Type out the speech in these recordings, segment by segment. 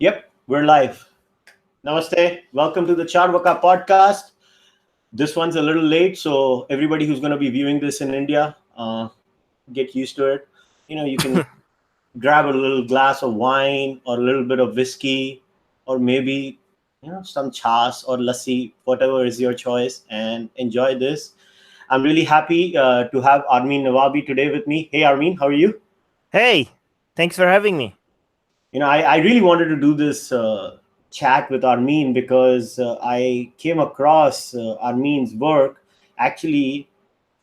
Yep, we're live. Namaste. Welcome to the Cārvāka podcast. This one's a little late, so everybody who's going to be viewing this in India, get used to it. You can grab a little glass of wine or a little bit of whiskey, or maybe some chas or lassi, whatever is your choice, and enjoy this. I'm really happy to have Armin Navabi today with me. Hey, Armin, how are you? Hey, thanks for having me. I really wanted to do this chat with Armin because I came across Armin's work actually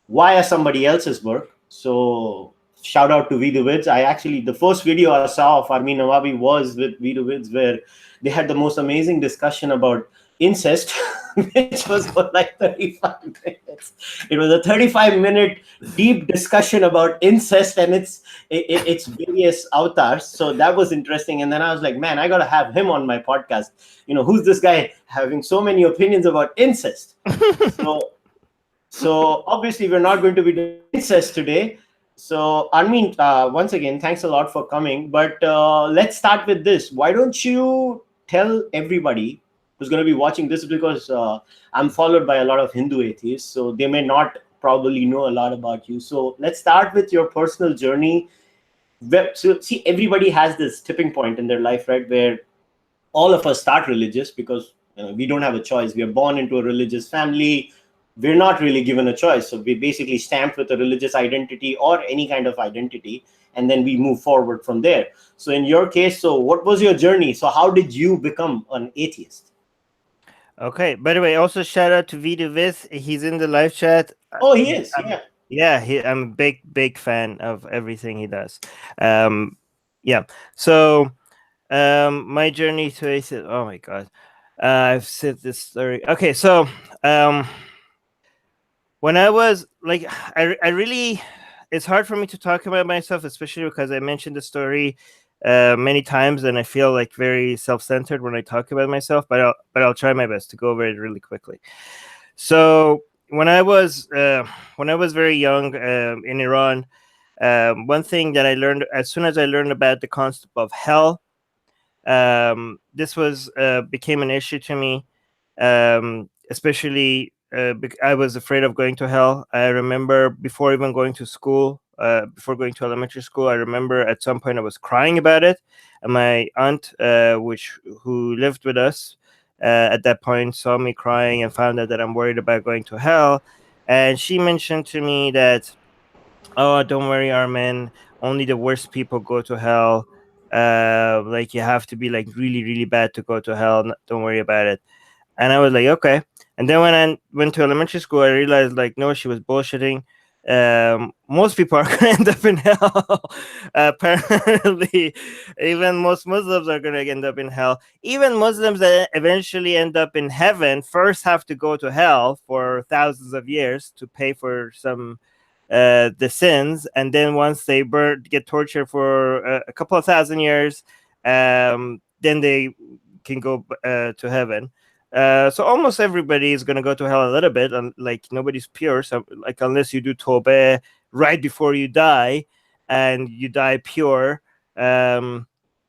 via somebody else's work. So shout out to Vidu. The first video I saw of Armin Navabi was with Vidu, where they had the most amazing discussion about incest, which was for like 35 minutes. It was a 35-minute deep discussion about incest and its various avatars. So that was interesting. And then I was like, man, I got to have him on my podcast. Who's this guy having so many opinions about incest? So obviously we're not going to be doing incest today. So Armin, once again, thanks a lot for coming. But let's start with this. Why don't you tell everybody who's going to be watching this, because I'm followed by a lot of Hindu atheists, so they may not probably know a lot about you. So let's start with your personal journey. So see, everybody has this tipping point in their life, right, where all of us start religious because we don't have a choice. We are born into a religious family. We're not really given a choice. So we basically stamped with a religious identity or any kind of identity, and then we move forward from there. So in your case, so what was your journey? So how did you become an atheist? Okay. By the way, also shout out to Vidu Viz. He's in the live chat. Oh, he is. Yeah. I'm a big fan of everything he does. Yeah. So, my journey to atheism. Oh my god, I've said this story. Okay, so when I was like, I really, it's hard for me to talk about myself, especially because I mentioned the story many times, and I feel like very self-centered when I talk about myself. But I'll try my best to go over it really quickly. So when I was very young in Iran, one thing that I learned as soon as I learned about the concept of hell, this was became an issue to me, especially. I was afraid of going to hell. I remember before even going to school, before going to elementary school, I remember at some point I was crying about it. And my aunt, who lived with us at that point, saw me crying and found out that I'm worried about going to hell. And she mentioned to me that, oh, don't worry, Armin, only the worst people go to hell. Like you have to be like really, really bad to go to hell. Don't worry about it. And I was like, okay. And then when I went to elementary school, I realized like, no, she was bullshitting. Most people are going to end up in hell. Apparently, even most Muslims are going to end up in hell. Even Muslims that eventually end up in heaven first have to go to hell for thousands of years to pay for some the sins, and then once they get tortured for a couple of thousand years, then they can go to heaven. So almost everybody is going to go to hell a little bit, and like nobody's pure. So like unless you do tawbah right before you die, and you die pure, then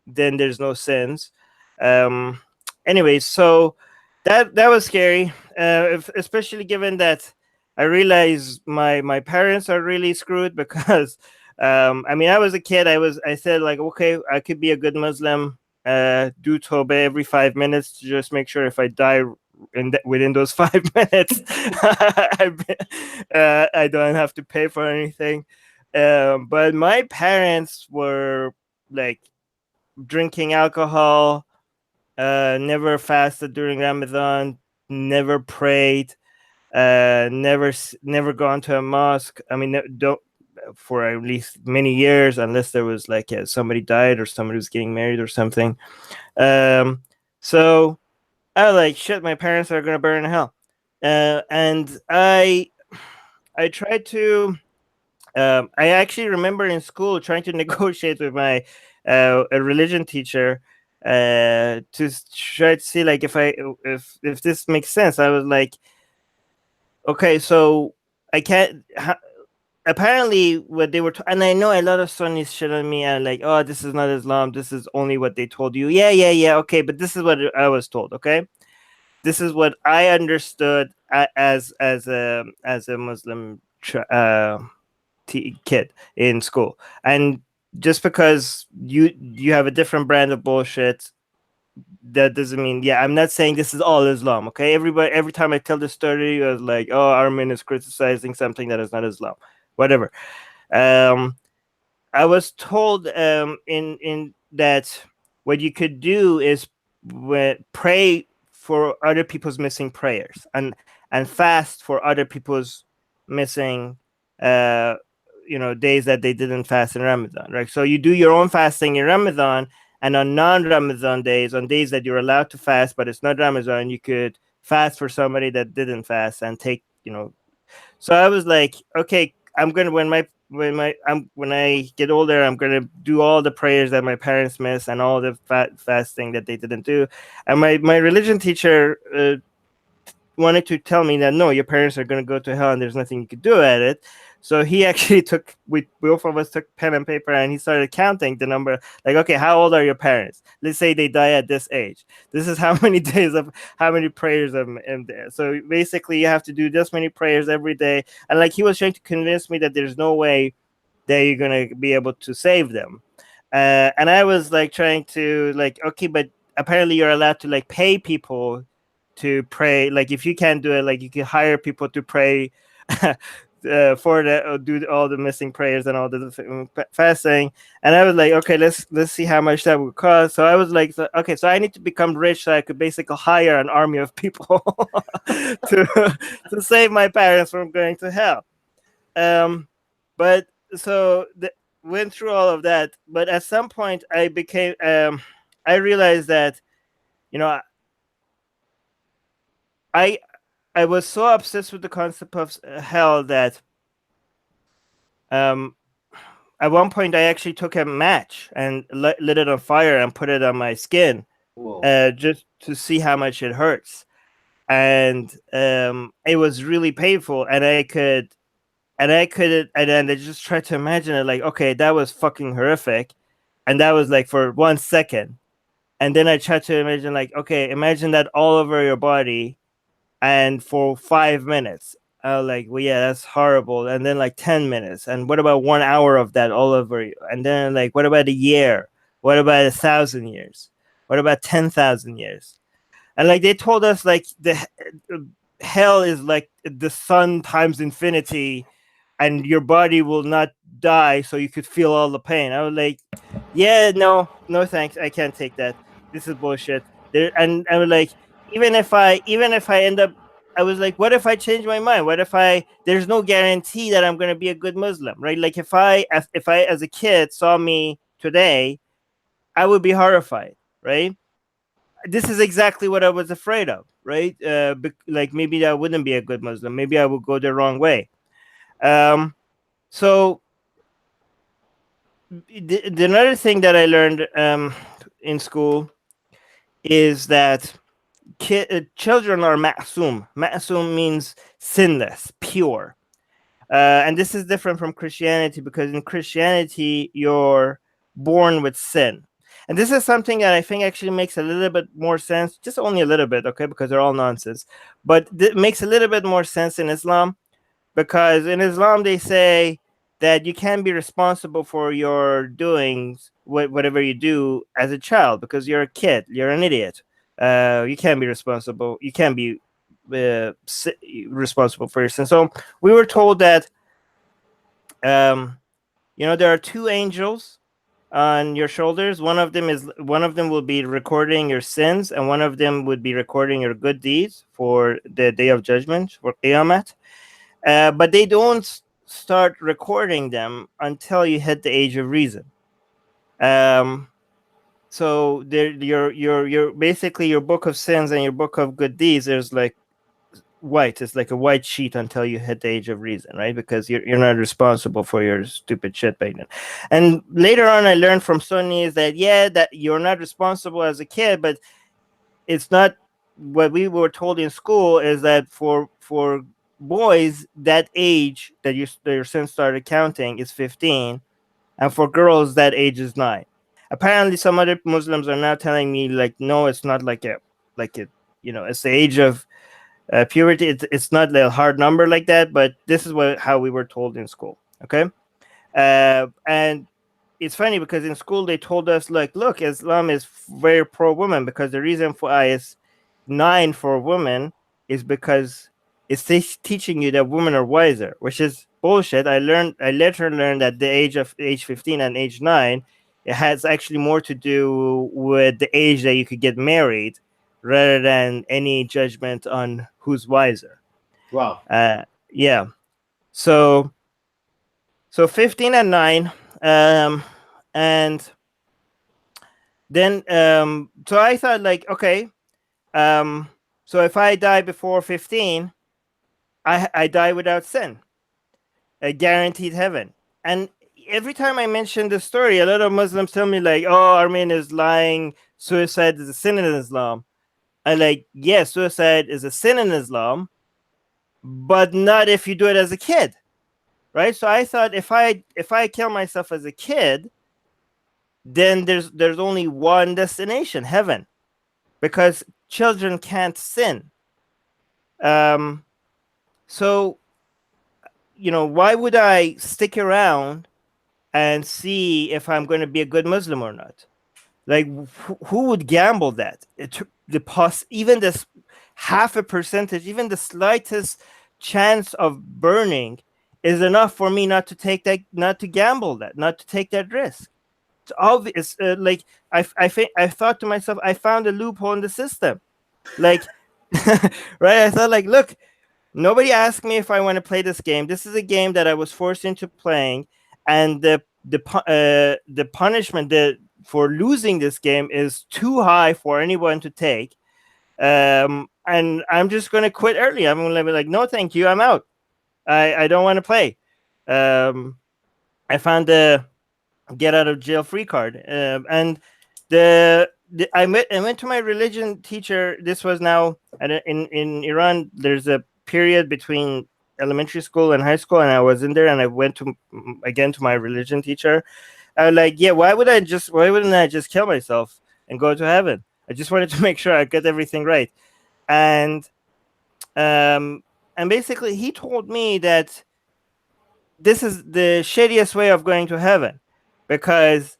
there's no sins. Anyways, so that was scary, especially given that I realized my parents are really screwed because I mean, I was a kid. I said like, okay, I could be a good Muslim, do tawbah every 5 minutes to just make sure if I die within those 5 minutes, I don't have to pay for anything. But my parents were like drinking alcohol, never fasted during Ramadan, never prayed, never gone to a mosque. I mean, don't for at least many years, unless there was like somebody died or somebody was getting married or something. So I was like, shit, my parents are gonna burn in hell. And I tried to. I actually remember in school trying to negotiate with my a religion teacher to try to see like if this makes sense. I was like, okay, so I can't. apparently what they were, and I know a lot of Sunnis shit on me and like, oh, this is not Islam. This is only what they told you. Yeah. Okay, but this is what I was told. Okay, this is what I understood as a Muslim kid in school. And just because you have a different brand of bullshit, that doesn't mean, yeah, I'm not saying this is all Islam. Okay, everybody, every time I tell the story, I was like, oh, Armin is criticizing something that is not Islam, whatever. I was told in that what you could do is pray for other people's missing prayers and fast for other people's missing days that they didn't fast in Ramadan, right? So you do your own fasting in Ramadan, and on non-Ramadan days, on days that you're allowed to fast but it's not Ramadan, you could fast for somebody that didn't fast and take, so I was like, okay, I'm gonna when I get older, I'm gonna do all the prayers that my parents miss and all the fasting that they didn't do. And my religion teacher wanted to tell me that no, your parents are gonna go to hell and there's nothing you could do at it. So he actually we both of us took pen and paper and he started counting the number. Like, okay, how old are your parents? Let's say they die at this age. This is how many days of how many prayers in there. So basically, you have to do this many prayers every day. And like he was trying to convince me that there's no way that you're gonna be able to save them. And I was like trying to like, okay, but apparently you're allowed to like pay people to pray. Like if you can't do it, like you can hire people to pray. For that, do all the missing prayers and all the fasting. And I was like, okay, let's see how much that would cost. So I was like, okay, so I need to become rich so I could basically hire an army of people to save my parents from going to hell. But so went through all of that. But at some point, I realized that, I was so obsessed with the concept of hell that at one point I actually took a match and lit it on fire and put it on my skin just to see how much it hurts. And it was really painful, and I just tried to imagine it like, okay, that was fucking horrific, and that was like for 1 second. And then I tried to imagine like, okay, imagine that all over your body and for 5 minutes. I was like, well, yeah, that's horrible. And then like 10 minutes. And what about 1 hour of that all over you? And then like, what about a year? What about 1,000 years? What about 10,000 years? And like they told us like the hell is like the sun times infinity, and your body will not die, so you could feel all the pain. I was like, yeah, no thanks, I can't take that. This is bullshit. And I was like, even if I end up, I was like, what if I change my mind? What if there's no guarantee that I'm going to be a good Muslim, right? Like if I as a kid saw me today, I would be horrified, right? This is exactly what I was afraid of, right? Like maybe I wouldn't be a good Muslim. Maybe I would go the wrong way. So another thing that I learned in school is that children are ma'asum. Ma'asum means sinless, pure. And this is different from Christianity, because in Christianity, you're born with sin. And this is something that I think actually makes a little bit more sense, just only a little bit, okay, because they're all nonsense. But it makes a little bit more sense in Islam, because in Islam, they say that you can't be responsible for your doings, whatever you do as a child, because you're a kid, you're an idiot. You can't be responsible. You can't be responsible for your sins. So we were told that, there are two angels on your shoulders. One of them will be recording your sins, and one of them would be recording your good deeds for the day of judgment, for Qiyamah. But they don't start recording them until you hit the age of reason. So your basically your book of sins and your book of good deeds, there's like white. It's like a white sheet until you hit the age of reason, right? Because you're not responsible for your stupid shit back then. And later on, I learned from Sunnis that that you're not responsible as a kid, but it's not what we were told in school. Is that for boys, that age that your sin started counting is 15, and for girls that age is 9. Apparently, some other Muslims are now telling me like, no, it's not like a it's the age of puberty. It's not a hard number like that, but this is how we were told in school. Okay, and it's funny because in school they told us like, look, Islam is very pro woman, because the reason for is 9 for women is because it's teaching you that women are wiser, which is bullshit. I later learned that the age 15 and age 9, it has actually more to do with the age that you could get married rather than any judgment on who's wiser. Wow. Yeah. So 15 and 9, and then so I thought like, okay, so if I die before 15, I die without sin, a guaranteed heaven. And every time I mention this story, a lot of Muslims tell me like, oh, Armin is lying, suicide is a sin in Islam. I like, yeah, suicide is a sin in Islam, but not if you do it as a kid, right? So I thought if I kill myself as a kid, then there's only one destination, heaven, because children can't sin. So why would I stick around and see if I'm going to be a good Muslim or not? Like, who would gamble that? Even this half a percentage, even the slightest chance of burning is enough for me not to take that, not to gamble that, not to take that risk. It's obvious. Like I thought to myself, I found a loophole in the system. Like, right? I thought like, look, nobody asked me if I want to play this game. This is a game that I was forced into playing, and the punishment for losing this game is too high for anyone to take. And I'm just going to quit early. I'm going to be like, no, thank you, I'm out. I don't want to play. I found the get out of jail free card, and I went to my religion teacher. This was now in Iran. There's a period between elementary school and high school, and I was in there, and I went to again to my religion teacher. I was like, yeah, why wouldn't I just kill myself and go to heaven? I just wanted to make sure I got everything right. And basically he told me that this is the shittiest way of going to heaven, because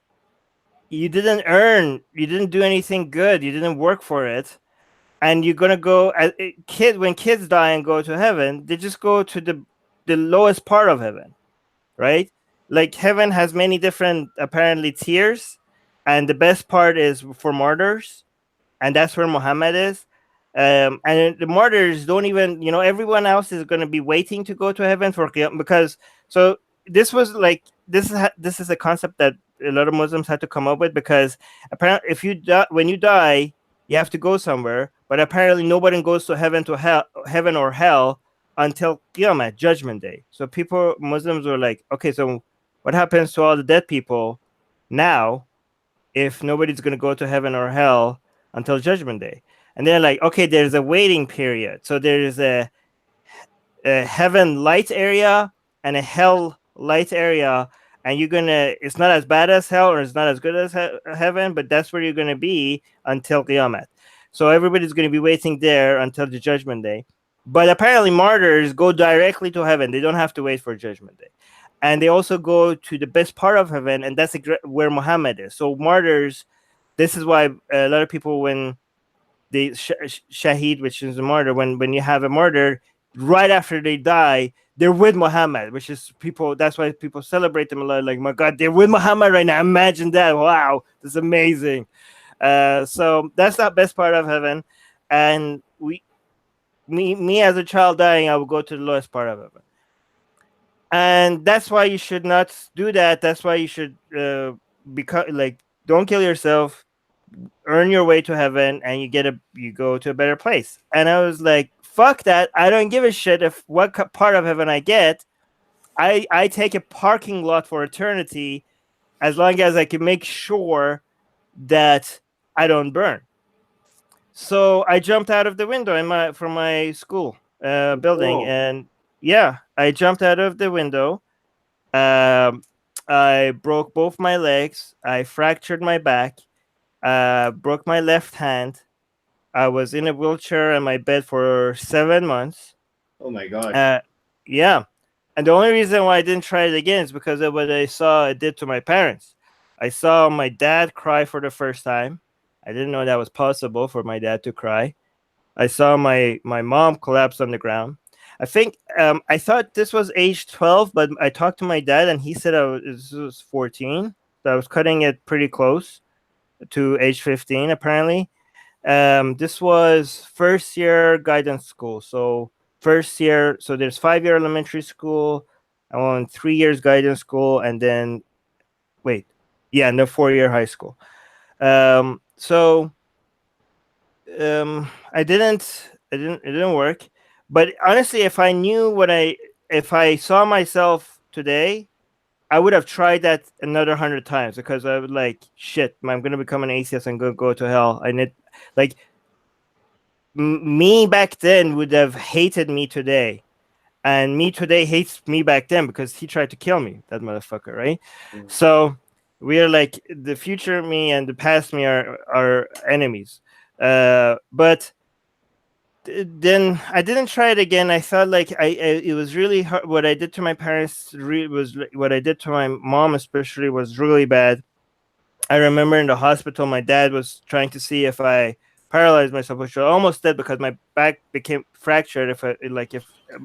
you didn't do anything good, you didn't work for it, and you're gonna go when kids die and go to heaven, they just go to the lowest part of heaven, right? Like, heaven has many different apparently tiers, and the best part is for martyrs, and that's where Muhammad is. And the martyrs don't even, everyone else is going to be waiting to go to heaven because so this was like this is a concept that a lot of Muslims had to come up with, because apparently if when you die, you have to go somewhere, but apparently nobody goes to heaven or hell until Qiyamah, Judgment Day. So Muslims were like, okay, so what happens to all the dead people now if nobody's going to go to heaven or hell until Judgment Day? And they're like, okay, there's a waiting period. So there's a heaven light area and a hell light area. And it's not as bad as hell, or it's not as good as heaven, but that's where you're going to be until Qiyamah. So everybody's going to be waiting there until the Judgment Day. But apparently martyrs go directly to heaven. They don't have to wait for Judgment Day. And they also go to the best part of heaven, and that's where Muhammad is. So martyrs, this is why a lot of people, when the shaheed, which is a martyr, when you have a martyr, right after they die, they're with Muhammad, which is that's why people celebrate them a lot. Like, my God, they're with Muhammad right now. Imagine that. Wow, that's amazing. So that's the best part of heaven. And me as a child dying, I would go to the lowest part of heaven. And that's why you should not do that. That's why you should don't kill yourself, earn your way to heaven, and you go to a better place. And I was like, fuck that. I don't give a shit if what part of heaven I get. I take a parking lot for eternity, as long as I can make sure that I don't burn. So I jumped out of the window from my school. building, Oh, and yeah, I jumped out of the window. Um, I broke both my legs. I fractured my back. Broke my left hand. I was in a wheelchair in my bed for 7 months. oh my God. Uh, yeah, and the only reason why I didn't try it again is because of what I saw it did to my parents. I saw my dad cry for the first time. I didn't know that was possible for my dad to cry. I saw my mom collapse on the ground. I thought this was age 12, but I talked to my dad and he said this was 14. So I was cutting it pretty close to age 15 apparently. This was first year guidance school. So first year, so there's 5 year elementary school, and on 3 years guidance school, and then wait, yeah, and the 4 year high school. So it didn't work. But honestly, if I saw myself today, I would have tried that another 100 times because I would like shit. I'm gonna become an atheist and go to hell. I need like me back then would have hated me today, and me today hates me back then because he tried to kill me. That motherfucker, right? Mm. So we are like the future me and the past me are enemies. But then I didn't try it again. I felt like it was really hard. What I did to my parents what I did to my mom especially was really bad. I remember in the hospital, my dad was trying to see if I paralyzed myself, which I almost did because my back became fractured. If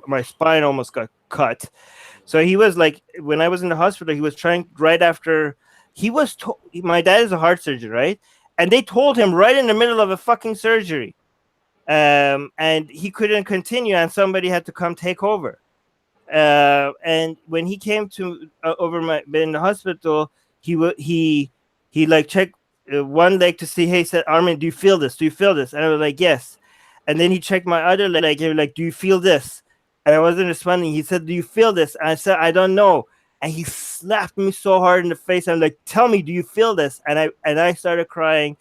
my spine almost got cut, so he was like, when I was in the hospital, he was trying right after my dad is a heart surgeon, right? And they told him right in the middle of a fucking surgery, and he couldn't continue, and somebody had to come take over. And when he came to over my in the hospital, he like checked one leg to see. Hey, said Armin, do you feel this? Do you feel this? And I was like, yes. And then he checked my other leg. He was like, do you feel this? And I wasn't responding. He said, do you feel this? And I said, I don't know. And he slapped me so hard in the face. I'm like, tell me, do you feel this? And I started crying,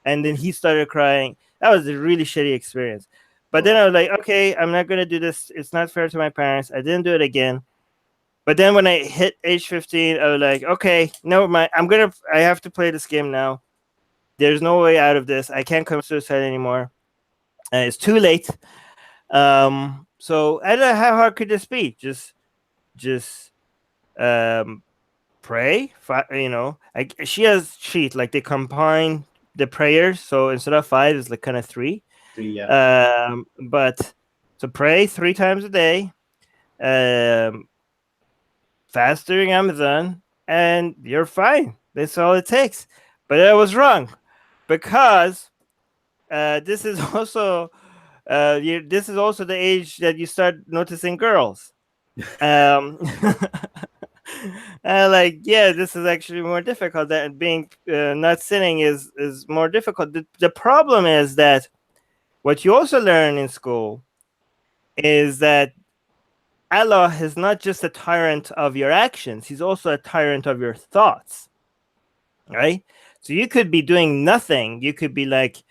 and then he started crying. That was a really shitty experience. But then Oh, I was like, okay, I'm not gonna do this. It's not fair to my parents. I didn't do it again. But then when I hit age 15, I was like, okay, no, I have to play this game now. There's no way out of this. I can't commit suicide anymore. It's too late. So I don't know, how hard could this be? Just um, pray. Like she has cheat. Like they combine the prayers. So instead of five, it's like kind of three. three, yeah. But to pray 3 times a day, um, fast during Amazon, and you're fine. That's all it takes. But I was wrong because this is also this is also the age that you start noticing girls. Um, and like, yeah, this is actually more difficult. That being not sinning is more difficult. The problem is that what you also learn in school is that Allah is not just a tyrant of your actions, he's also a tyrant of your thoughts, right? So you could be doing nothing. You could be like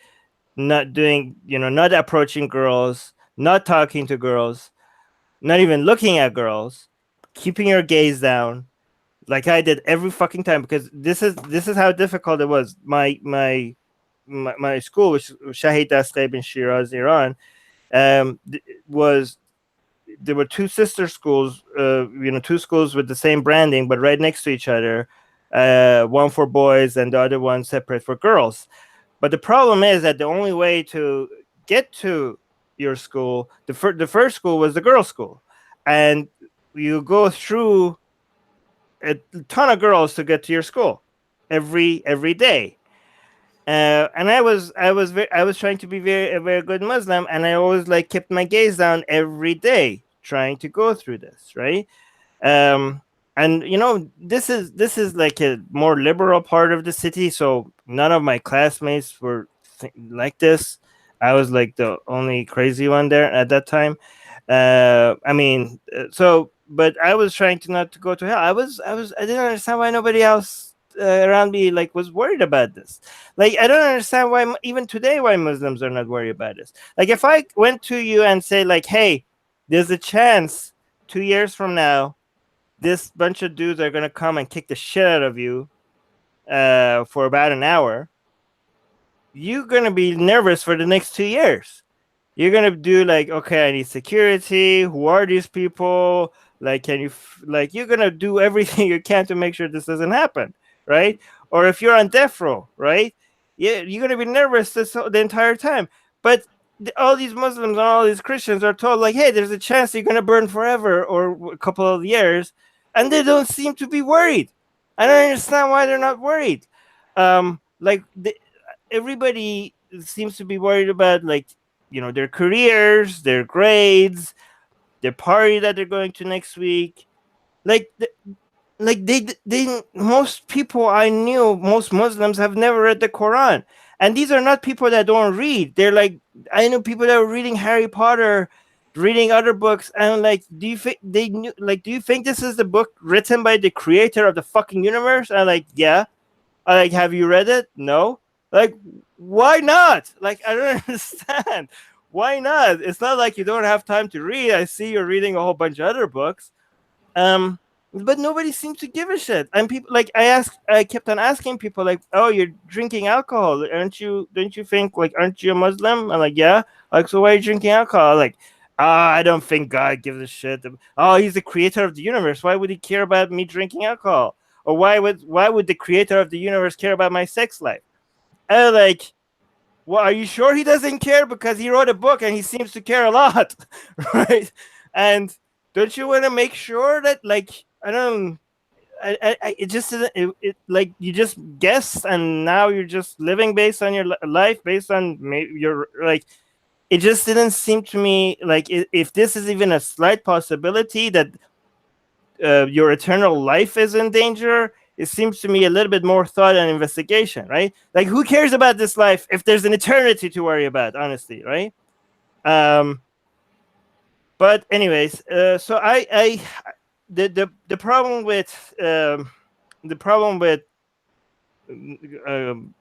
not doing, not approaching girls, not talking to girls, not even looking at girls, keeping your gaze down, like I did every fucking time, because this is how difficult it was. My school, which was Shahid Dasghaib in Shiraz, Iran, was there were two sister schools, two schools with the same branding, but right next to each other, one for boys and the other one separate for girls. But the problem is that the only way to get to your school, the first school was the girls' school, and you go through a ton of girls to get to your school every day. And I was trying to be a very good Muslim, and I always like kept my gaze down every day, trying to go through this, right? Um, and this is like a more liberal part of the city, so none of my classmates were like this. I was like the only crazy one there at that time. But I was trying to not to go to hell. I didn't understand why nobody else around me like was worried about this. Like I don't understand why even today why Muslims are not worried about this. Like if I went to you and say like, hey, there's a chance 2 years from now, this bunch of dudes are gonna come and kick the shit out of you for about an hour. You're gonna be nervous for the next 2 years. You're gonna do like, okay, I need security. Who are these people? Like, can you like you're gonna do everything you can to make sure this doesn't happen, right? Or if you're on death row, right? Yeah, you're gonna be nervous the entire time. But all these Muslims and all these Christians are told like, hey, there's a chance you're gonna burn forever or a couple of years, and they don't seem to be worried. I don't understand why they're not worried. Like everybody seems to be worried about like their careers, their grades, their party that they're going to next week. Like they most people I knew, most Muslims have never read the Quran, and these are not people that don't read. They're like, I know people that are reading Harry Potter, reading other books, and like, do you think they knew? Like, do you think this is the book written by the creator of the fucking universe? And like, yeah. Like, have you read it? No. Like, why not? Like, I don't understand. Why not? It's not like you don't have time to read. I see you're reading a whole bunch of other books. But nobody seems to give a shit. And people like I kept on asking people like, "Oh, you're drinking alcohol? Aren't you? Don't you think like, aren't you a Muslim?" I'm like, "Yeah." Like, so why are you drinking alcohol? Like, I don't think God gives a shit. Oh, he's the creator of the universe. Why would he care about me drinking alcohol? Or why would the creator of the universe care about my sex life? And I'm like, well, are you sure he doesn't care? Because he wrote a book and he seems to care a lot, right? And don't you want to make sure that, like, I don't, it just it like you just guess, and now you're just living based on your life, based on your like. It just didn't seem to me like if this is even a slight possibility that your eternal life is in danger, it seems to me a little bit more thought and investigation, right? Like, who cares about this life if there's an eternity to worry about, honestly, right? But anyways, so the problem with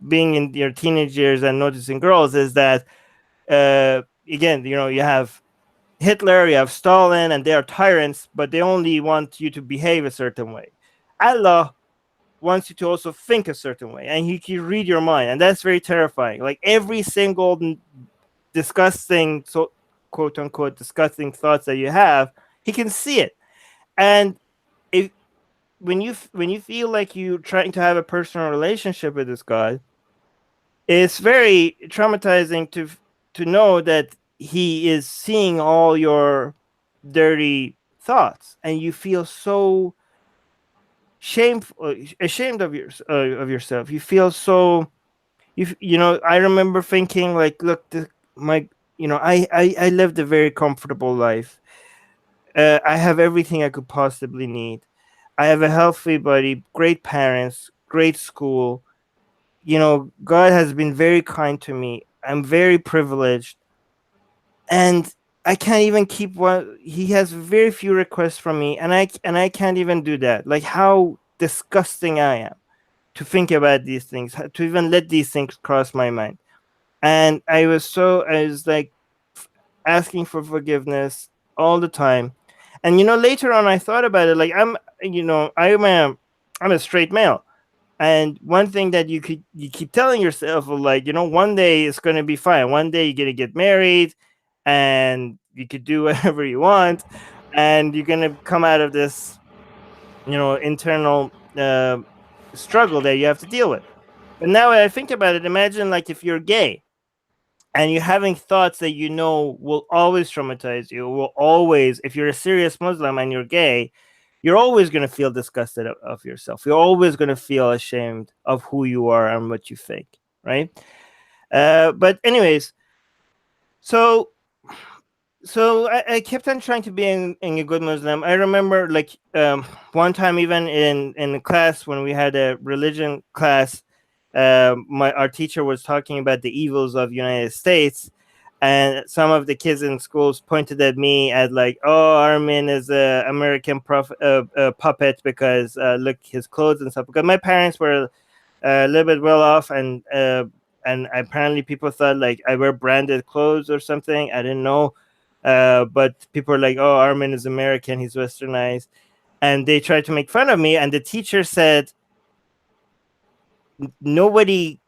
being in your teenage years and noticing girls is that again, you have Hitler, you have Stalin, and they are tyrants, but they only want you to behave a certain way. Allah wants you to also think a certain way, and he can read your mind, and that's very terrifying. Like every single disgusting, so quote unquote disgusting thoughts that you have, he can see it. And if when you feel like you're trying to have a personal relationship with this God, it's very traumatizing to know that he is seeing all your dirty thoughts, and you feel so ashamed of yourself. You feel so I remember thinking like, look, I lived a very comfortable life. I have everything I could possibly need. I have a healthy body, great parents, great school. God has been very kind to me. I'm very privileged, and I can't even keep one. He has very few requests from me, and I can't even do that. Like, how disgusting I am to think about these things, to even let these things cross my mind. And I was like asking for forgiveness all the time. And later on, I thought about it. Like, I'm a straight male. And one thing that you keep telling yourself, like, one day it's going to be fine. One day you're going to get married and you could do whatever you want. And you're going to come out of this, internal struggle that you have to deal with. But now I think about it, imagine like if you're gay and you're having thoughts that will always traumatize you, will always, if you're a serious Muslim and you're gay, you're always going to feel disgusted of yourself. You're always going to feel ashamed of who you are and what you think, right? But anyways, so I kept on trying to be in a good Muslim. I remember like one time even in class when we had a religion class, our teacher was talking about the evils of United States, and some of the kids in schools pointed at me as like, "Oh, Armin is a American puppet because look his clothes and stuff." Because my parents were a little bit well off, and apparently people thought like I wear branded clothes or something. I didn't know. But people are like, "Oh, Armin is American; he's westernized," and they tried to make fun of me. And the teacher said, "Nobody,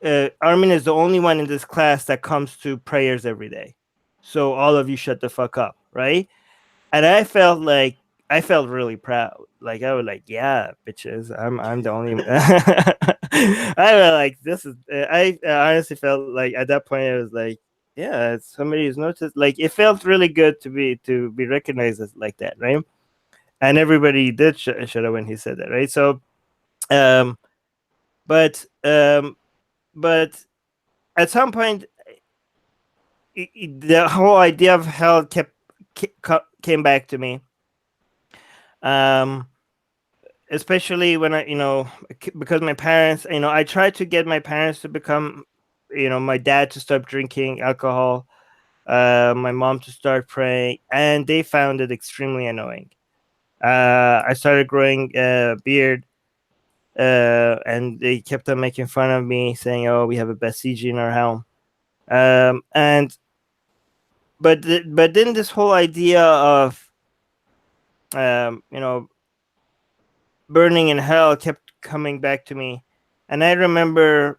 Armin is the only one in this class that comes to prayers every day. So all of you shut the fuck up, right?" And I felt really proud. Like I was like, "Yeah, bitches, I'm the only." I was like, "This is." I honestly felt like at that point I was like, "Yeah, somebody who's noticed." Like it felt really good to be recognized as like that, right? And everybody did shut up when he said that, right? So, um, but um, but at some point, the whole idea of hell came back to me. Um, Especially when because my parents, I tried to get my parents to become, my dad to stop drinking alcohol, my mom to start praying, and they found it extremely annoying. I started growing a beard, and they kept on making fun of me, saying, "Oh, we have a basiji in our home." And but then this whole idea of you know burning in hell kept coming back to me, and I remember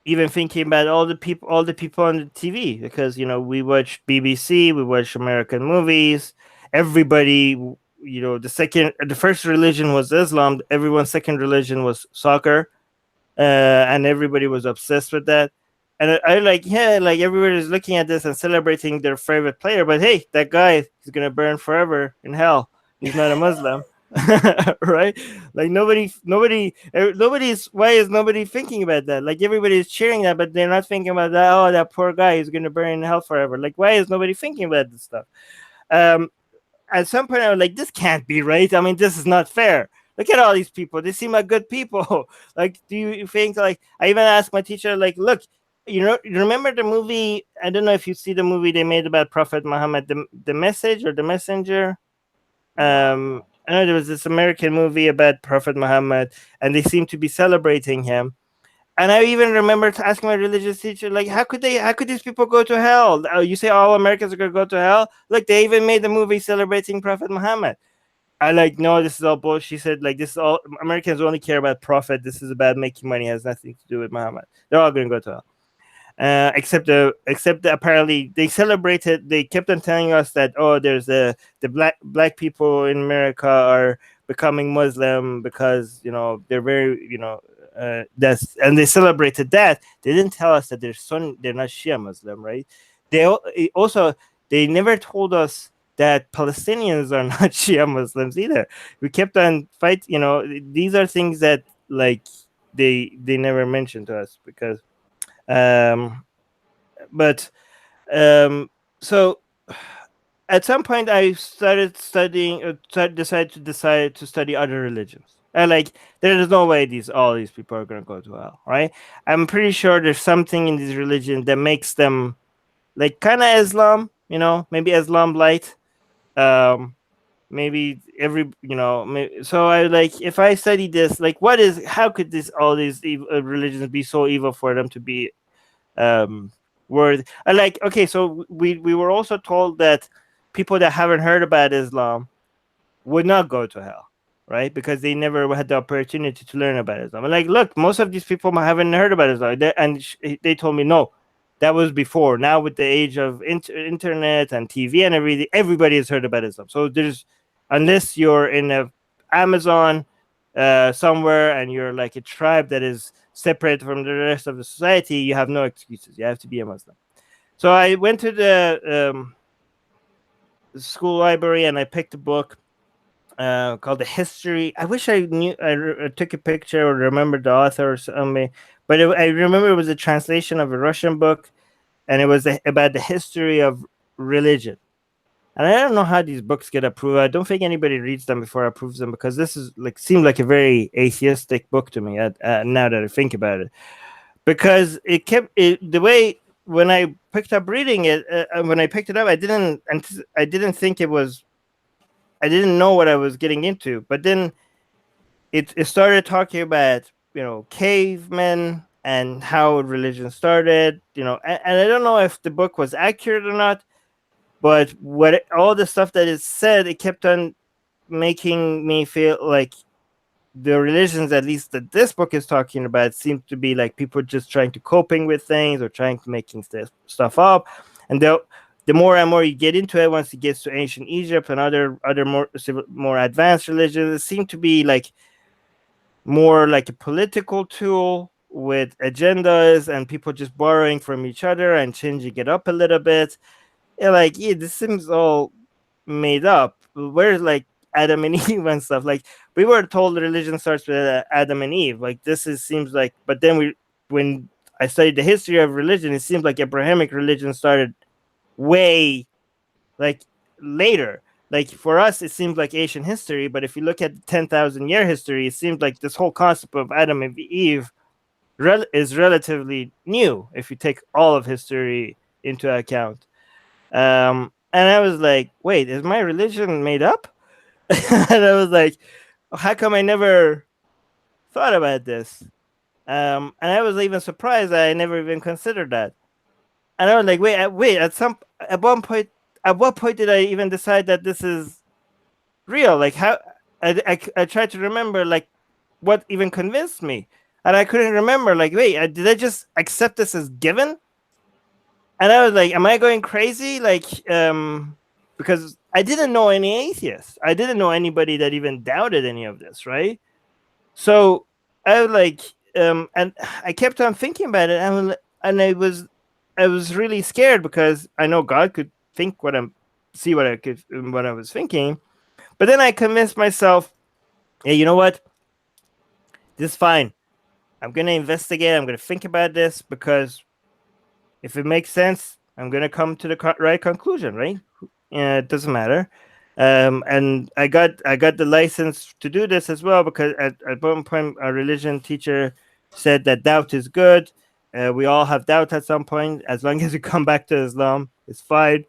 even thinking about all the people on the TV, because we watched BBC, we watched American movies. Everybody, the first religion was Islam. Everyone's second religion was soccer, and everybody was obsessed with that. And I like, yeah, like everybody's looking at this and celebrating their favorite player, but hey, that guy is gonna burn forever in hell. He's not a Muslim. Right? Like nobody's why is nobody thinking about that? Like everybody's cheering that, but they're not thinking about that. Oh, that poor guy is gonna burn in hell forever. Like, why is nobody thinking about this stuff? um at some point I was like, this can't be right. I mean, this is not fair. Look at all these people. They seem like good people. Like, do you think, like, I even asked my teacher, like, look, you remember the movie? I don't know if you see the movie they made about Prophet Muhammad, the message or the messenger. I know there was this American movie about Prophet Muhammad, and they seem to be celebrating him. And I even remember asking my religious teacher, like, how could these people go to hell? Oh, you say all Americans are gonna go to hell? Look, they even made the movie celebrating Prophet Muhammad. I like, no, this is all bullshit. She said, like, this is all Americans only care about profit. This is about making money. It has nothing to do with Muhammad. They're all gonna go to hell. Except apparently they celebrated. They kept on telling us that, oh, there's the black people in America are becoming Muslim because they're very that's, and they celebrated that. They didn't tell us that they're not Shia Muslim, right? Also they never told us that Palestinians are not Shia Muslims either. We kept on fight. These are things that, like, they never mentioned to us, because um but so at some point I started studying, decided to study other religions. And like, there is no way all these people are going to go to hell, right? I'm pretty sure there's something in these religions that makes them like kind of Islam, maybe Islam light. um Maybe so I like, if I study this, like, how could all these religions be so evil for them to be um word. I like, okay, so we were also told that people that haven't heard about Islam would not go to hell, right? Because they never had the opportunity to learn about Islam. I'm like, look, most of these people haven't heard about Islam. They told me, no, that was before. Now with the age of internet and TV and everything, everybody has heard about Islam. So there's, unless you're in a Amazon somewhere and you're like a tribe that is separate from the rest of the society, you have no excuses. You have to be a Muslim. So I went to the school library and I picked a book called The History. I wish I knew. I took a picture or remembered the author or something, but I remember it was a translation of a Russian book, and it was about the history of religion. And I don't know how these books get approved. I don't think anybody reads them before approves them, because this is like seemed like a very atheistic book to me. Now that I think about it, because it kept the way when I picked up reading it. When I picked it up, I didn't think it was. I didn't know what I was getting into. But then it started talking about cavemen and how religion started. And I don't know if the book was accurate or not, But all the stuff that is said, it kept on making me feel like the religions, at least that this book is talking about, seem to be like people just trying to coping with things or trying to making stuff up. And the more and more you get into it, once it gets to ancient Egypt and other more advanced religions, it seem to be like more like a political tool with agendas and people just borrowing from each other and changing it up a little bit. And like, yeah, this seems all made up. Where's like Adam and Eve and stuff? Like, we were told religion starts with Adam and Eve. Like, seems like, but then when I studied the history of religion, it seems like Abrahamic religion started way like later. Like, for us, it seems like ancient history, but if you look at 10,000-year history, it seems like this whole concept of Adam and Eve is relatively new if you take all of history into account. And I was like, wait, is my religion made up? And I was like, how come I never thought about this? And I was even surprised that I never even considered that. And I was like, wait, at what point did I even decide that this is real? Like, how I tried to remember like what even convinced me, and I couldn't remember. Like, wait, did I just accept this as given? And I was like, am I going crazy? Like, because I didn't know any atheists. I didn't know anybody that even doubted any of this, right? So I was like, and I kept on thinking about it, and I was really scared because I know God could think what I was thinking, but then I convinced myself, hey, you know what? This is fine. I'm gonna investigate. I'm gonna think about this because if it makes sense, I'm gonna come to the right conclusion, right? Yeah, it doesn't matter. And I got the license to do this as well because at one point our religion teacher said that doubt is good. We all have doubt at some point. As long as you come back to Islam, it's fine.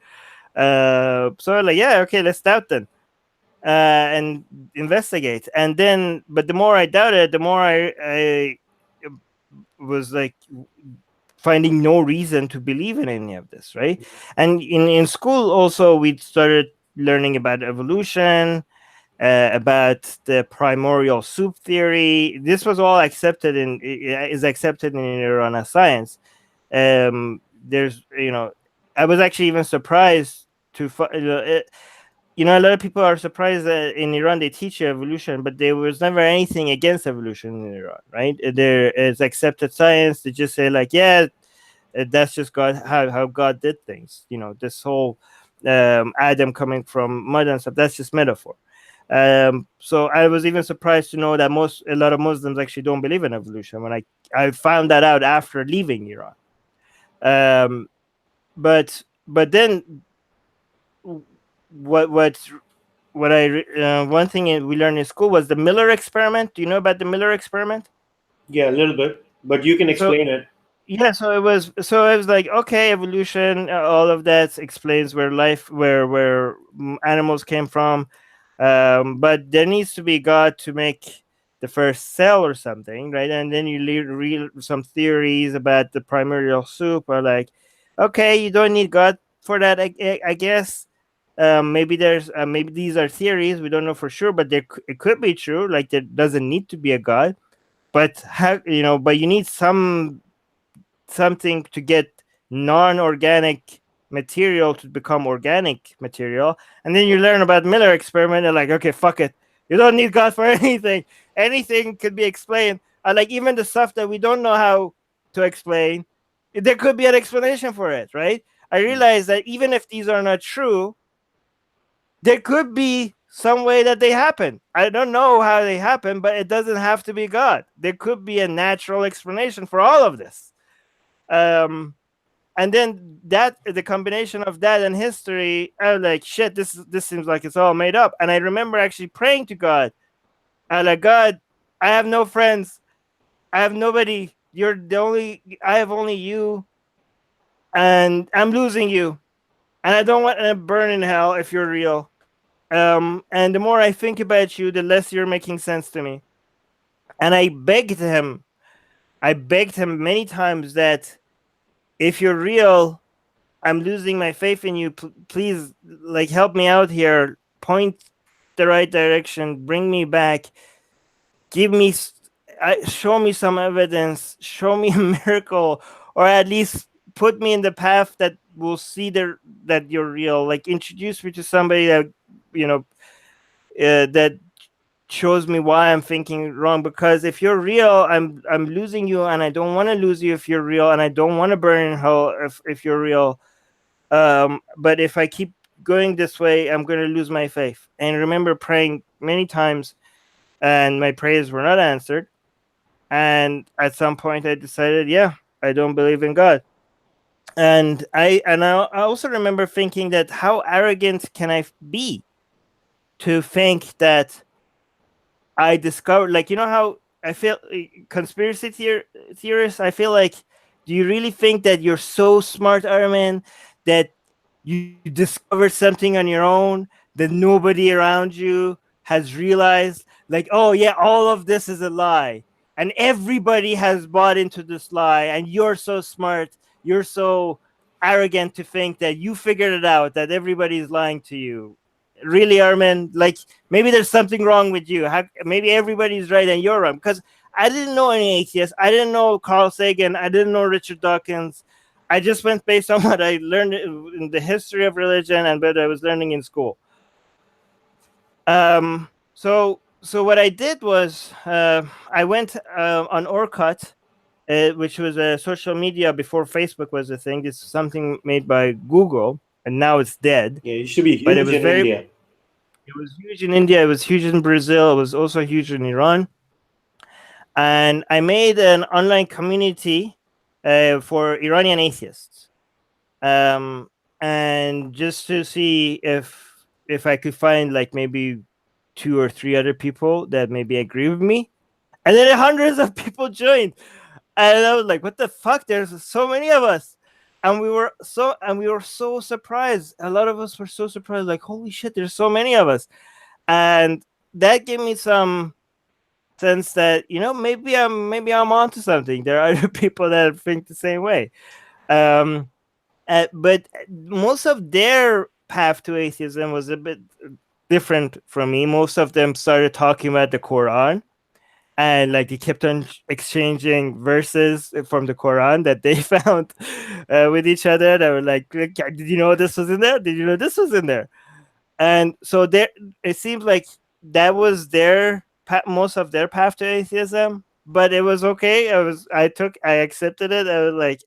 So like, yeah, okay, let's doubt then, and investigate. And then, but the more I doubted, the more I was like finding no reason to believe in any of this, right? And in school also we started learning about evolution, about the primordial soup theory. This was all is accepted in Iranian science. There's, I was actually even surprised to a lot of people are surprised that in Iran they teach evolution, but there was never anything against evolution in Iran, right? There is accepted science. They just say like, yeah, that's just God, how God did things. This whole Adam coming from mud and stuff, that's just metaphor. So I was even surprised to know that a lot of Muslims actually don't believe in evolution. When I found that out after leaving Iran. But then what one thing we learned in school was the Miller experiment. Do you know about the Miller experiment? Yeah, a little bit, but you can explain it. Yeah, so it was like, okay, evolution, all of that explains where animals came from, but there needs to be God to make the first cell or something, right? And then you read some theories about the primordial soup, or like, okay, you don't need God for that, I guess. Maybe maybe these are theories, we don't know for sure, but it could be true. Like, there doesn't need to be a God, but but you need something to get non-organic material to become organic material. And then you learn about Miller experiment and like, okay, fuck it, you don't need God for anything could be explained. And like, even the stuff that we don't know how to explain, there could be an explanation for it, right? I realize that even if these are not true, there could be some way that they happen. I don't know how they happen, but it doesn't have to be God. There could be a natural explanation for all of this. And then the combination of that and history, I was like, shit, this seems like it's all made up. And I remember actually praying to God. I was like, God, I have no friends, I have nobody. I have only you, and I'm losing you, and I don't want to burn in hell if you're real. And the more I think about you, the less you're making sense to me. And I begged him many times that if you're real, I'm losing my faith in you. Please, like, help me out here. Point the right direction. Bring me back. Give me, show me some evidence. Show me a miracle, or at least put me in the path that will see that you're real. Like, introduce me to somebody that you know that shows me why I'm thinking wrong. Because if you're real, I'm losing you, and I don't want to lose you if you're real, and I don't want to burn in hell if you're real. But if I keep going this way, I'm going to lose my faith. And I remember praying many times, and my prayers were not answered. And at some point, I decided, yeah, I don't believe in God. And I also remember thinking that how arrogant can I be to think that I discovered, like, you know how I feel, conspiracy theorists, I feel like, do you really think that you're so smart, Armin, that you discovered something on your own that nobody around you has realized? Like, oh yeah, all of this is a lie, and everybody has bought into this lie, and you're so smart, you're so arrogant to think that you figured it out, that everybody's lying to you. Really, Armin? Like, maybe there's something wrong with you. Maybe everybody's right and you're wrong. Because I didn't know any atheists. I didn't know Carl Sagan. I didn't know Richard Dawkins. I just went based on what I learned in the history of religion and what I was learning in school. So what I did was I went on Orkut, which was a social media before Facebook was a thing. It's something made by Google, and now it's dead. Yeah, it should be But it huge was in India. It was huge in India. It was huge in Brazil. It was also huge in Iran. And I made an online community for Iranian atheists, and just to see if I could find like maybe 2 or 3 other people that maybe agree with me. And then hundreds of people joined, and I was like, "What the fuck? There's so many of us." And we were so surprised. A lot of us were so surprised, like, holy shit, there's so many of us. And that gave me some sense that, maybe I'm onto something. There are other people that think the same way. But most of their path to atheism was a bit different from me. Most of them started talking about the Quran, and like they kept on exchanging verses from the Quran that they found with each other. They were like, "Did you know this was in there? Did you know this was in there?" And so there, it seems like that was most of their path to atheism. But it was okay. I accepted it. I was like,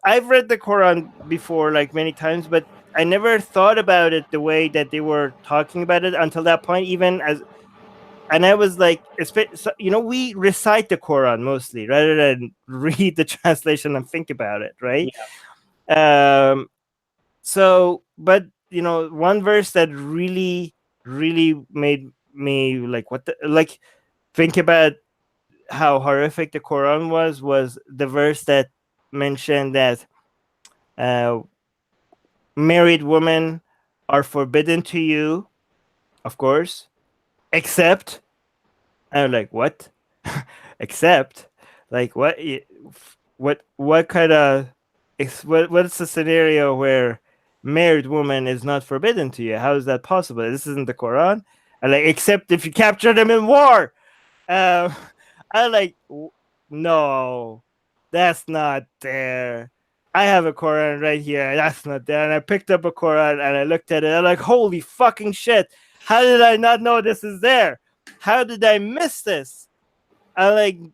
I've read the Quran before, like many times, but I never thought about it the way that they were talking about it until that point. And I was like, we recite the Quran mostly rather than read the translation and think about it, right? Yeah. But one verse that really, really made me like, think about how horrific the Quran was the verse that mentioned that married women are forbidden to you, of course, except. I'm like, what? Except, like, what kind of what's the scenario where married woman is not forbidden to you? How is that possible? This isn't the Quran. And like, except if you capture them in war. I'm like, no, that's not there. I have a Quran right here. That's not there. And I picked up a Quran and I looked at it. I'm like, holy fucking shit! How did I not know this is there? How did I miss this? The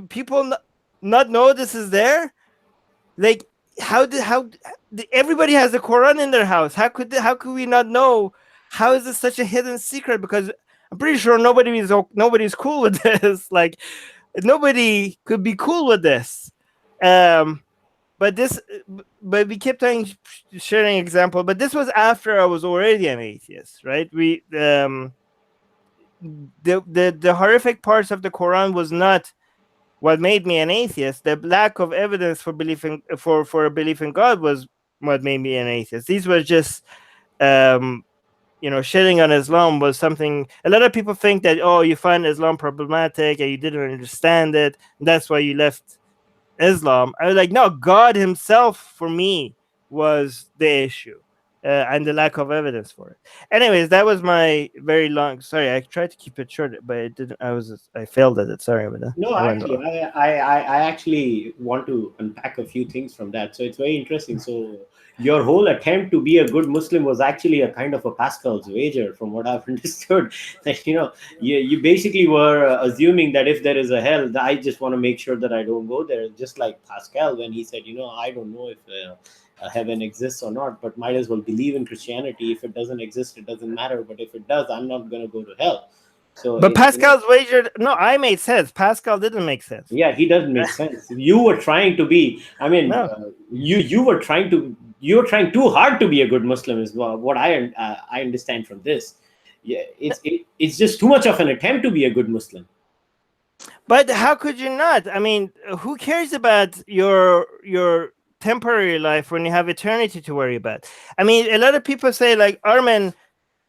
people not know this is there? Like, everybody has a Quran in their house? How could we not know? How is this such a hidden secret? Because I'm pretty sure nobody's cool with this. Like, nobody could be cool with this. But we kept on sharing example. But this was after I was already an atheist, right? The horrific parts of the Quran was not what made me an atheist. The lack of evidence for a belief in God was what made me an atheist. These were just shitting on Islam was something. A lot of people think that, oh, you find Islam problematic and you didn't understand it, and that's why you left Islam. I was like, no, God himself for me was the issue, and the lack of evidence for it. Anyways, that was my very long. Sorry, I tried to keep it short, but it didn't. I failed at it. Sorry about that. No, I went actually, off. I actually want to unpack a few things from that. So it's very interesting. So your whole attempt to be a good Muslim was actually a kind of a Pascal's wager, from what I've understood. That you basically were assuming that if there is a hell, I just want to make sure that I don't go there. Just like Pascal when he said, I don't know if a heaven exists or not, but might as well believe in Christianity. If it doesn't exist, it doesn't matter. But if it does, I'm not going to go to hell. So But Pascal's wager, no, I made sense. Pascal didn't make sense. yeah, he doesn't make sense. You were trying to be. I mean, No. you were trying to. You were trying too hard to be a good Muslim, is what I understand from this. Yeah, it's just too much of an attempt to be a good Muslim. But how could you not? I mean, who cares about your temporary life when you have eternity to worry about? I mean, a lot of people say like, Armin,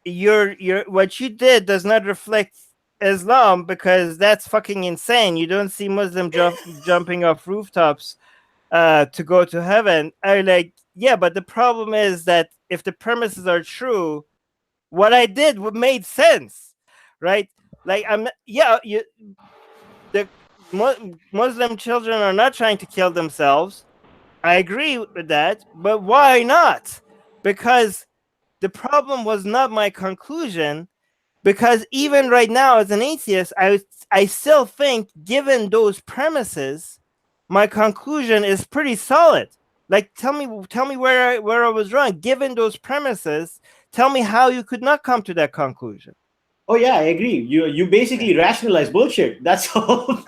your what you did does not reflect Islam because that's fucking insane. You don't see Muslim jumping off rooftops to go to heaven. I like, yeah, but the problem is that if the premises are true, what I did made sense, right? Like the Muslim children are not trying to kill themselves. I agree with that, but why not? Because the problem was not my conclusion. Because even right now, as an atheist, I still think, given those premises, my conclusion is pretty solid. Like, tell me where I was wrong. Given those premises, tell me how you could not come to that conclusion. Oh yeah, I agree. You basically rationalize bullshit. That's all.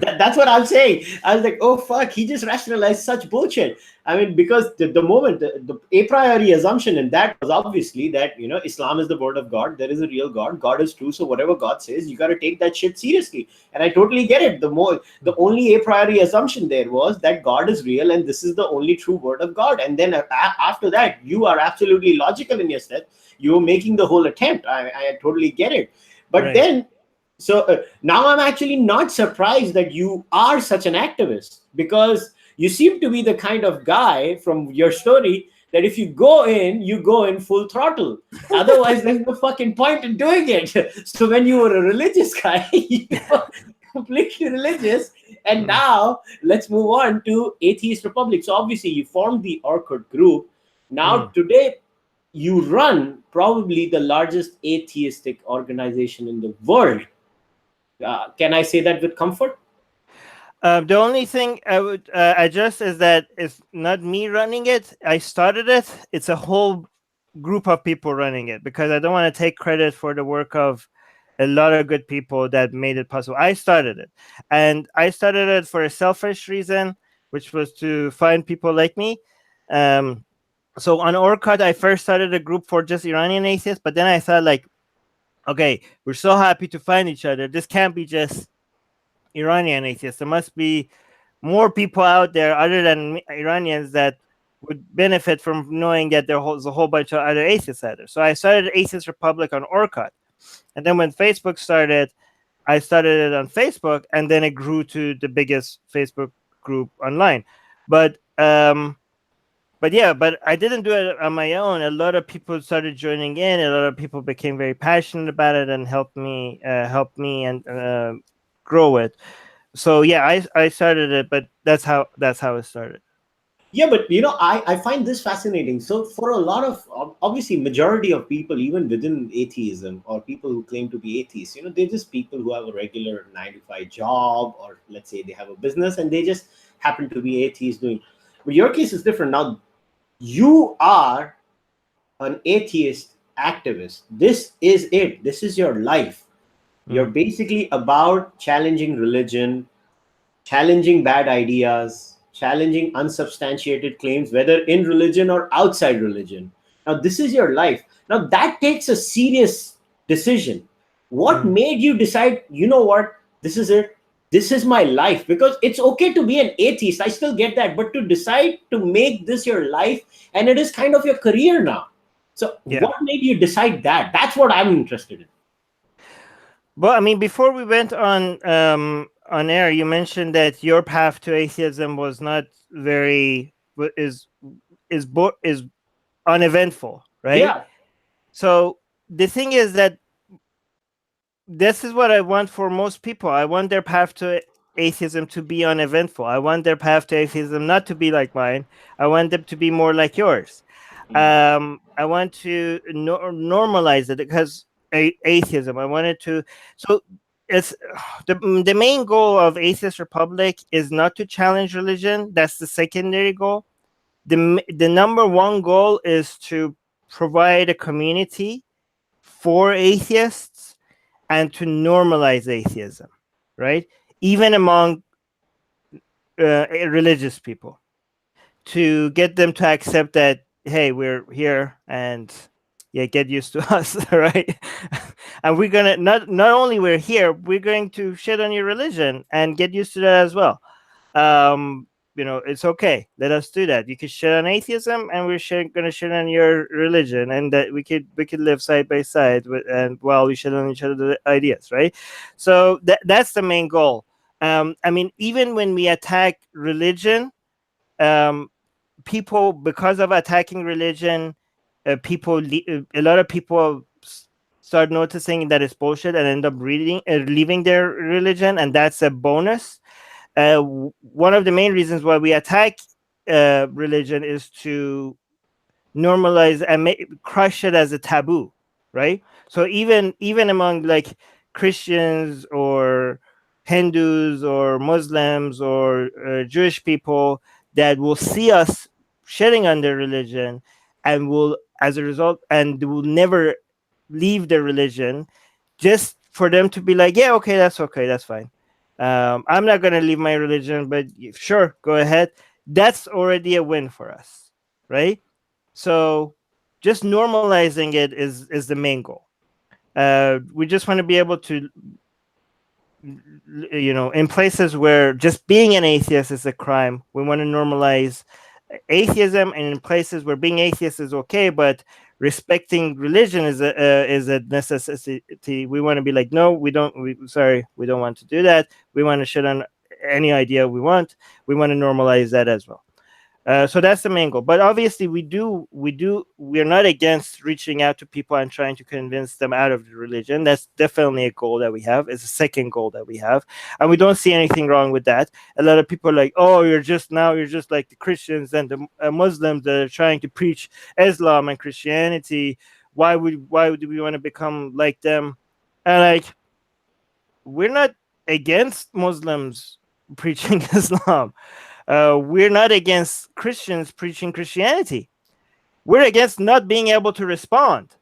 That's what I'm saying. I was like, oh fuck, he just rationalized such bullshit. I mean, because the moment the a priori assumption in that was obviously that Islam is the word of God. There is a real God. God is true. So whatever God says, you got to take that shit seriously. And I totally get it. The only a priori assumption there was that God is real and this is the only true word of God. And then after that, you are absolutely logical in your step. You're making the whole attempt. I totally get it. But Right. then. So now I'm actually not surprised that you are such an activist, because you seem to be the kind of guy from your story that if you go in full throttle. Otherwise, there's no fucking point in doing it. So when you were a religious guy, you were completely religious. And now let's move on to Atheist Republic. So obviously you formed the Orkut group. Now today you run probably the largest atheistic organization in the world. Can I say that with comfort? The only thing I would adjust is that it's not me running it. I started it. It's a whole group of people running it, because I don't want to take credit for the work of a lot of good people that made it possible. I started it, and I started it for a selfish reason, which was to find people like me. So on Orkut, I first started a group for just Iranian atheists, but then I thought, like, okay, we're so happy to find each other. This can't be just Iranian atheists. There must be more people out there other than Iranians that would benefit from knowing that there's a whole bunch of other atheists out there. So I started Atheist Republic on Orkut. And then when Facebook started, I started it on Facebook, and then it grew to the biggest Facebook group online. But I didn't do it on my own. A lot of people started joining in. A lot of people became very passionate about it and helped me and grow it. So yeah, I started it, but that's how it started. Yeah, but I find this fascinating. So for a lot of, obviously, majority of people, even within atheism, or people who claim to be atheists, they're just people who have a regular 9 to 5 job, or let's say they have a business and they just happen to be atheists doing. But your case is different. Now, you are an atheist activist. This is it. This is your life. You're basically about challenging religion, challenging bad ideas, challenging unsubstantiated claims, whether in religion or outside religion. Now, this is your life. Now, that takes a serious decision. What made you decide, you know what, this is it? This is my life? Because it's okay to be an atheist. I still get that. But to decide to make this your life, and it is kind of your career now. So what made you decide that? That's what I'm interested in. Well, I mean, before we went on on air, you mentioned that your path to atheism was not very is uneventful, right? Yeah. So the thing is that this is what I want for most people. I want their path to atheism to be uneventful. I want their path to atheism not to be like mine. I want them to be more like yours. I want to normalize it because atheism. I wanted to. So it's the main goal of Atheist Republic is not to challenge religion. That's the secondary goal. The number one goal is to provide a community for atheists and to normalize atheism, right? Even among religious people, to get them to accept that, hey, we're here and yeah, get used to us, right? And we're gonna not only we're here, we're going to shit on your religion and get used to that as well. Um, it's okay. Let us do that. You could shit on atheism, and we're gonna shit on your religion, and that we could live side by side and while we shit on each other's ideas, right? So that's the main goal. I mean, even when we attack religion, um, people, because of attacking religion, a lot of people start noticing that it's bullshit and end up leaving their religion, and that's a bonus. One of the main reasons why we attack religion is to normalize and crush it as a taboo, right? So even among like Christians or Hindus or Muslims or Jewish people that will see us shedding on their religion and will, as a result, and will never leave their religion, just for them to be like, yeah, okay, that's fine. I'm not going to leave my religion, but sure, go ahead. That's already a win for us, right? So just normalizing it is the main goal. We just want to be able to, in places where just being an atheist is a crime, we want to normalize atheism, and in places where being atheist is okay, but respecting religion is a necessity, we want to be like, no, we don't. Sorry, we don't want to do that. We want to shit on any idea we want. We want to normalize that as well. So that's the main goal. But obviously, we're not against reaching out to people and trying to convince them out of the religion. That's definitely a goal that we have. It's a second goal that we have, and we don't see anything wrong with that. A lot of people are like, oh, you're just like the Christians and the Muslims that are trying to preach Islam and Christianity. Why would we want to become like them? And like, we're not against Muslims preaching Islam. We're not against Christians preaching Christianity. We're against not being able to respond.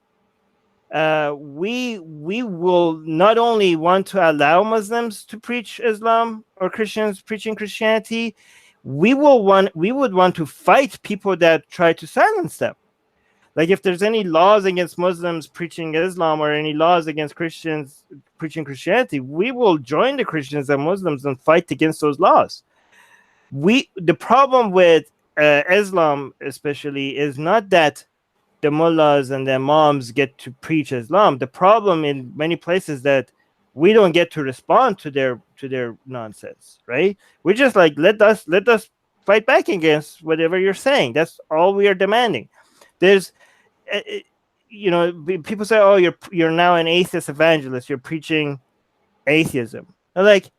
We will not only want to allow Muslims to preach Islam or Christians preaching Christianity, we would want to fight people that try to silence them. Like, if there's any laws against Muslims preaching Islam or any laws against Christians preaching Christianity, we will join the Christians and Muslims and fight against those laws. The problem with Islam especially is not that the mullahs and the imams get to preach Islam. The problem in many places that we don't get to respond to their nonsense, right? We just like, let us fight back against whatever you're saying. That's all we are demanding. There's people say, oh, you're now an atheist evangelist, you're preaching atheism. They're like,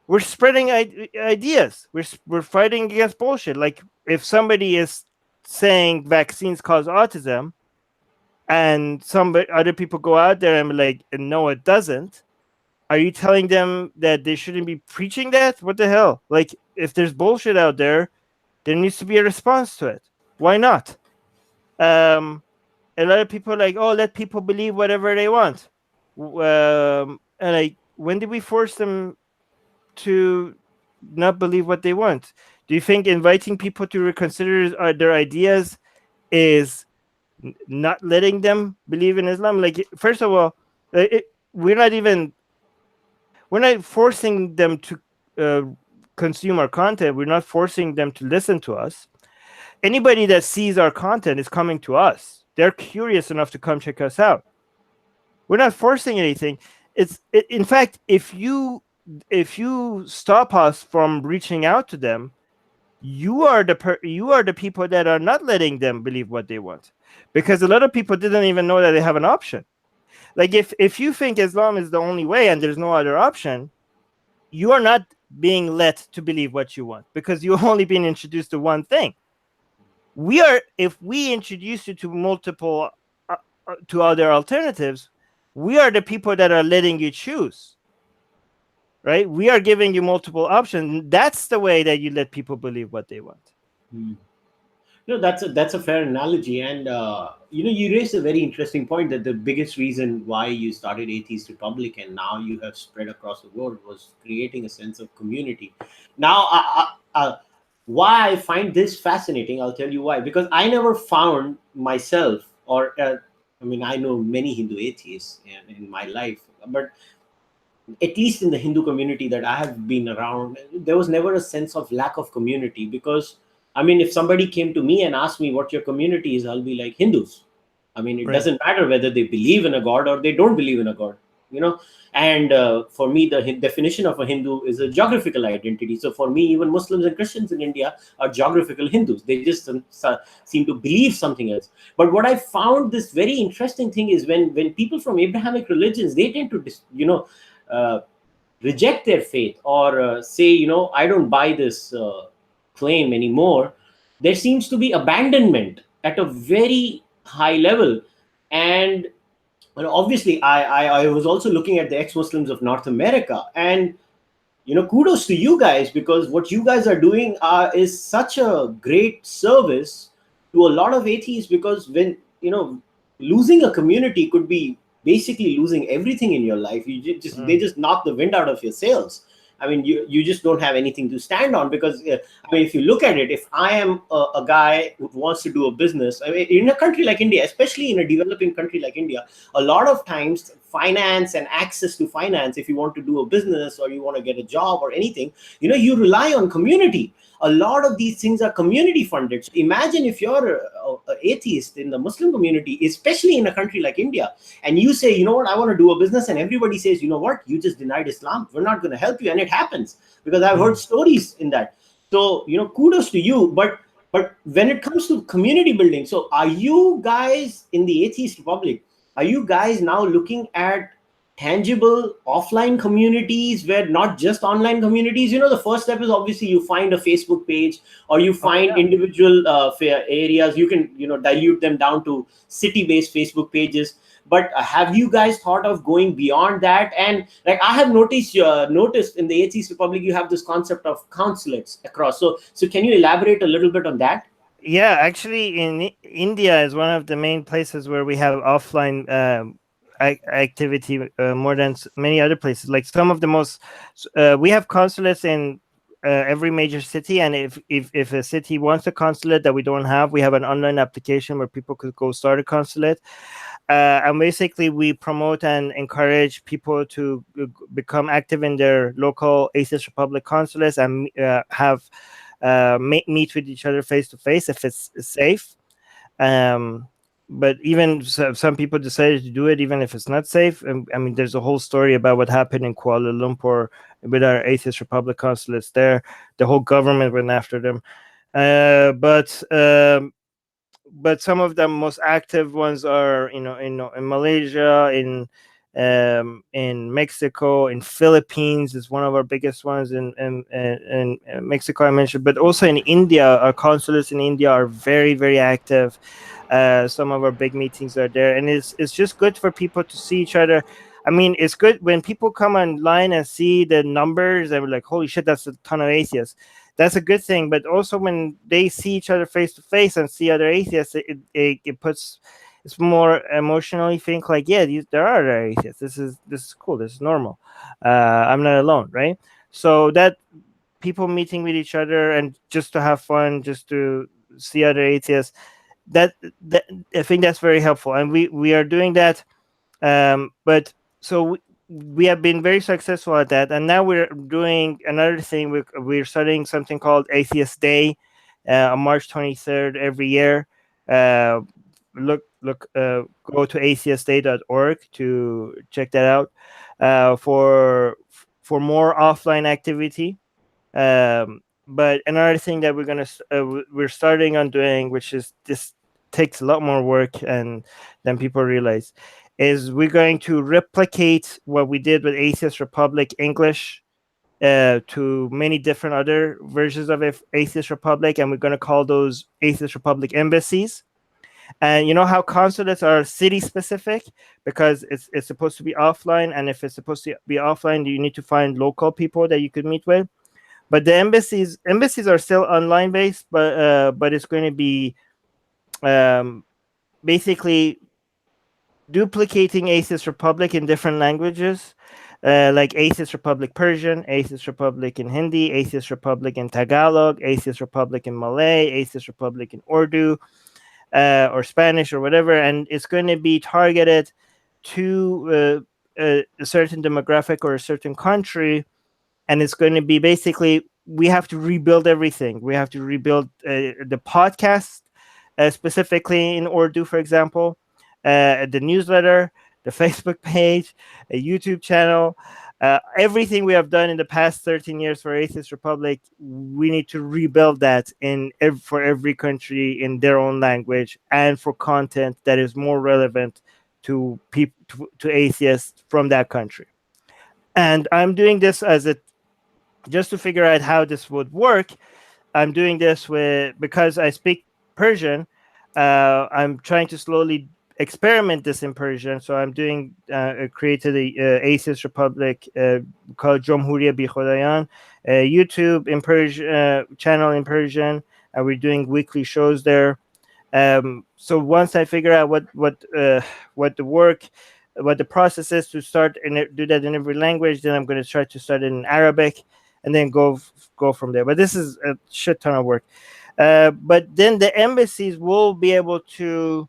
we're spreading ideas. We're fighting against bullshit. Like, if somebody is saying vaccines cause autism, and other people go out there and be like, no, it doesn't. Are you telling them that they shouldn't be preaching that? What the hell? Like, if there's bullshit out there needs to be a response to it. Why not? A lot of people are like, oh, let people believe whatever they want. And like, when did we force them to not believe what they want? Do you think inviting people to reconsider their ideas is not letting them believe in Islam? Like, first of all, we're not forcing them to consume our content. We're not forcing them to listen to us. Anybody that sees our content is coming to us. They're curious enough to come check us out. We're not forcing anything. In fact, if you if you stop us from reaching out to them, you are the people that are not letting them believe what they want, because a lot of people didn't even know that they have an option. Like if you think Islam is the only way and there's no other option, you are not being let to believe what you want, because you've only been introduced to one thing. We are, if we introduce you to multiple to other alternatives, we are the people that are letting you choose, right? We are giving you multiple options. That's the way that you let people believe what they want. No, that's a fair analogy, and you raised a very interesting point that the biggest reason why you started Atheist Republic and now you have spread across the world was creating a sense of community. Now, why I find this fascinating, I'll tell you why. Because I never found myself, or I mean, I know many Hindu atheists in my life, but at least in the Hindu community that I have been around, there was never a sense of lack of community. Because, I mean, if somebody came to me and asked me what your community is, I'll be like, Hindus. I mean, it Right. doesn't matter whether they believe in a god or they don't believe in a god, you know. And for me, the definition of a Hindu is a geographical identity. So for me, even Muslims and Christians in India are geographical Hindus. They just seem to believe something else. But what I found this very interesting thing is when people from Abrahamic religions, they tend to uh, reject their faith, or say, I don't buy this claim anymore, there seems to be abandonment at a very high level. And obviously, I was also looking at the ex-Muslims of North America, and kudos to you guys, because what you guys are doing is such a great service to a lot of atheists. Because when losing a community could be basically losing everything in your life. They just knock the wind out of your sails. I mean, you just don't have anything to stand on. Because I mean, if you look at it, if I am a guy who wants to do a business, I mean, in a country like India, especially in a developing country like India, a lot of times finance and access to finance, if you want to do a business or you want to get a job or anything, you rely on community. A lot of these things are community funded. So imagine if you're a atheist in the Muslim community, especially in a country like India, and you say, what, I want to do a business, and everybody says, what, you just denied Islam, we're not going to help you. And it happens, because I've heard stories in that. So kudos to you. But when it comes to community building, so are you guys in the Atheist Republic, are you guys now looking at tangible offline communities, where not just online communities? The first step is obviously you find a Facebook page, or you Oh, find yeah. individual areas. You can dilute them down to city-based Facebook pages. But have you guys thought of going beyond that? And like, I have noticed in the Atheist Republic, you have this concept of consulates across. So can you elaborate a little bit on that? Yeah, actually, in India is one of the main places where we have offline activity more than many other places. Like some of the most, we have consulates in every major city, and if a city wants a consulate that we don't have, we have an online application where people could go start a consulate. And basically, we promote and encourage people to become active in their local Atheist Republic consulates, and have meet with each other face to face if it's safe. Um, but even some people decided to do it even if it's not safe. I mean, there's a whole story about what happened in Kuala Lumpur with our Atheist Republic consulates there. The whole government went after them. But some of the most active ones are, in Malaysia, in Mexico, in Philippines is one of our biggest ones. In Mexico, I mentioned, but also in India, our consulates in India are very, very active. Some of our big meetings are there, and it's just good for people to see each other. I mean, it's good when people come online and see the numbers and we're like, holy shit, that's a ton of atheists. That's a good thing. But also when they see each other face to face and see other atheists, it puts, it's more emotionally think like, yeah, there are other atheists. This is cool. This is normal. I'm not alone, right? So that people meeting with each other and just to have fun, just to see other atheists, that, that I think that's very helpful, and we are doing that. But so we have been very successful at that, and now we're doing another thing. We're studying something called Atheist Day on March 23rd every year. Uh, go to atheistday.org to check that out. For for more offline activity. But another thing that we're starting on doing, which is this takes a lot more work and than people realize, is we're going to replicate what we did with Atheist Republic English to many different other versions of Atheist Republic, and we're going to call those Atheist Republic embassies. And you know how consulates are city specific because it's supposed to be offline, and if it's supposed to be offline, you need to find local people that you could meet with. But the embassies are still online based, but it's going to be basically duplicating Atheist Republic in different languages, like Atheist Republic Persian, Atheist Republic in Hindi, Atheist Republic in Tagalog, Atheist Republic in Malay, Atheist Republic in Urdu, or Spanish or whatever, and it's going to be targeted to a certain demographic or a certain country, and it's going to be basically we have to rebuild everything. We have to rebuild the podcast, specifically in Urdu, for example, the newsletter, the Facebook page, a YouTube channel. Everything we have done in the past 13 years for Atheist Republic, we need to rebuild that for every country in their own language and for content that is more relevant to people, to atheists from that country. And I'm doing this just to figure out how this would work. I'm doing this because I speak Persian. I'm trying to slowly experiment this in Persian. So I'm created a Atheist Republic called Jomhuriya Bi Khodayan, YouTube in Persian, channel in Persian, and we're doing weekly shows there. So once I figure out what the process is to start and do that in every language, then I'm going to try to start it in Arabic, and then go from there. But this is a shit ton of work. But then the embassies will be able to,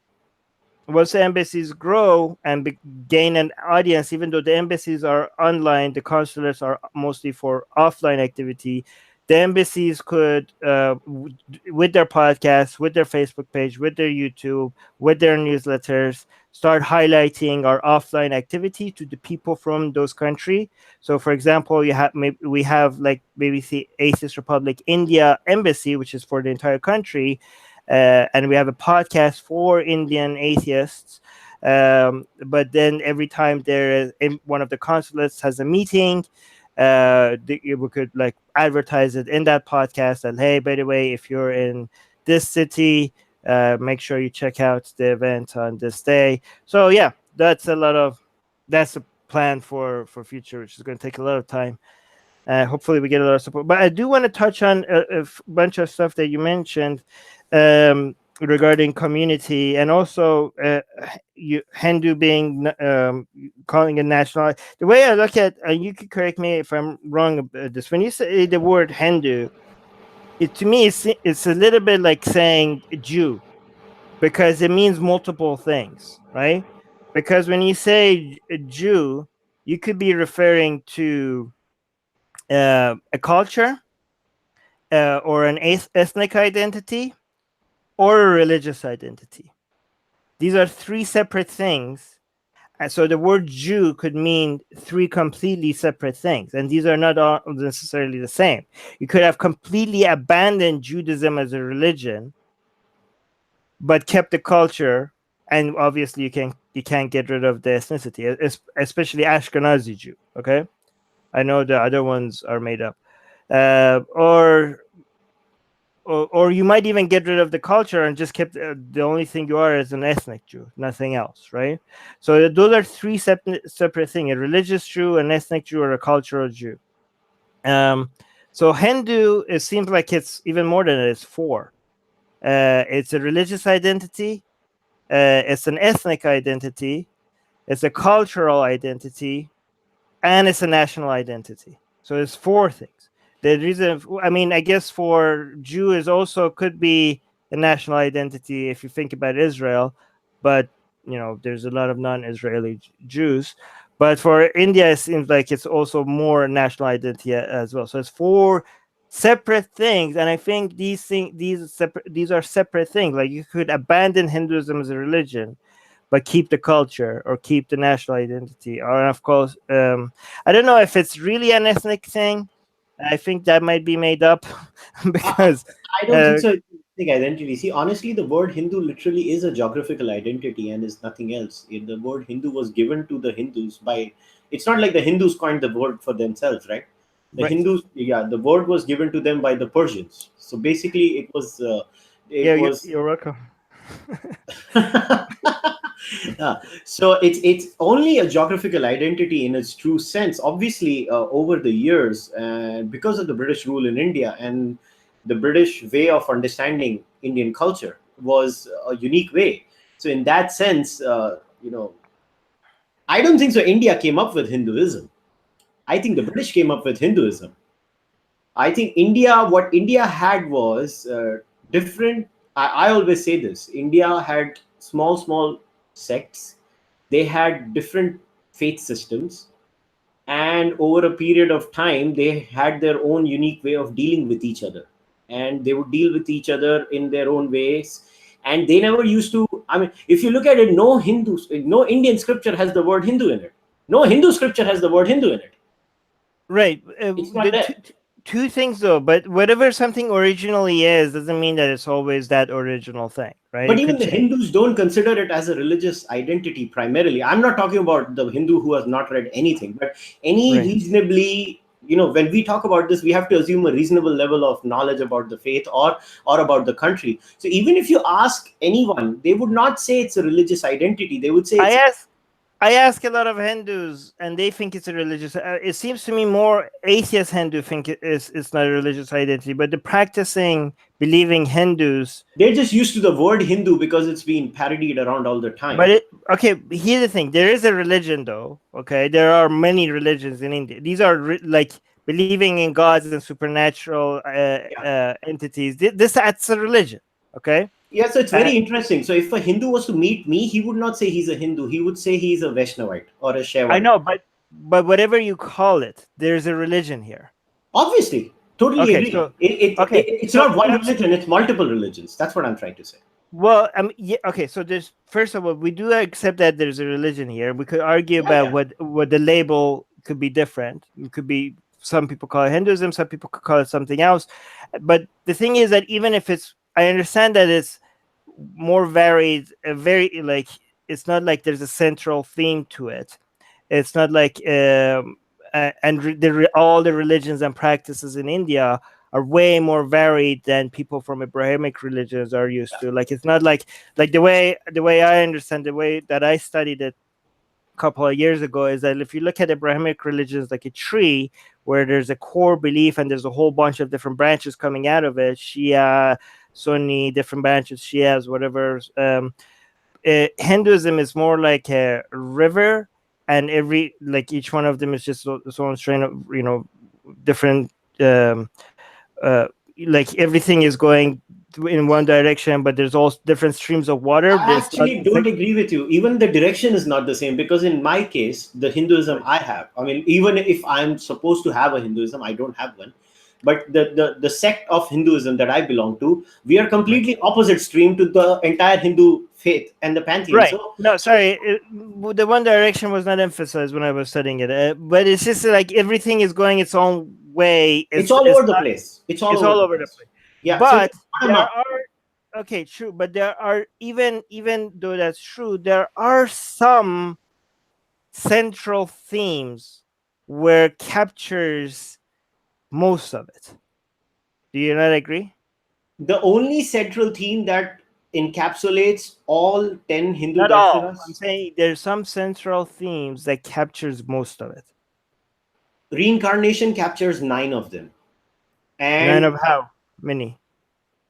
once the embassies grow and gain an audience, even though the embassies are online, the consulates are mostly for offline activity. The embassies could, with their podcasts, with their Facebook page, with their YouTube, with their newsletters, start highlighting our offline activity to the people from those countries. So, for example, we have like maybe the Atheist Republic India embassy, which is for the entire country, and we have a podcast for Indian atheists. But then every time one of the consulates has a meeting, we could like advertise it in that podcast, and hey, by the way, if you're in this city, make sure you check out the event on this day. So yeah, that's a plan for future, which is going to take a lot of time. Hopefully we get a lot of support, but I do want to touch on a bunch of stuff that you mentioned regarding community, and also Hindu being calling it national. The way I look at, you could correct me if I'm wrong about this, when you say the word Hindu, to me it's a little bit like saying Jew, because it means multiple things, right? Because when you say a Jew, you could be referring to a culture, or an ethnic identity, or a religious identity. These are three separate things. And so the word Jew could mean three completely separate things, and these are not all necessarily the same. You could have completely abandoned Judaism as a religion, but kept the culture, and obviously you can't get rid of the ethnicity, especially Ashkenazi Jew. Okay, I know the other ones are made up, or you might even get rid of the culture and just kept the only thing you are is an ethnic Jew, nothing else, right? So those are three separate things: a religious Jew, an ethnic Jew, or a cultural Jew. So Hindu, it seems like it's even more than it. It's four. It's a religious identity, it's an ethnic identity, it's a cultural identity, and it's a national identity. So it's four things. The reason, I mean, I guess for Jew is also could be a national identity if you think about Israel, but there's a lot of non-Israeli Jews. But for India, it seems like it's also more national identity as well. So it's four separate things, and I think these are separate things. Like you could abandon Hinduism as a religion, but keep the culture or keep the national identity. Or of course, I don't know if it's really an ethnic thing. I think that might be made up I, because I don't think so. It's an ethnic identity. See, honestly, the word Hindu literally is a geographical identity and is nothing else. The word Hindu was given to the Hindus by. It's not like the Hindus coined the word for themselves, right? The right. Hindus, yeah, the word was given to them by the Persians. So basically, it was. It Yeah, was. you're welcome. Yeah. So it's only a geographical identity in its true sense. Obviously, over the years, because of the British rule in India and the British way of understanding Indian culture was a unique way. So in that sense, I don't think so. India came up with Hinduism. I think the British came up with Hinduism. I think what India had was different. I always say this: India had small sects. They had different faith systems, and over a period of time, they had their own unique way of dealing with each other, and they would deal with each other in their own ways. And they never used to. I mean, if you look at it, no Indian scripture has the word Hindu in it. No Hindu scripture has the word Hindu in it. Right. It's not there. Two things though, but whatever something originally is doesn't mean that it's always that original thing, right? But It even could the change. Hindus don't consider it as a religious identity primarily. I'm not talking about the Hindu who has not read anything, but any Right. reasonably, when we talk about this, we have to assume a reasonable level of knowledge about the faith or about the country. So even if you ask anyone, they would not say it's a religious identity. They would say I it's. ask I ask a lot of Hindus, and they think it's a religious. It seems to me more atheist Hindu think it's not a religious identity, but the practicing, believing Hindus. They're just used to the word Hindu because it's been parodied around all the time. Okay. Here's the thing: there is a religion, though. Okay, there are many religions in India. These are like believing in gods and supernatural Yeah. entities. That's a religion. Okay. Yeah, so it's Uh, very interesting. So if a Hindu was to meet me, he would not say he's a Hindu. He would say he's a Vaishnavite or a I Shaivite. know, but whatever you call it, there's a religion here. Obviously, totally Okay, agree. so okay, It's so not one religion; it's multiple religions. That's what I'm trying to say. well, yeah, okay. So there's first of all, we do accept that there's a religion here. We could argue Yeah, about yeah. what the label could be different. It could be some people call it Hinduism, some people could call it something else. But the thing is that even if I understand that it's more varied, very like it's not like there's a central theme to it. It's not like all the religions and practices in India are way more varied than people from Abrahamic religions are used to. Like it's not like the way I understand the way that I studied it a couple of years ago is that if you look at Abrahamic religions like a tree where there's a core belief and there's a whole bunch of different branches coming out of it, Shia, Sunni, different branches, Shias, whatever. Hinduism is more like a river, and each one of them is just its own strain of different. Um, uh, like everything is going in one direction, but there's all different streams of water. I There's not. actually don't agree with you. Even the direction is not the same because in my case, the Hinduism I have, I mean, even if I'm supposed to have a Hinduism, I don't have one. But the sect of Hinduism that I belong to, we are Right. completely opposite stream to the entire Hindu faith and the pantheon. Right. So, No, so sorry. The one direction was not emphasized when I was studying it, but it's just like everything is going its own way. it's It's all it's over the not. place. It's all It's over all the over the place. place. Yeah. So But it's bottom there up. are okay, true. But there are even though that's true, there are some central themes where captures most of it. Do you not agree? The only central theme that encapsulates all 10 Hindu Not all. I'm darshanas, saying there's some central themes that captures most of it. reincarnation captures 9 of them, Nine and of how many?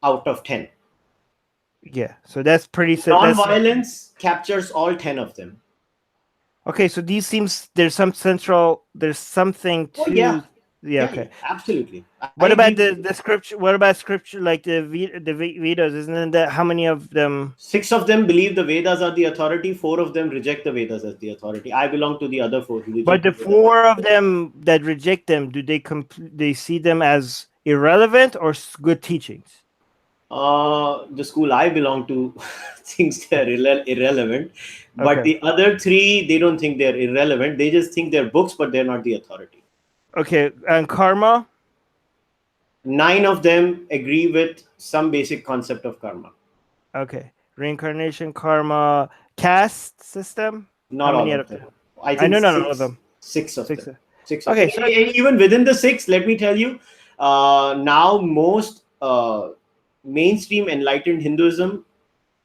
out of 10. Yeah. So that's pretty. That's Non-violence captures all 10 of them. okay. So these seems there's some central. There's something Oh, to. yeah. Yeah. Yeah, yeah, Okay. absolutely. I What agree about with the you. the scripture? What about scripture like the Vedas? Isn't that how many of them? 6 of them believe the Vedas are the authority, 4 of them reject the Vedas as the authority. I belong to the other 4 who But reject the the Vedas. four of them that reject them, do they they see them as irrelevant or good teachings? The school I belong to thinks they're irrelevant, but Okay. the other three, they don't think they're irrelevant. They just think they're books, but they're not the authority. Okay. And karma. 9 of them agree with some basic concept of karma. Okay. Reincarnation, karma, caste system. How Not all many out of of them. them? I I think know not all of them. six of Six. them. Six of Okay. So even within the 6, let me tell you, now most mainstream enlightened Hinduism,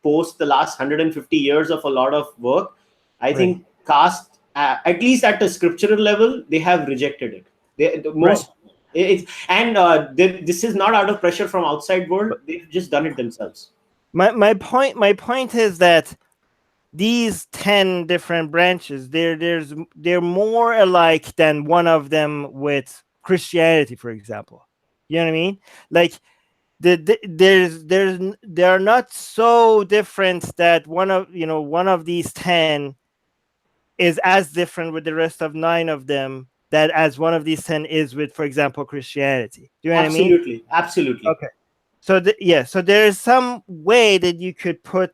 post the last 150 years of a lot of work, I right. think caste, at least at the scriptural level, they have rejected it. The Right. most and this is not out of pressure from outside world. They've just done it themselves. My point is that these 10 different branches, they're more alike than one of them with Christianity, for example. You know what I mean? Like they are not so different that one of these 10 is as different with the rest of 9 of them that as one of these 10 is with, for example, Christianity. Do you know what I mean? Absolutely, absolutely. Okay. So yeah, so there is some way that you could put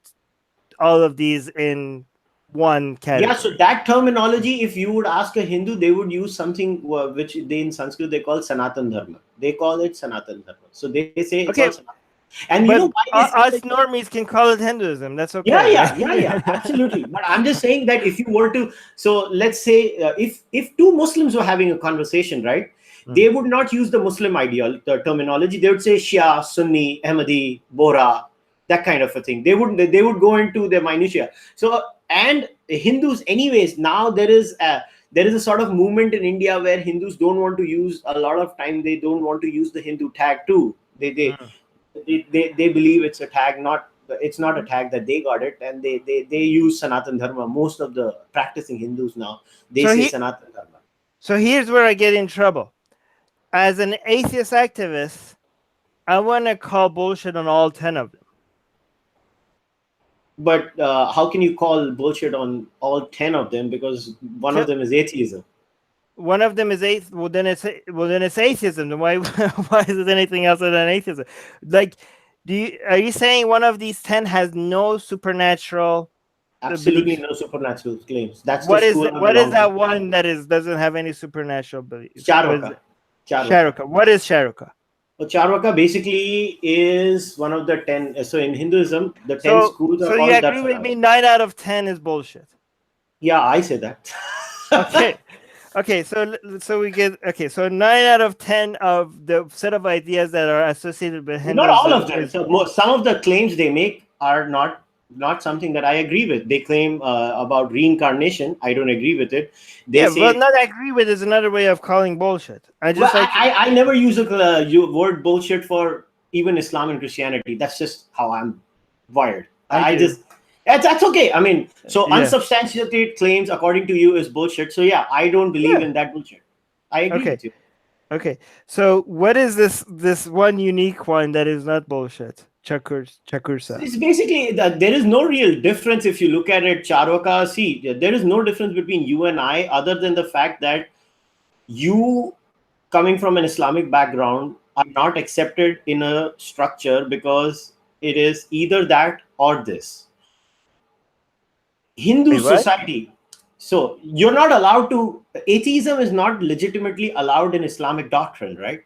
all of these in one Yeah, so category. that terminology, if you would ask a Hindu, they would use something which they in Sanskrit they call Sanatan Dharma. They call it Sanatan Dharma. So they say it's all Okay, Sanatan. And you but know why they say us it? normies can call it Hinduism. That's Yeah, okay, yeah, yeah, yeah, right? absolutely. But I'm just saying that if you were to, so let's say if two Muslims were having a conversation, right? They would not use the Muslim ideal, the terminology. They would say Shia, Sunni, Ahmadi, Bora, that kind of a thing. They would go into the minutiae. So and Hindus, anyways, now there is a sort of movement in India where Hindus don't want to use a lot of time. They don't want to use the Hindu tag too. They believe it's a tag, not it's not a tag that they got it, and they use Sanatan Dharma. Most of the practicing Hindus now, they so say he Sanatan Dharma. so here's where I get in trouble. As an atheist activist, I want to call bullshit on all 10 of them. But how can you call bullshit on all 10 of them, because one of them is atheism? One of them is atheist. Well then it's atheism. Then why why is it anything else other than atheism? Like, are you saying one of these 10 has no supernatural Absolutely beliefs? no supernatural claims. That's the school I What is belong to. that one that doesn't have any supernatural beliefs? What is Charvaka. it? Charvaka. Sharuka. What is Sharuka? So Charvaka basically is one of the 10. So in Hinduism, the 10 So schools are so you called agree with Darshanas. me? 9 out of 10 is bullshit. Yeah, I say that. Okay. Okay, so we get so 9 out of 10 of the set of ideas that are associated with Not all Hinduism of them. is So some of the claims they make are not something that I agree with. They claim about reincarnation. I don't agree with it. They yeah. Well, say, not agree with is another way of calling bullshit. I well, just like to. I never use a word bullshit for even Islam and Christianity. That's just how I'm wired. I I do. just that's okay. I mean, so Yeah. unsubstantiated claims according to you is bullshit. So yeah, I don't believe Yeah. in that bullshit. I agree Okay. with you. Okay. So what is this one unique one that is not bullshit? Chakursa. It's basically that there is no real difference if you look at it. Charvaka, see, there is no difference between you and I, other than the fact that you, coming from an Islamic background, are not accepted in a structure because it is either that or this. Hindu Wait, what? society. So you're not allowed to. Atheism is not legitimately allowed in Islamic doctrine, right?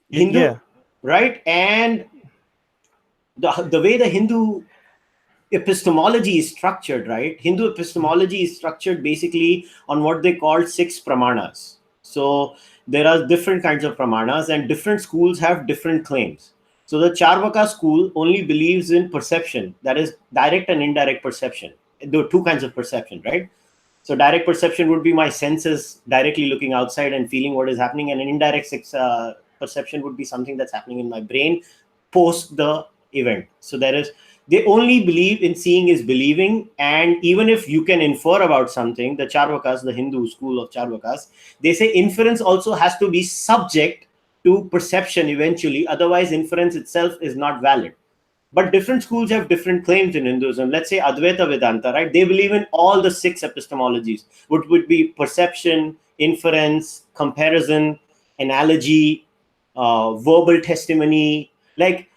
Hindu, Yeah. right? And the way the Hindu epistemology is structured, right? Hindu epistemology is structured basically on what they call 6 pramanas. So there are different kinds of pramanas, and different schools have different claims. So the Charvaka school only believes in perception, that is direct and indirect perception. There are two kinds of perception, right? So direct perception would be my senses directly looking outside and feeling what is happening, and an indirect perception would be something that's happening in my brain post the event. So they only believe in seeing is believing, and even if you can infer about something, the Charvakas, the Hindu school of Charvakas, they say inference also has to be subject to perception eventually, otherwise inference itself is not valid. But different schools have different claims in Hinduism. Let's say Advaita Vedanta, right? They believe in all the 6 epistemologies, which would be perception, inference, comparison, analogy, verbal testimony, Like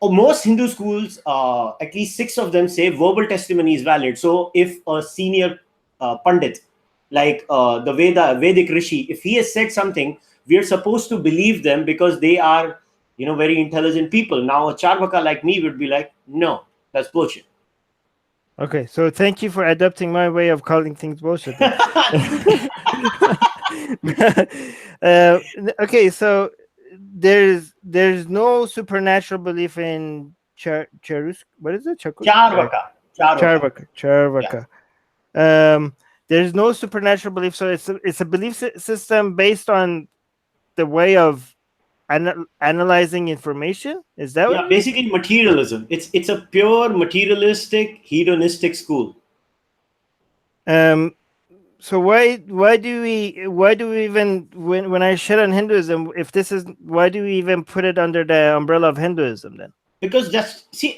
most Hindu schools, at least 6 of them say verbal testimony is valid. So if a senior Pandit, like the Vedic Rishi, if he has said something, we are supposed to believe them because they are, very intelligent people. Now, a Cārvāka like me would be like, no, that's bullshit. Okay, so thank you for adopting my way of calling things bullshit. Okay, so there's no supernatural belief in what is it? Cārvāka. Cārvāka. There's no supernatural belief, so it's a belief system based on the way of analyzing information. Is that what? Yeah, basically materialism. It's a pure materialistic, hedonistic school. So why do we even, when I shit on Hinduism, if this is, why do we even put it under the umbrella of Hinduism then? Because that's the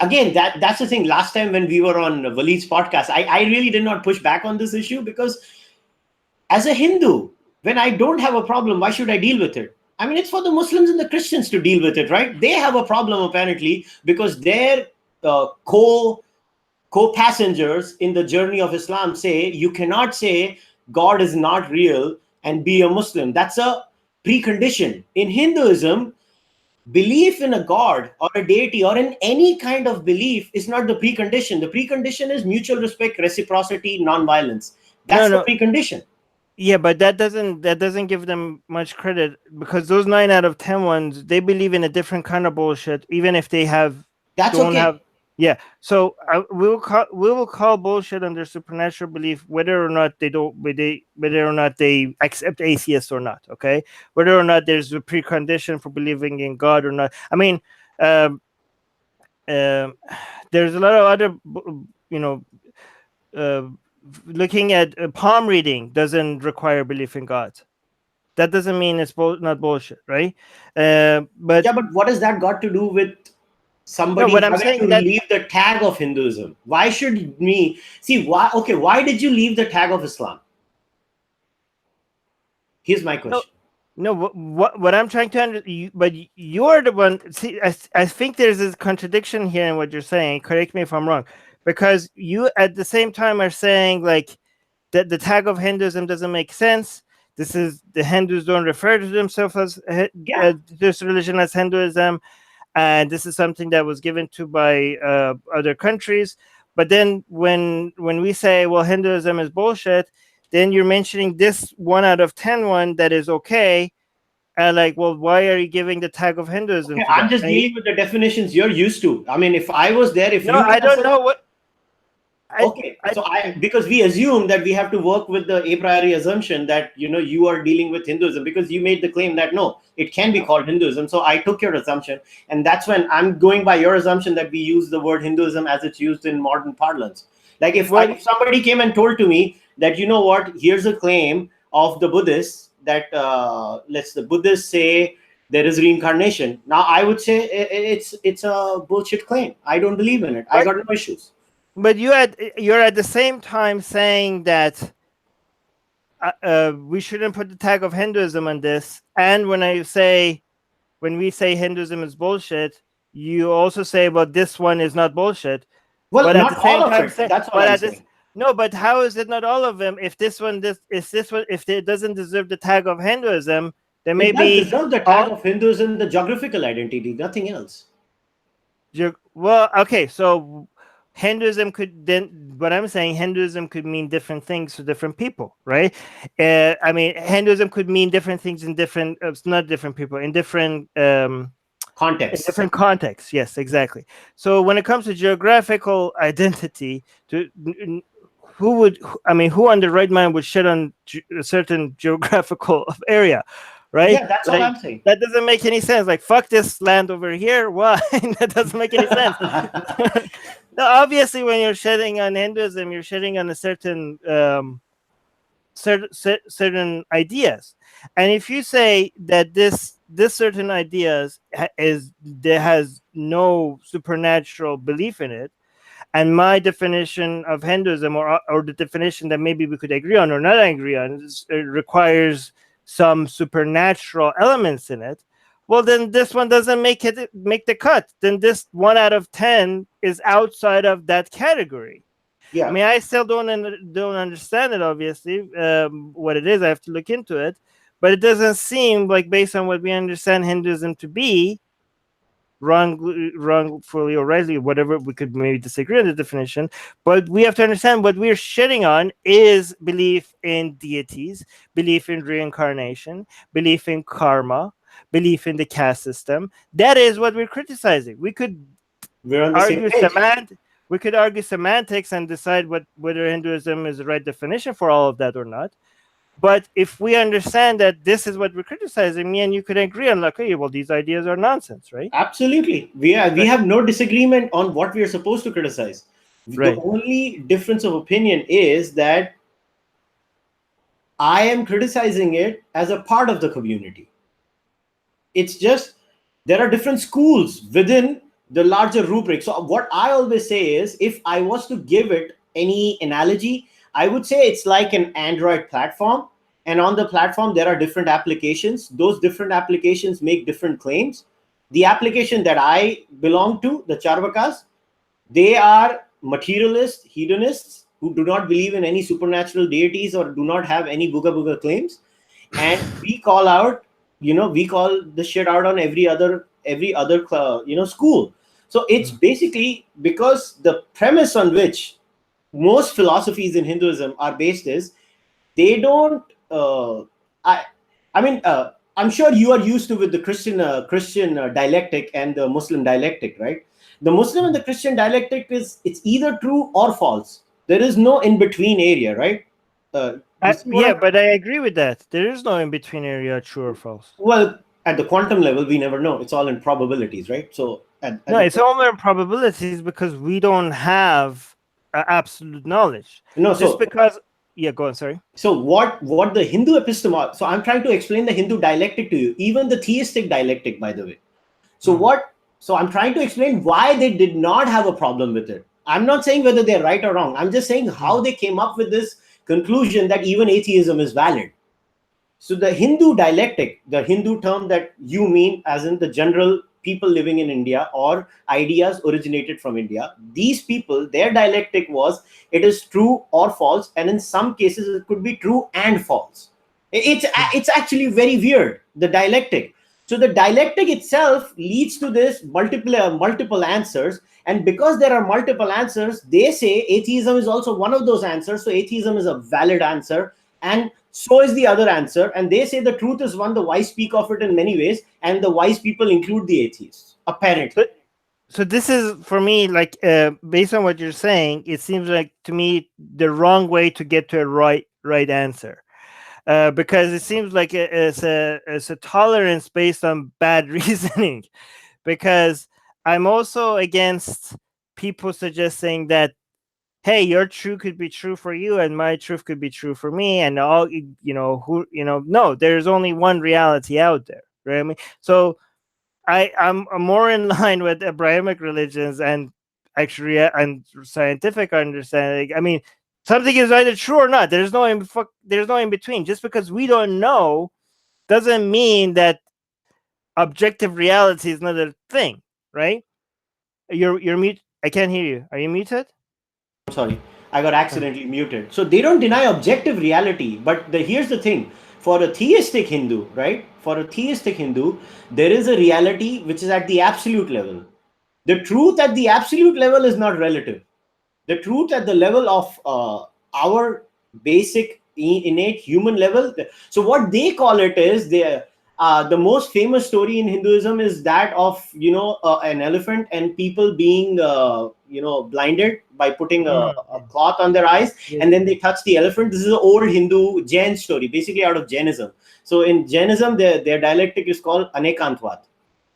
thing. Last time when we were on Waleed's podcast, I really did not push back on this issue, because as a Hindu, when I don't have a problem, why should I deal with it? I mean, it's for the Muslims and the Christians to deal with it, right? They have a problem apparently because their co-passengers in the journey of Islam say you cannot say God is not real and be a Muslim. That's a precondition. In Hinduism, belief in a god or a deity or in any kind of belief is not the precondition. The precondition is mutual respect, reciprocity, non-violence. That's the precondition. Yeah, but that doesn't give them much credit, because those 9 out of 10 ones, they believe in a different kind of bullshit, even if they don't have. Yeah, so we will call bullshit under supernatural belief, whether or not they accept atheists or not. Okay, whether or not there's a precondition for believing in God or not. I mean, there's a lot of other, looking at palm reading doesn't require belief in God. That doesn't mean it's not bullshit, right? But what has that got to do with somebody having to leave the tag of Hinduism? Why should me see why? Okay, why did you leave the tag of Islam? Here's my question. No, what I'm trying to understand, but you're the one. See, I think there's this contradiction here in what you're saying. Correct me if I'm wrong, because you at the same time are saying like that the tag of Hinduism doesn't make sense. This is, the Hindus don't refer to themselves as this religion as Hinduism, and this is something that was given to by other countries. But then when we say, well, Hinduism is bullshit, then you're mentioning this 1 out of 10 one that is okay. And like, well, why are you giving the tag of Hinduism? Okay, I'm just dealing with the definitions you're used to. I mean, if I was there, I don't know what. Because we assume that we have to work with the a priori assumption that you are dealing with Hinduism, because you made the claim that no, it can be called Hinduism. So I took your assumption, and that's when I'm going by your assumption that we use the word Hinduism as it's used in modern parlance. Like if somebody came and told to me that here's a claim of the Buddhists that the Buddhists say there is reincarnation. Now I would say it's a bullshit claim. I don't believe in it. I got no issues. But you're at the same time saying that we shouldn't put the tag of Hinduism on this. And when we say Hinduism is bullshit, you also say, well, this one is not bullshit. Well, but not all of it. That's what I'm saying. No, but how is it not all of them? If this one, if it doesn't deserve the tag of Hinduism, then maybe it does deserve the tag of Hinduism, the geographical identity, nothing else. Well, okay, so Hinduism could Hinduism could mean different things to different people, right? I mean, Hinduism could mean different things in different, not different people, in different contexts. Different contexts, yes, exactly. So when it comes to geographical identity, who on the right mind would shit on a certain geographical area? Right? Yeah, that's what I'm saying. That doesn't make any sense. Like, fuck this land over here. Why? That doesn't make any sense. No, obviously, when you're shedding on Hinduism, you're shedding on a certain certain ideas. And if you say that this certain ideas has no supernatural belief in it, and my definition of Hinduism, or the definition that maybe we could agree on or not agree on, requires some supernatural elements in it, well, then this one doesn't make the cut. Then this 1 out of 10 is outside of that category. Yeah. I mean, I still don't understand it. Obviously, what it is, I have to look into it. But it doesn't seem like, based on what we understand Hinduism to be, wrongfully or rightly, whatever, we could maybe disagree on the definition, but we have to understand what we're shitting on is belief in deities, belief in reincarnation, belief in karma, belief in the caste system. That is what we're criticizing. We could We're on the argue same page. we could argue semantics and decide whether Hinduism is the right definition for all of that or not. But if we understand that this is what we're criticizing, me and you could agree on, like, hey, well, these ideas are nonsense, right? Absolutely. We have no disagreement on what we are supposed to criticize. Right. The only difference of opinion is that I am criticizing it as a part of the community. It's just there are different schools within the larger rubric. So what I always say is, if I was to give it any analogy, I would say it's like an Android platform. And on the platform, there are different applications. Those different applications make different claims. The application that I belong to, the Cārvākas, they are materialist hedonists who do not believe in any supernatural deities or do not have any booga booga claims. And we call out, we call the shit out on every other school. So it's basically because the premise on which most philosophies in Hinduism are based is they don't. I'm sure you are used to with the Christian dialectic and the Muslim dialectic, right? The Muslim and the Christian dialectic it's either true or false. There is no in between area, right? But I agree with that. There is no in between area, true or false. Well, at the quantum level, we never know. It's all in probabilities, right? So it's all in probabilities because we don't have absolute knowledge. No, just because. Yeah, go on. Sorry. So what the Hindu epistemology? So I'm trying to explain the Hindu dialectic to you, even the theistic dialectic, by the way. So So I'm trying to explain why they did not have a problem with it. I'm not saying whether they're right or wrong. I'm just saying how they came up with this conclusion that even atheism is valid. So the Hindu dialectic, the Hindu term that you mean, as in the general people living in India or ideas originated from India, these people, their dialectic was it is true or false, and in some cases it could be true and false. It's actually very weird, the dialectic. So the dialectic itself leads to this multiple answers, and because there are multiple answers, they say atheism is also one of those answers. So atheism is a valid answer, and so is the other answer. And they say the truth is one. The wise speak of it in many ways, and the wise people include the atheists, apparently. So this is, for me, like, based on what you're saying, it seems like to me the wrong way to get to a right answer. Because it seems like it's a tolerance based on bad reasoning. Because I'm also against people suggesting that, hey, your truth could be true for you and my truth could be true for me, and all no, there's only one reality out there, right? I mean, so I'm more in line with Abrahamic religions and actually and scientific understanding. I mean, something is either true or not. There's no in between. Just because we don't know doesn't mean that objective reality is not a thing, right? You're mute. I can't hear you. Are you muted? I'm sorry, I got accidentally muted. So they don't deny objective reality, but here's the thing. For a theistic Hindu, right? For a theistic Hindu, there is a reality which is at the absolute level. The truth at the absolute level is not relative. The truth at the level of our basic innate human level. So what they call it is the most famous story in Hinduism is that of an elephant and people being blinded by putting a cloth on their eyes, and then they touch the elephant. This is an old Hindu Jain story, basically out of Jainism. So in Jainism, their dialectic is called Anekantvad.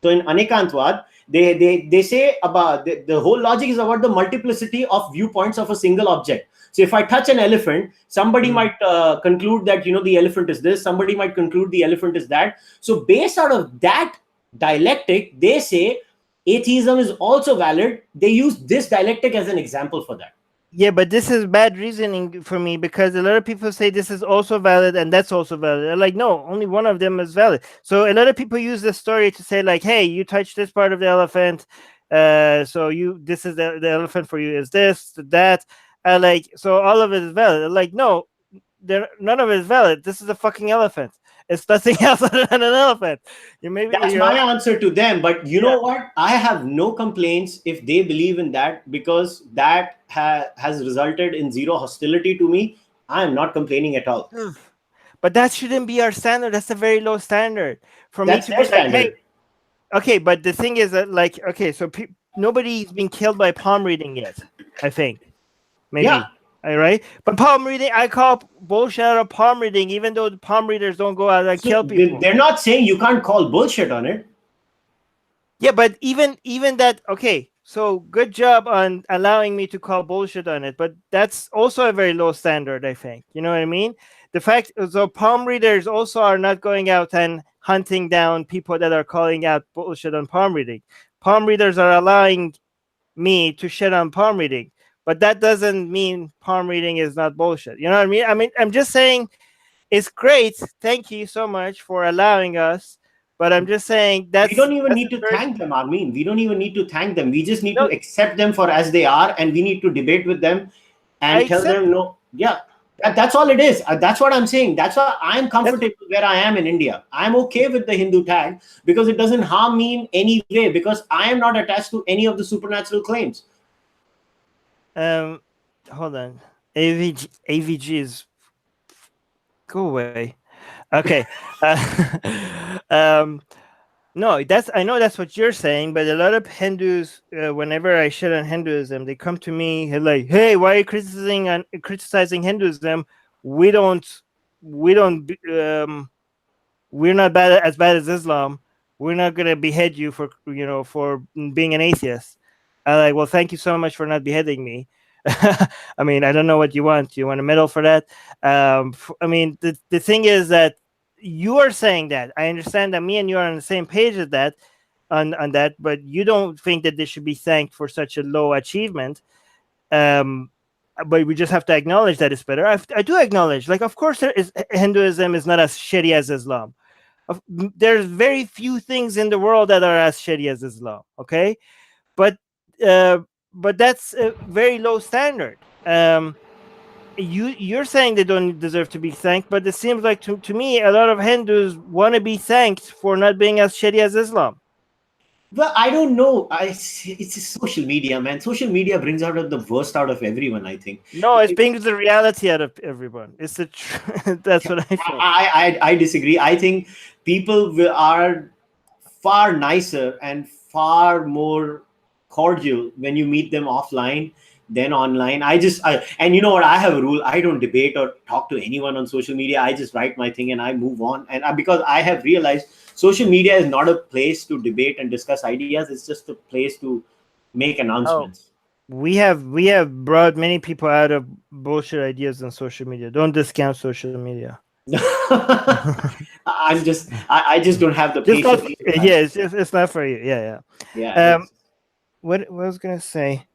So in Anekantvad, they say about the whole logic is about the multiplicity of viewpoints of a single object. So if I touch an elephant, somebody might conclude that the elephant is this, somebody might conclude the elephant is that. So based out of that dialectic, they say atheism is also valid. They use this dialectic as an example for that. Yeah, but this is bad reasoning for me, because a lot of people say this is also valid and that's also valid. I'm like, no, only one of them is valid. So a lot of people use this story to say like, hey, you touched this part of the elephant, so this is the elephant for you is this, that, like, so all of it is valid. I'm like, no, none of it is valid. This is a fucking elephant. It's nothing else other than an elephant. You maybe That's you my know. answer to them. But you Yeah. know what? I have no complaints if they believe in that, because that has resulted in zero hostility to me. I am not complaining at all. Ugh. But that shouldn't be our standard. That's a very low standard for me That's to their be like, hey, standard. okay, but the thing is that, like, okay, so nobody's been killed by palm reading yet. I think Yeah, maybe. All right, but palm reading, I call bullshit out of palm reading, even though the palm readers don't go out and so kill people. they're not saying you can't call bullshit on it. Yeah, but even that, okay. So good job on allowing me to call bullshit on it, but that's also a very low standard. I think you know what I mean. The fact so palm readers also are not going out and hunting down people that are calling out bullshit on palm reading. Palm readers are allowing me to shit on palm reading, but that doesn't mean palm reading is not bullshit. You know what I mean? I mean, I'm just saying it's great. Thank you so much for allowing us. But I'm just saying We don't even that's need a to very thank them, Armin. We don't even need to thank them. We just need no. to accept them for as they are, and we need to debate with them I and tell accept them it. no. Yeah, that's all it is. That's what I'm saying. That's why I'm That's comfortable where I am in India. I'm okay with the Hindu tag because it doesn't harm me in any way, because I am not attached to any of the supernatural claims. um. Hold on. AVG is go away. Okay. Um. No, that's I know that's what you're saying, but a lot of Hindus, whenever I shit on Hinduism, they come to me like, "Hey, why are you criticizing Hinduism? We don't, we don't, we're not as bad as Islam. We're not gonna behead you for for being an atheist." I like, well, thank you so much for not beheading me. I mean, I don't know what you want. You want a medal for that? I mean, the thing is that you are saying that. I understand that me and you are on the same page as that, on that, but you don't think that they should be thanked for such a low achievement. Um, but we just have to acknowledge that it's better. I do acknowledge, like, of course, Hinduism is not as shitty as Islam. There's very few things in the world that are as shitty as Islam. Okay, but uh, but that's a very low standard. You're saying they don't deserve to be thanked, but it seems like to me a lot of Hindus want to be thanked for not being as shitty as Islam. Well, I don't know. It's just social media, man. Social media brings out the worst out of everyone, I think. No, it's being the reality out of everyone. It's the that's what I think. I disagree. I think people are far nicer and far more cordial when you meet them offline than online. And you know what? I have a rule. I don't debate or talk to anyone on social media. I just write my thing and I move on. And because I have realized social media is not a place to debate and discuss ideas. It's just a place to make Oh, announcements. we have brought many people out of bullshit ideas on social media. Don't discount social media. I just don't have the Just not. patience. Yeah, it's not for you. Yeah, Yeah, yeah. it's What I was gonna say?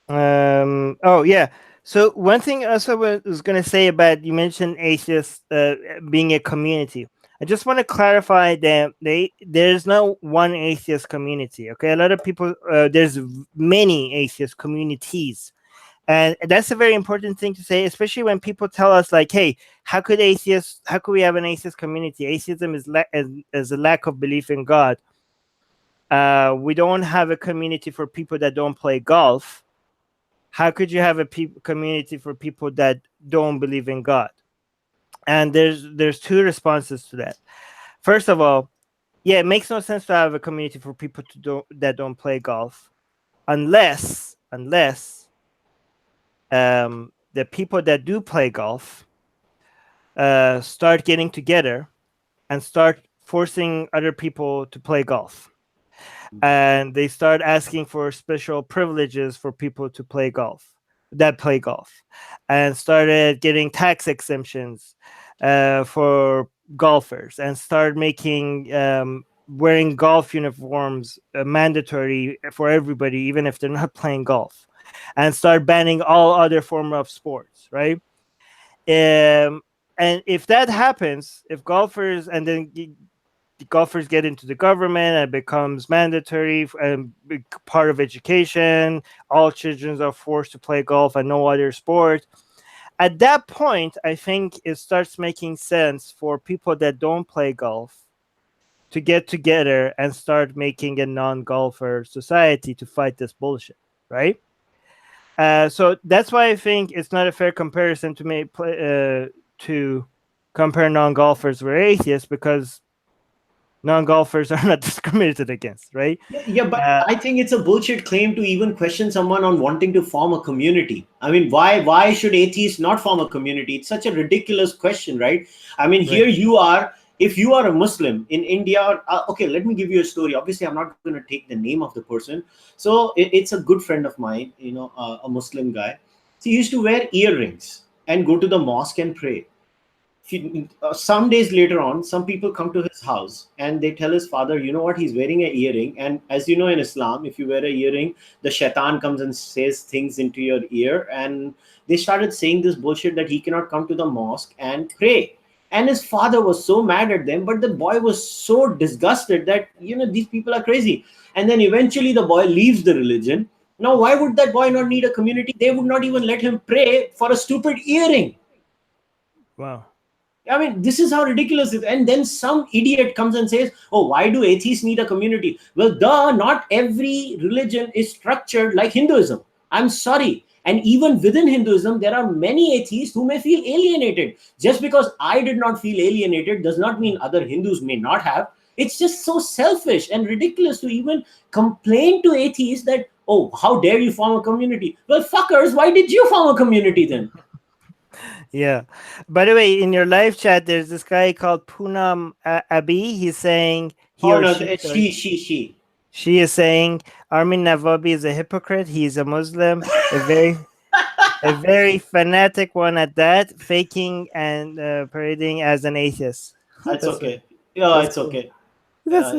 Oh yeah. So one thing also was going to say about you mentioned atheists being a community. I just want to clarify that there's no one atheist community. Okay, a lot of people there's many atheist communities, and that's a very important thing to say, especially when people tell us like, "Hey, how could we have an atheist community? Atheism is a lack of belief in God. We don't have a community for people that don't play golf. How could you have a community for people that don't believe in God?" And there's two responses to that. First of all, yeah, it makes no sense to have a community for people that don't play golf, unless the people that do play golf start getting together and start forcing other people to play golf, and they start asking for special privileges for people to play golf, and started getting tax exemptions for golfers, and start making wearing golf uniforms mandatory for everybody, even if they're not playing golf. and start banning all other form of sports, right? And if that happens, if golfers and then the golfers get into the government and it becomes mandatory and part of education, all children are forced to play golf and no other sport. At that point, I think it starts making sense for people that don't play golf to get together and start making a non-golfer society to fight this bullshit, right? So that's why I think it's not a fair comparison to make to compare non-golfers with atheists, because non-golfers are not discriminated against, right? Yeah, but I think it's a bullshit claim to even question someone on wanting to form a community. I mean, why should atheists not form a community? It's such a ridiculous question, right? I mean, here you are. If you are a Muslim in India, okay, let me give you a story. Obviously, I'm not going to take the name of the person. So it's a good friend of mine, a Muslim guy. So he used to wear earrings and go to the mosque and pray. Some days later on, some people come to his house and they tell his father, you know what, he's wearing an earring. And as you know, in Islam, if you wear an earring, the shaitan comes and says things into your ear. And they started saying this bullshit that he cannot come to the mosque and pray. And his father was so mad at them, but the boy was so disgusted that, these people are crazy. And then eventually the boy leaves the religion. Now, why would that boy not need a community? They would not even let him pray for a stupid earring. Wow. I mean, this is how ridiculous it is. And then some idiot comes and says, oh, why do atheists need a community? Well, not every religion is structured like Hinduism. I'm sorry. And even within Hinduism, there are many atheists who may feel alienated. Just because I did not feel alienated does not mean other Hindus may not have. It's just so selfish and ridiculous to even complain to atheists that, oh, how dare you form a community? Well, fuckers, why did you form a community then? Yeah. By the way, in your live chat, there's this guy called Poonam Abi. He's saying she is saying Armin Navabi is a hypocrite. He's a Muslim, a very fanatic one at that, faking and parading as an atheist. That's okay. Yeah, it's okay. That's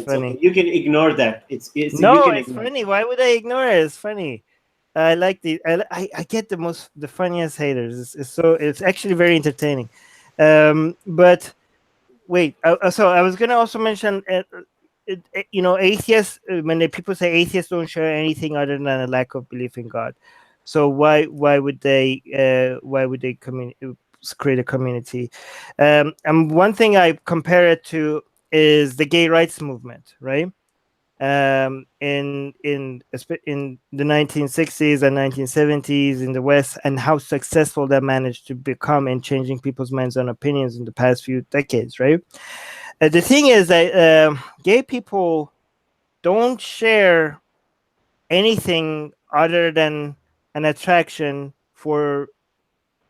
funny. Okay. You can ignore that. It's funny. Why would I ignore it? It's funny. I like I get the funniest haters. It's actually very entertaining. But wait, so I was gonna also mention, atheists. When people say atheists don't share anything other than a lack of belief in God, so why would they create a community? And one thing I compare it to is the gay rights movement, right? In the 1960s and 1970s in the West, and how successful that managed to become in changing people's minds and opinions in the past few decades, right? The thing is that gay people don't share anything other than an attraction for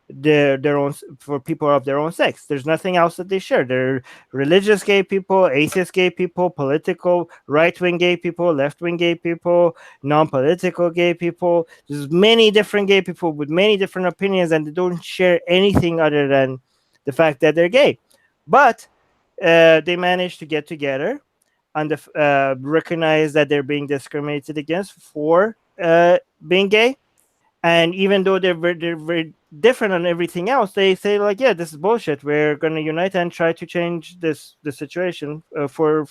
their own, for people of their own sex. There's nothing else that they share. They're religious gay people, atheist gay people, political right-wing gay people, left-wing gay people, non-political gay people. There's many different gay people with many different opinions, and they don't share anything other than the fact that they're gay. But they manage to get together and recognize that they're being discriminated against for being gay. And even though they're very different on everything else, they say like, yeah, this is bullshit. We're going to unite and try to change the situation for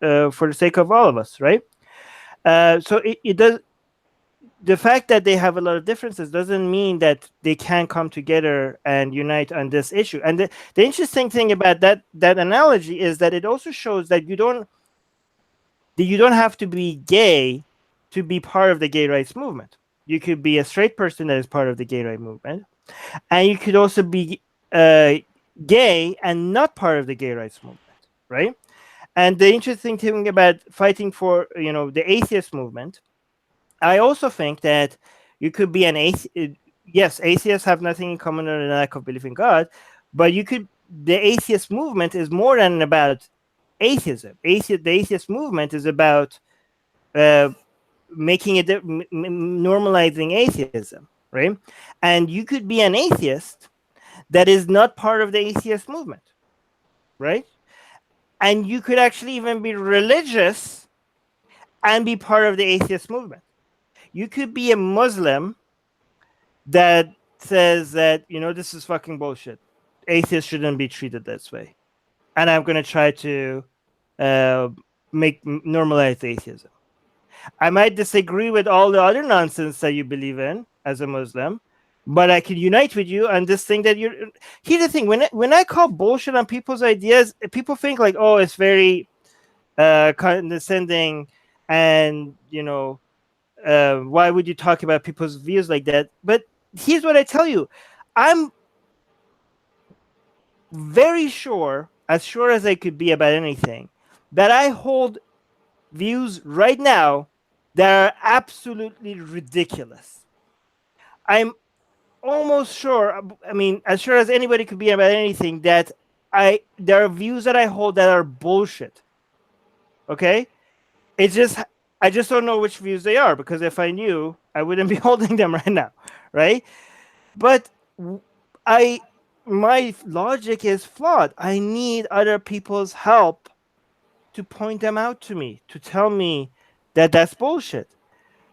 the sake of all of us, right? So it does. The fact that they have a lot of differences doesn't mean that they can't come together and unite on this issue. And the interesting thing about that analogy is that it also shows that you don't have to be gay to be part of the gay rights movement. You could be a straight person that is part of the gay rights movement, and you could also be gay and not part of the gay rights movement, right? And the interesting thing about fighting for the atheist movement, I also think that you could be an atheist. Yes, atheists have nothing in common other than a lack of belief in God, but the atheist movement is more than about atheism. The atheist movement is about making it normalizing atheism, right? And you could be an atheist that is not part of the atheist movement, right? And you could actually even be religious and be part of the atheist movement. you could be a Muslim that says that, this is fucking bullshit. Atheists shouldn't be treated this way. And I'm going to try to normalize atheism. I might disagree with all the other nonsense that you believe in as a Muslim, but I can unite with you on this thing that you're. Here's the thing: when I call bullshit on people's ideas, people think like, oh, it's very condescending, and why would you talk about people's views like that? But here's what I tell you: I'm very sure, as sure as I could be about anything, that I hold views right now that are absolutely ridiculous. I'm almost sure, as sure as anybody could be about anything, that there are views that I hold that are bullshit. Okay? I just don't know which views they are, because if I knew, I wouldn't be holding them right now, right? But my logic is flawed. I need other people's help to point them out to me, to tell me that that's bullshit.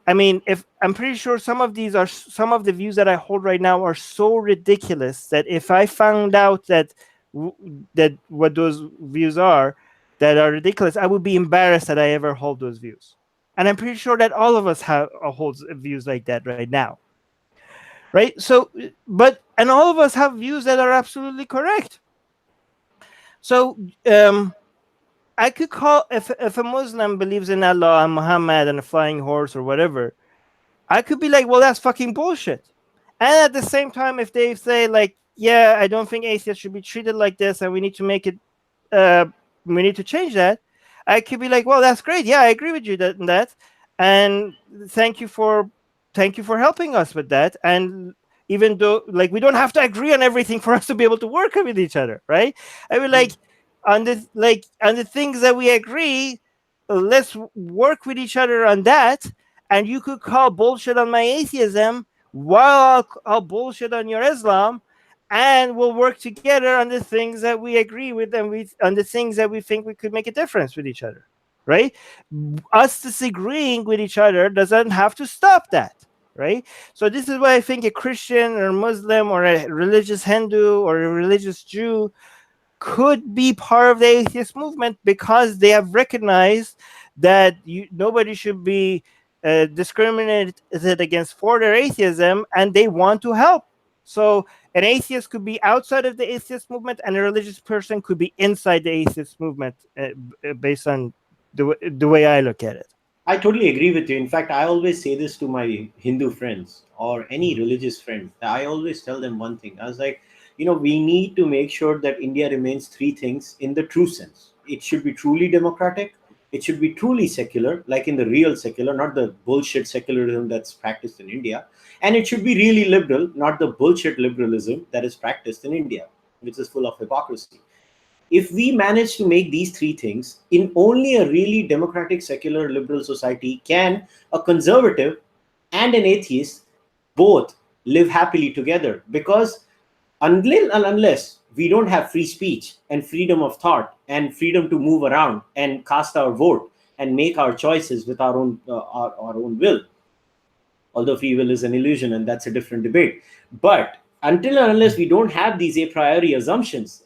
If I'm pretty sure some of the views that I hold right now are so ridiculous that if I found out that what those views are that are ridiculous, I would be embarrassed that I ever hold those views. And I'm pretty sure that all of us holds views like that right now. Right? So, and all of us have views that are absolutely correct. So, I could call, if a Muslim believes in Allah and Muhammad and a flying horse or whatever, I could be like, well, that's fucking bullshit. And at the same time, if they say like, yeah, I don't think atheists should be treated like this, and we need to make it, we need to change that, I could be like, well, that's great. Yeah, I agree with you that, and thank you for helping us with that. And even though like we don't have to agree on everything for us to be able to work with each other, right? I mean, like on the things that we agree, let's work with each other on that. And you could call bullshit on my atheism while I'll bullshit on your Islam, and we'll work together on the things that we agree with, and on the things that we think we could make a difference with each other, right? Us disagreeing with each other doesn't have to stop that, right? So this is why I think a Christian or Muslim or a religious Hindu or a religious Jew could be part of the atheist movement, because they have recognized that nobody should be discriminated against for their atheism, and they want to help. So an atheist could be outside of the atheist movement, and a religious person could be inside the atheist movement, based on the way I look at it. I totally agree with you. In fact, I always say this to my Hindu friends or any religious friend. I always tell them one thing. I was like, we need to make sure that India remains three things in the true sense. It should be truly democratic. It should be truly secular, like in the real secular, not the bullshit secularism that's practiced in India. And it should be really liberal, not the bullshit liberalism that is practiced in India, which is full of hypocrisy. If we manage to make these three things, in only a really democratic, secular, liberal society can a conservative and an atheist both live happily together. Because unless we don't have free speech and freedom of thought and freedom to move around and cast our vote and make our choices with our own will, although free will is an illusion and that's a different debate, but until and unless we don't have these a priori assumptions,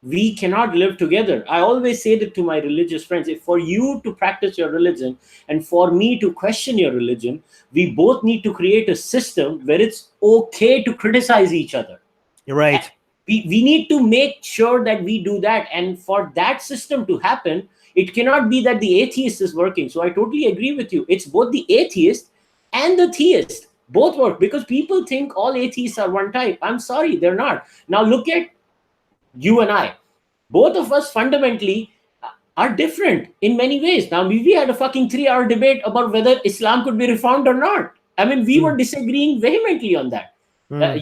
we cannot live together. I always say that to my religious friends: if for you to practice your religion and for me to question your religion, we both need to create a system where it's okay to criticize each other. You're right. We need to make sure that we do that. And for that system to happen, it cannot be that the atheist is working. So I totally agree with you. It's both the atheist and the theist. Both work, because people think all atheists are one type. I'm sorry, they're not. Now look at you and I. Both of us fundamentally are different in many ways. Now, we had a fucking 3-hour debate about whether Islam could be reformed or not. I mean, we were disagreeing vehemently on that.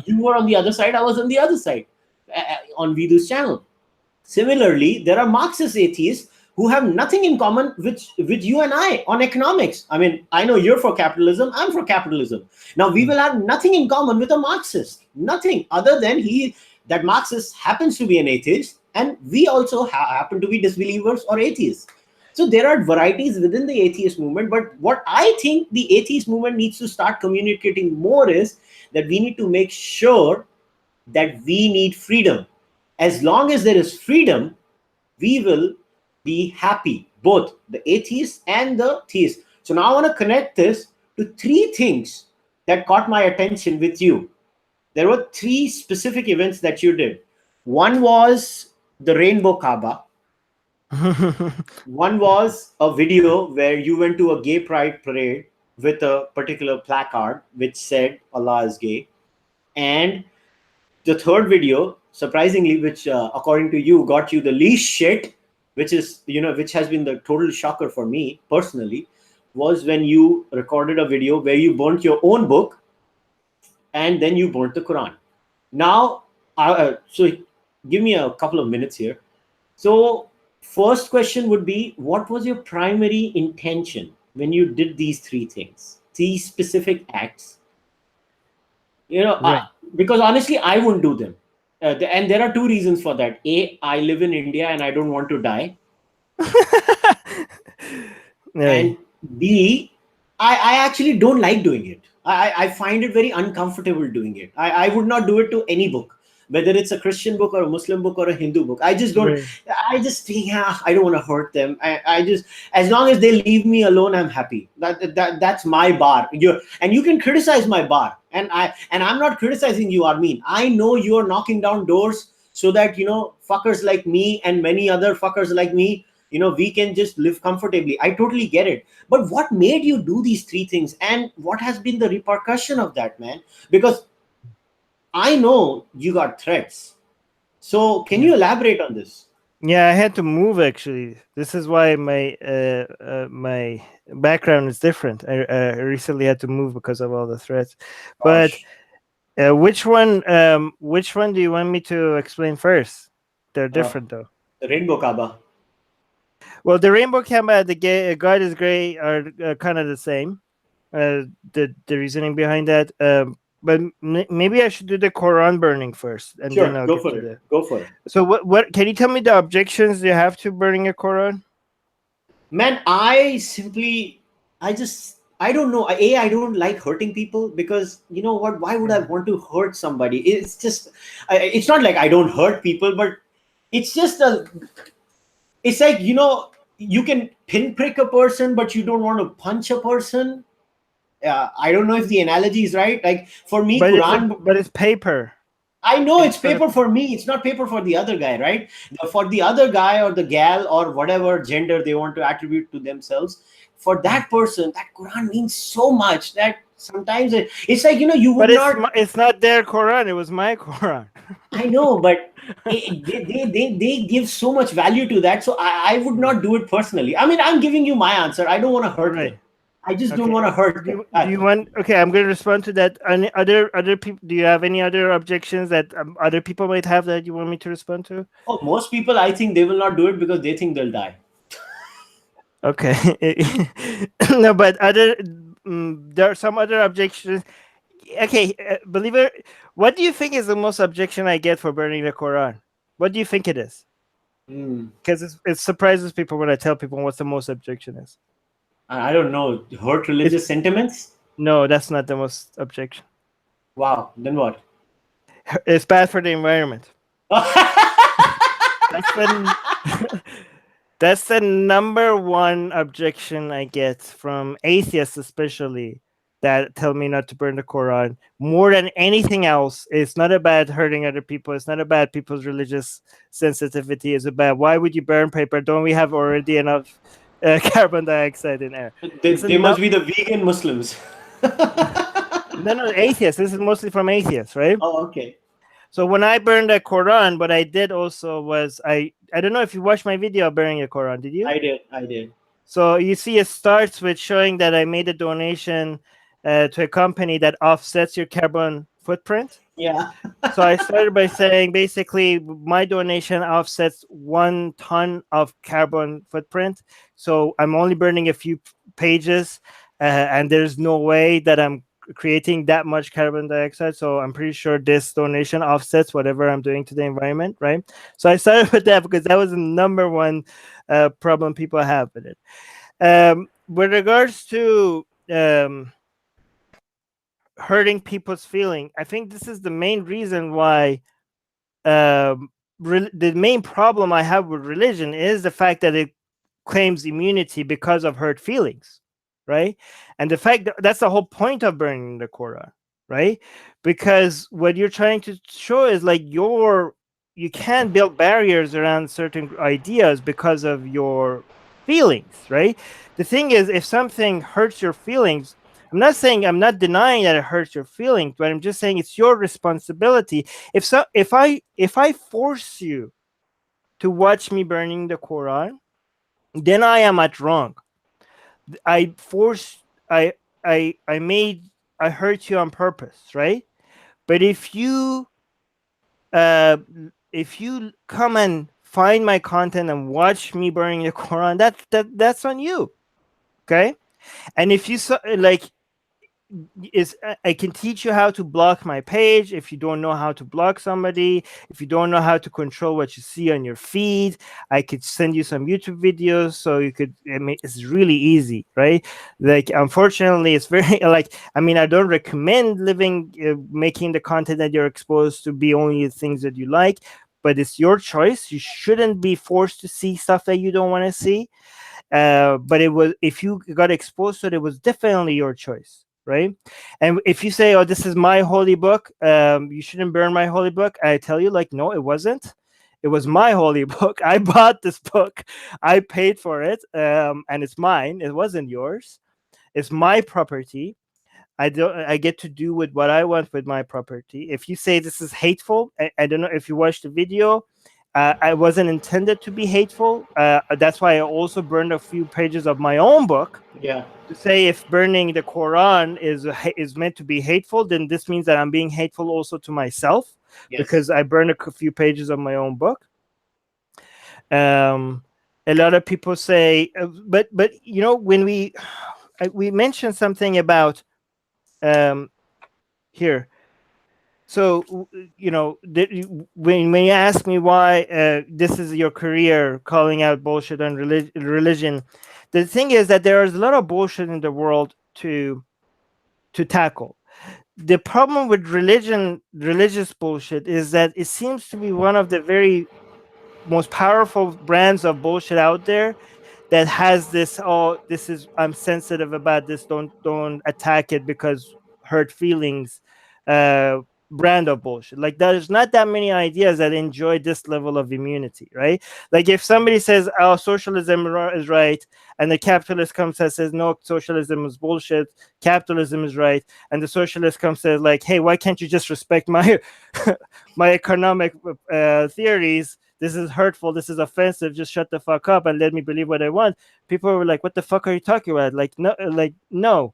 You were on the other side, I was on the other side on Vidu's channel. Similarly, there are Marxist atheists who have nothing in common with you and I on economics. I mean, I know you're for capitalism, I'm for capitalism. Now, we will have nothing in common with a Marxist. Nothing other than that Marxist happens to be an atheist, and we also happen to be disbelievers or atheists. So there are varieties within the atheist movement, but what I think the atheist movement needs to start communicating more is that we need to make sure that we need freedom. As long as there is freedom, we will be happy, both the atheists and the theists. So now I want to connect this to three things that caught my attention with you. There were three specific events that you did. One was the Rainbow Kaaba. One was a video where you went to a gay pride parade with a particular placard which said Allah is gay. And the third video, surprisingly, which according to you got you the least shit, which is, which has been the total shocker for me personally, was when you recorded a video where you burnt your own book and then you burnt the Quran. Now, so give me a couple of minutes here. So first question would be, what was your primary intention when you did these three things, these specific acts? Right. Because honestly, I wouldn't do them. And there are two reasons for that. A, I live in India and I don't want to die. And B, I actually don't like doing it. I find it very uncomfortable doing it. I would not do it to any book, whether it's a Christian book or a Muslim book or a Hindu book. I just don't. Right. I just think I don't want to hurt them. I just, as long as they leave me alone, I'm happy. That's my bar. And you can criticize my bar, and I'm not criticizing you, Armin. I know you are knocking down doors so that fuckers like me and many other fuckers like me, we can just live comfortably. I totally get it. But what made you do these three things, and what has been the repercussion of that, man? Because I know you got threats. So can you elaborate on this? Yeah, I had to move actually. This is why my my background is different. I recently had to move because of all the threats. But which one do you want me to explain first? They're different though. The Rainbow Kaaba. Well, the Rainbow Kaaba, the gay God is Gray are kind of the same. The reasoning behind that. But maybe I should do the Quran burning first, and Sure, then I'll go get for to it. the. Go for it. So what can you tell me the objections you have to burning a Quran? Man, I don't know. I don't like hurting people because you know what? Why would I want to hurt somebody? It's just, it's not like I don't hurt people, but it's just it's like, you can pinprick a person, but you don't want to punch a person. I don't know if the analogy is right. Like for me, But Quran. it's paper. I know it's paper for me. It's not paper for the other guy, right? For the other guy or the gal or whatever gender they want to attribute to themselves, for that person, that Quran means so much that sometimes it's like, you would not. It's not their Quran. It was my Quran. I know, but they give so much value to that. So I would not do it personally. I mean, I'm giving you my answer. I don't want to hurt them. I just don't want to hurt them. Do you want? Okay, I'm going to respond to that. Any other people? Do you have any other objections that other people might have that you want me to respond to? Oh, most people, I think they will not do it because they think they'll die. Okay. No, but there are some other objections. Okay, believe it. What do you think is the most objection I get for burning the Quran? What do you think it is? Because it surprises people when I tell people what the most objection is. I don't know. Hurt religious sentiments? No, that's not the most objection. Wow. Then what? It's bad for the environment. That's the number one objection I get from atheists, especially, that tell me not to burn the Quran. More than anything else, it's not about hurting other people. It's not about people's religious sensitivity. It's about, why would you burn paper? Don't we have already enough carbon dioxide in air? They must be the vegan Muslims. No, atheists. This is mostly from atheists, right? Oh, okay. So when I burned the Quran, what I did also was I don't know if you watched my video of burning a Quran. Did you? I did. So you see, it starts with showing that I made a donation to a company that offsets your carbon footprint. Yeah. So I started by saying, basically, my donation offsets 1 ton of carbon footprint. So I'm only burning a few pages, and there's no way that I'm creating that much carbon dioxide. So I'm pretty sure this donation offsets whatever I'm doing to the environment, right? So I started with that because that was the number one problem people have with it. With regards to hurting people's feeling, I think this is the main reason why the main problem I have with religion is the fact that it claims immunity because of hurt feelings, right? And the fact that that's the whole point of burning the Quran, right? Because what you're trying to show is like you can't build barriers around certain ideas because of your feelings, right? The thing is, if something hurts your feelings, I'm not denying that it hurts your feelings, but I'm just saying it's your responsibility. If I force you to watch me burning the Quran, then I am at wrong. I forced I hurt you on purpose, right? But if you come and find my content and watch me burning the Quran, that's on you, okay? And if you like, I can teach you how to block my page if you don't know how to block somebody. If you don't know how to control what you see on your feed, I could send you some YouTube videos so you could. I mean, it's really easy, right? Like, unfortunately, it's very like. I mean, I don't recommend making the content that you're exposed to be only the things that you like, but it's your choice. You shouldn't be forced to see stuff that you don't want to see. But if you got exposed to it, it was definitely your choice, right? And if you say, "Oh, this is my holy book," you shouldn't burn my holy book. I tell you, like, no, it wasn't. It was my holy book. I bought this book. I paid for it, and it's mine. It wasn't yours. It's my property. I get to do with what I want with my property. If you say this is hateful, I don't know if you watched the video. I wasn't intended to be hateful. That's why I also burned a few pages of my own book. Yeah. To say if burning the Quran is meant to be hateful, then this means that I'm being hateful also to myself, Yes. because I burned a few pages of my own book. A lot of people say, but you know, when we mentioned something about here. So, you know, when you ask me why this is your career, calling out bullshit on religion, the thing is that there is a lot of bullshit in the world to tackle. The problem with religious bullshit, is that it seems to be one of the very most powerful brands of bullshit out there, that has this, oh, this is, I'm sensitive about this, don't attack it because hurt feelings, brand of bullshit. Like, there's not that many ideas that enjoy this level of immunity, right? Like, if somebody says, oh, socialism is right, and the capitalist comes and says, no, socialism is bullshit, capitalism is right, and the socialist comes and says, like, hey, why can't you just respect my my economic theories? This is hurtful, this is offensive, just shut the fuck up and let me believe what I want. People were like, what the fuck are you talking about? Like, no.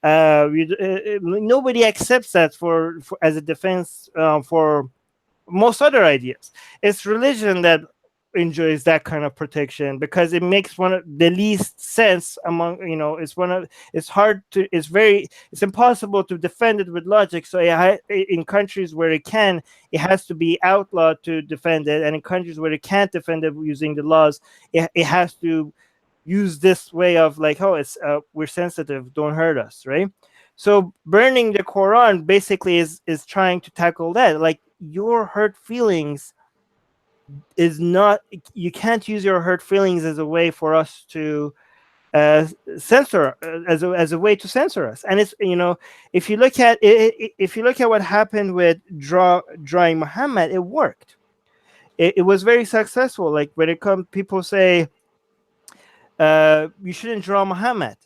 Nobody accepts that for as a defense for most other ideas. It's religion that enjoys that kind of protection, because it makes one of the least sense among, you know, it's hard to, it's impossible to defend it with logic. So in countries where it has to be outlawed to defend it, and in countries where it can't defend it using the laws, it has to use this way of like, oh, it's we're sensitive, don't hurt us, right? So burning the Quran basically is trying to tackle that. Like, your hurt feelings is not, you can't use your hurt feelings as a way for us to censor, as a way to censor us. And it's, you know, if you look at what happened with drawing Muhammad, it worked. It was very successful. Like, when it comes, people say you shouldn't draw Muhammad,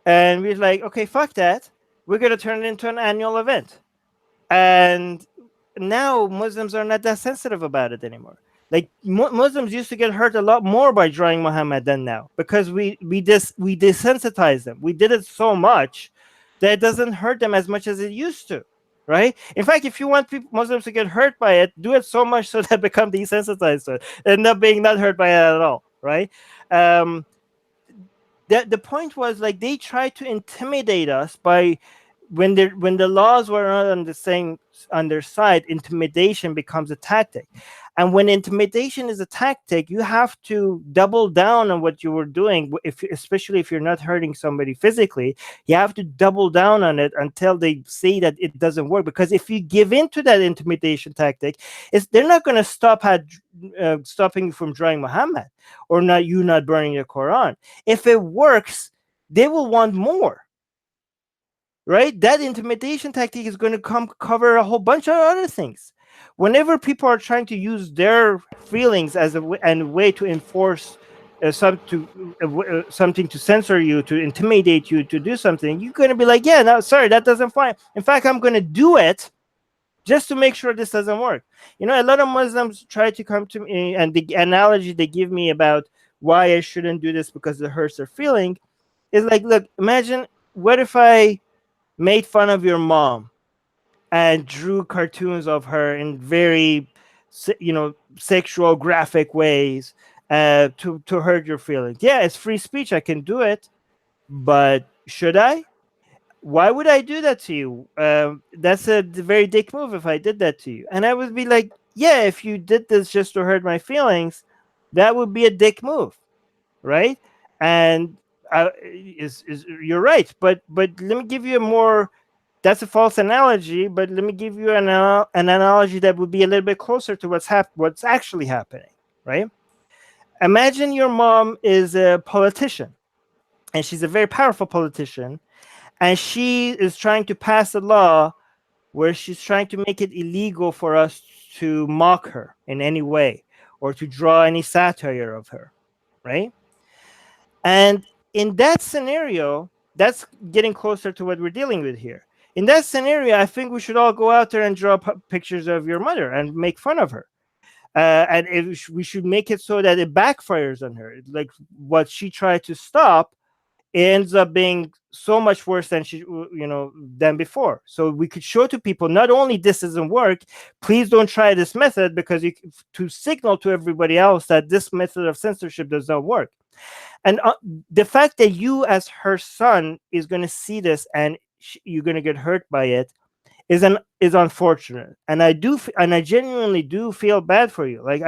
and we're like, okay, fuck that, we're going to turn it into an annual event. And now Muslims are not that sensitive about it anymore. Like, Muslims used to get hurt a lot more by drawing Muhammad than now, because we desensitized them. We did it so much that it doesn't hurt them as much as it used to, right? In fact, if you want Muslims to get hurt by it, do it so much so that become desensitized to it, end up being not hurt by it at all, right? The point was, like, they tried to intimidate us by when the laws were not on their side, intimidation becomes a tactic. And when intimidation is a tactic, you have to double down on what you were doing. Especially if you're not hurting somebody physically, you have to double down on it until they see that it doesn't work. Because if you give in to that intimidation tactic, they're not going to stop at stopping you from drawing Muhammad, or not burning the Quran. If it works, they will want more. Right? That intimidation tactic is going to cover a whole bunch of other things. Whenever people are trying to use their feelings as a way to enforce something, to censor you, to intimidate you to do something, you're going to be like, yeah, no, sorry, that doesn't fly. In fact, I'm going to do it just to make sure this doesn't work. A lot of Muslims try to come to me, and the analogy they give me about why I shouldn't do this because it hurts their feeling is like, look, imagine, what if I made fun of your mom and drew cartoons of her in very, sexual, graphic ways to hurt your feelings? Yeah, it's free speech. I can do it, but should I? Why would I do that to you? That's a very dick move if I did that to you. And I would be like, yeah, if you did this just to hurt my feelings, that would be a dick move, right? And you're right, but let me give you a more. That's a false analogy, but let me give you an analogy that would be a little bit closer to what's actually happening, right? Imagine your mom is a politician, and she's a very powerful politician, and she is trying to pass a law where she's trying to make it illegal for us to mock her in any way or to draw any satire of her, right? And in that scenario, that's getting closer to what we're dealing with here. In that scenario, I think we should all go out there and draw pictures of your mother and make fun of her. And we should make it so that it backfires on her. Like, what she tried to stop, it ends up being so much worse than before. So we could show to people, not only this doesn't work, please don't try this method, because to signal to everybody else that this method of censorship does not work. And the fact that you, as her son, is going to see this and you're going to get hurt by it is unfortunate. And I genuinely do feel bad for you. Like,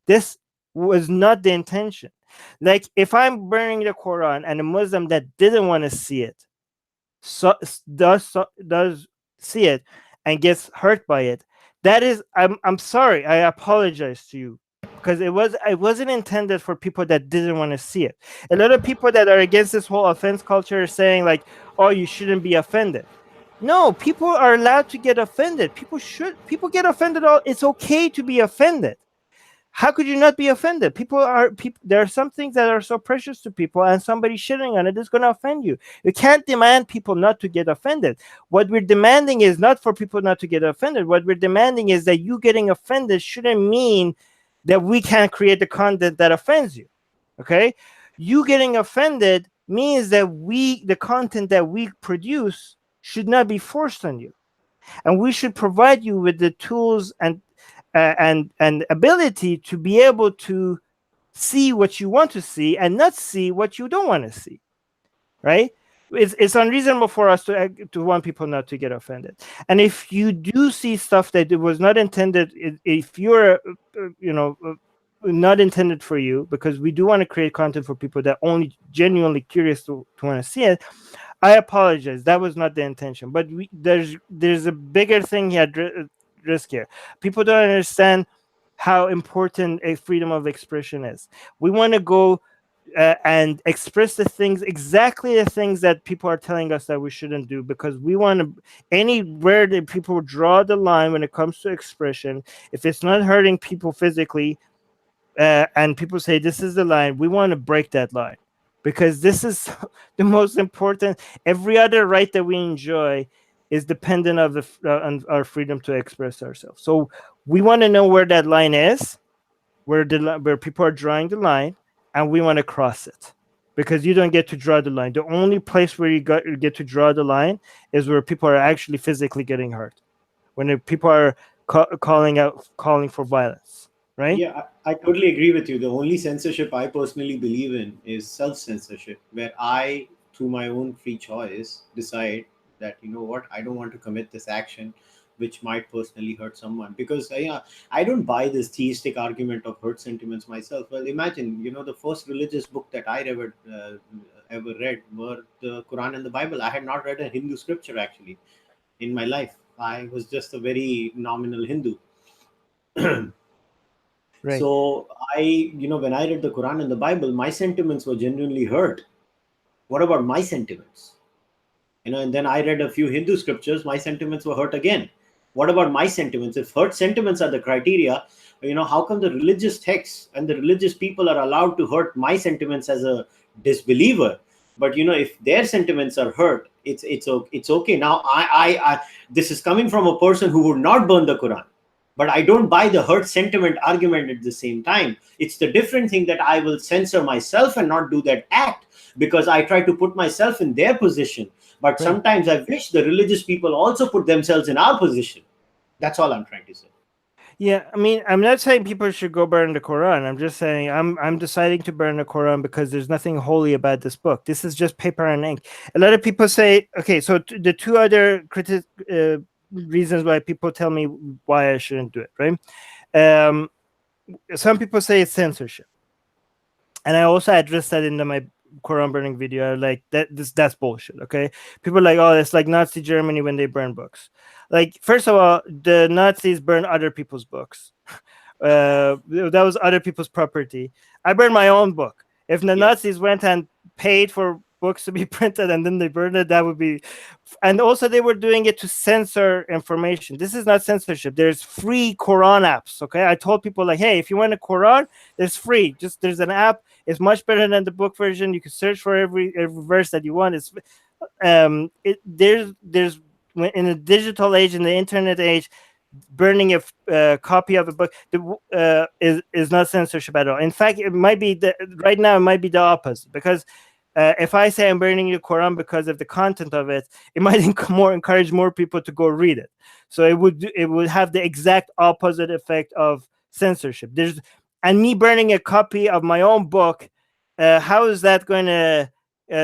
this was not the intention. Like, if I'm burning the Quran and a Muslim that didn't want to see it does see it and gets hurt by it, that is, I'm sorry, I apologize to you, because it wasn't intended for people that didn't want to see it. A lot of people that are against this whole offense culture are saying, like, oh, you shouldn't be offended. No, people are allowed to get offended. People get offended. It's okay to be offended. How could you not be offended? There are some things that are so precious to people, and somebody shitting on it is going to offend you. You can't demand people not to get offended. What we're demanding is not for people not to get offended. What we're demanding is that you getting offended shouldn't mean that we can't create the content that offends you. Okay? You getting offended means that the content that we produce should not be forced on you. And we should provide you with the tools and ability to be able to see what you want to see and not see what you don't want to see, right? It's unreasonable for us to want people not to get offended. And if you do see stuff that it was not intended, if you're not intended for you, because we do want to create content for people that only genuinely curious to want to see it, I apologize. That was not the intention. But there's a bigger thing here, risk here. People don't understand how important a freedom of expression is. We want to go and express exactly the things that people are telling us that we shouldn't do, because we want to, anywhere that people draw the line when it comes to expression, if it's not hurting people physically, and people say this is the line, we want to break that line, because this is the most important. Every other right that we enjoy is dependent on our freedom to express ourselves. So we want to know where that line is, where people are drawing the line, and we want to cross it, because you don't get to draw the line. The only place where you get to draw the line is where people are actually physically getting hurt, when people are calling for violence, right? Yeah, I totally agree with you. The only censorship I personally believe in is self-censorship, where I, through my own free choice, decide that, you know what, I don't want to commit this action which might personally hurt someone. Because I don't buy this theistic argument of hurt sentiments myself. Well, imagine, the first religious book that I ever read were the Quran and the Bible. I had not read a Hindu scripture actually in my life. I was just a very nominal Hindu. Right. So when I read the Quran and the Bible, my sentiments were genuinely hurt. What about my sentiments? And then I read a few Hindu scriptures, my sentiments were hurt again. What about my sentiments? If hurt sentiments are the criteria, how come the religious texts and the religious people are allowed to hurt my sentiments as a disbeliever? But if their sentiments are hurt, it's okay. Now I this is coming from a person who would not burn the Quran, but I don't buy the hurt sentiment argument at the same time. It's the different thing that I will censor myself and not do that act because I try to put myself in their position. But sometimes I wish the religious people also put themselves in our position. That's all I'm trying to say. Yeah, I mean, I'm not saying people should go burn the Quran. I'm just saying I'm deciding to burn the Quran because there's nothing holy about this book. This is just paper and ink. A lot of people say, okay, so the two other reasons why people tell me why I shouldn't do it, right? Some people say it's censorship, and I also addressed that in my Quran burning video. Like that's bullshit. Okay, people are like, oh, it's like Nazi Germany when they burn books. Like, first of all, the Nazis burn other people's books. That was other people's property. I burned my own book. If the Nazis went and paid for books to be printed and then they burned it, that would be. And also, they were doing it to censor information. This is not censorship. There's free Quran apps. Okay, I told people like, hey, if you want a Quran, there's free. There's an app. It's much better than the book version. You can search for every verse that you want. It's there's in the digital age, in the internet age, burning a copy of a book is not censorship at all. In fact, it might be right now. It might be the opposite, because if I say I'm burning the Quran because of the content of it, it might encourage more people to go read it. So it would have the exact opposite effect of censorship. And me burning a copy of my own book, how is that going to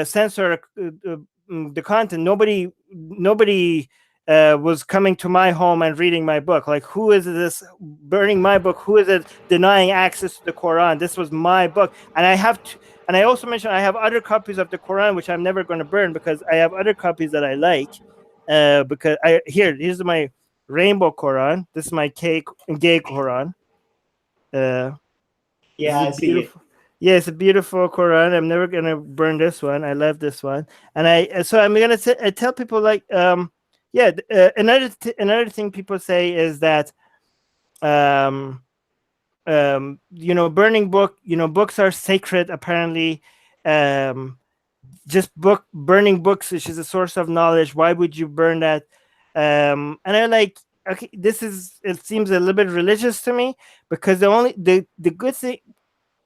censor the content? Nobody was coming to my home and reading my book. Like, who is this burning my book? Who is it denying access to the Quran? This was my book, and I also mentioned I have other copies of the Quran which I'm never going to burn because I have other copies that I like. Because here's my rainbow Quran. This is my gay Quran. I see it. Yeah, it's a beautiful Quran. I'm never gonna burn this one. I love this one, and I'm gonna tell people like, another thing people say is that, burning books are sacred apparently. Burning books, which is a source of knowledge. Why would you burn that? And I'm like, okay, it seems a little bit religious to me, because the good thing,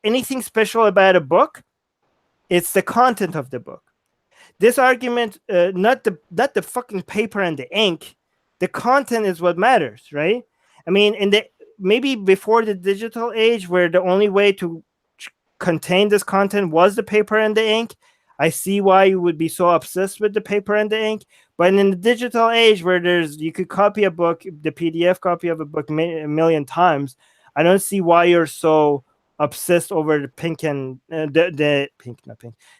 anything special about a book, it's the content of the book. This argument, not the fucking paper and the ink, the content is what matters, right? I mean, maybe before the digital age, where the only way to contain this content was the paper and the ink, I see why you would be so obsessed with the paper and the ink. But in the digital age, where you could copy a book, the PDF copy of a book a million times, I don't see why you're so obsessed over the pink and the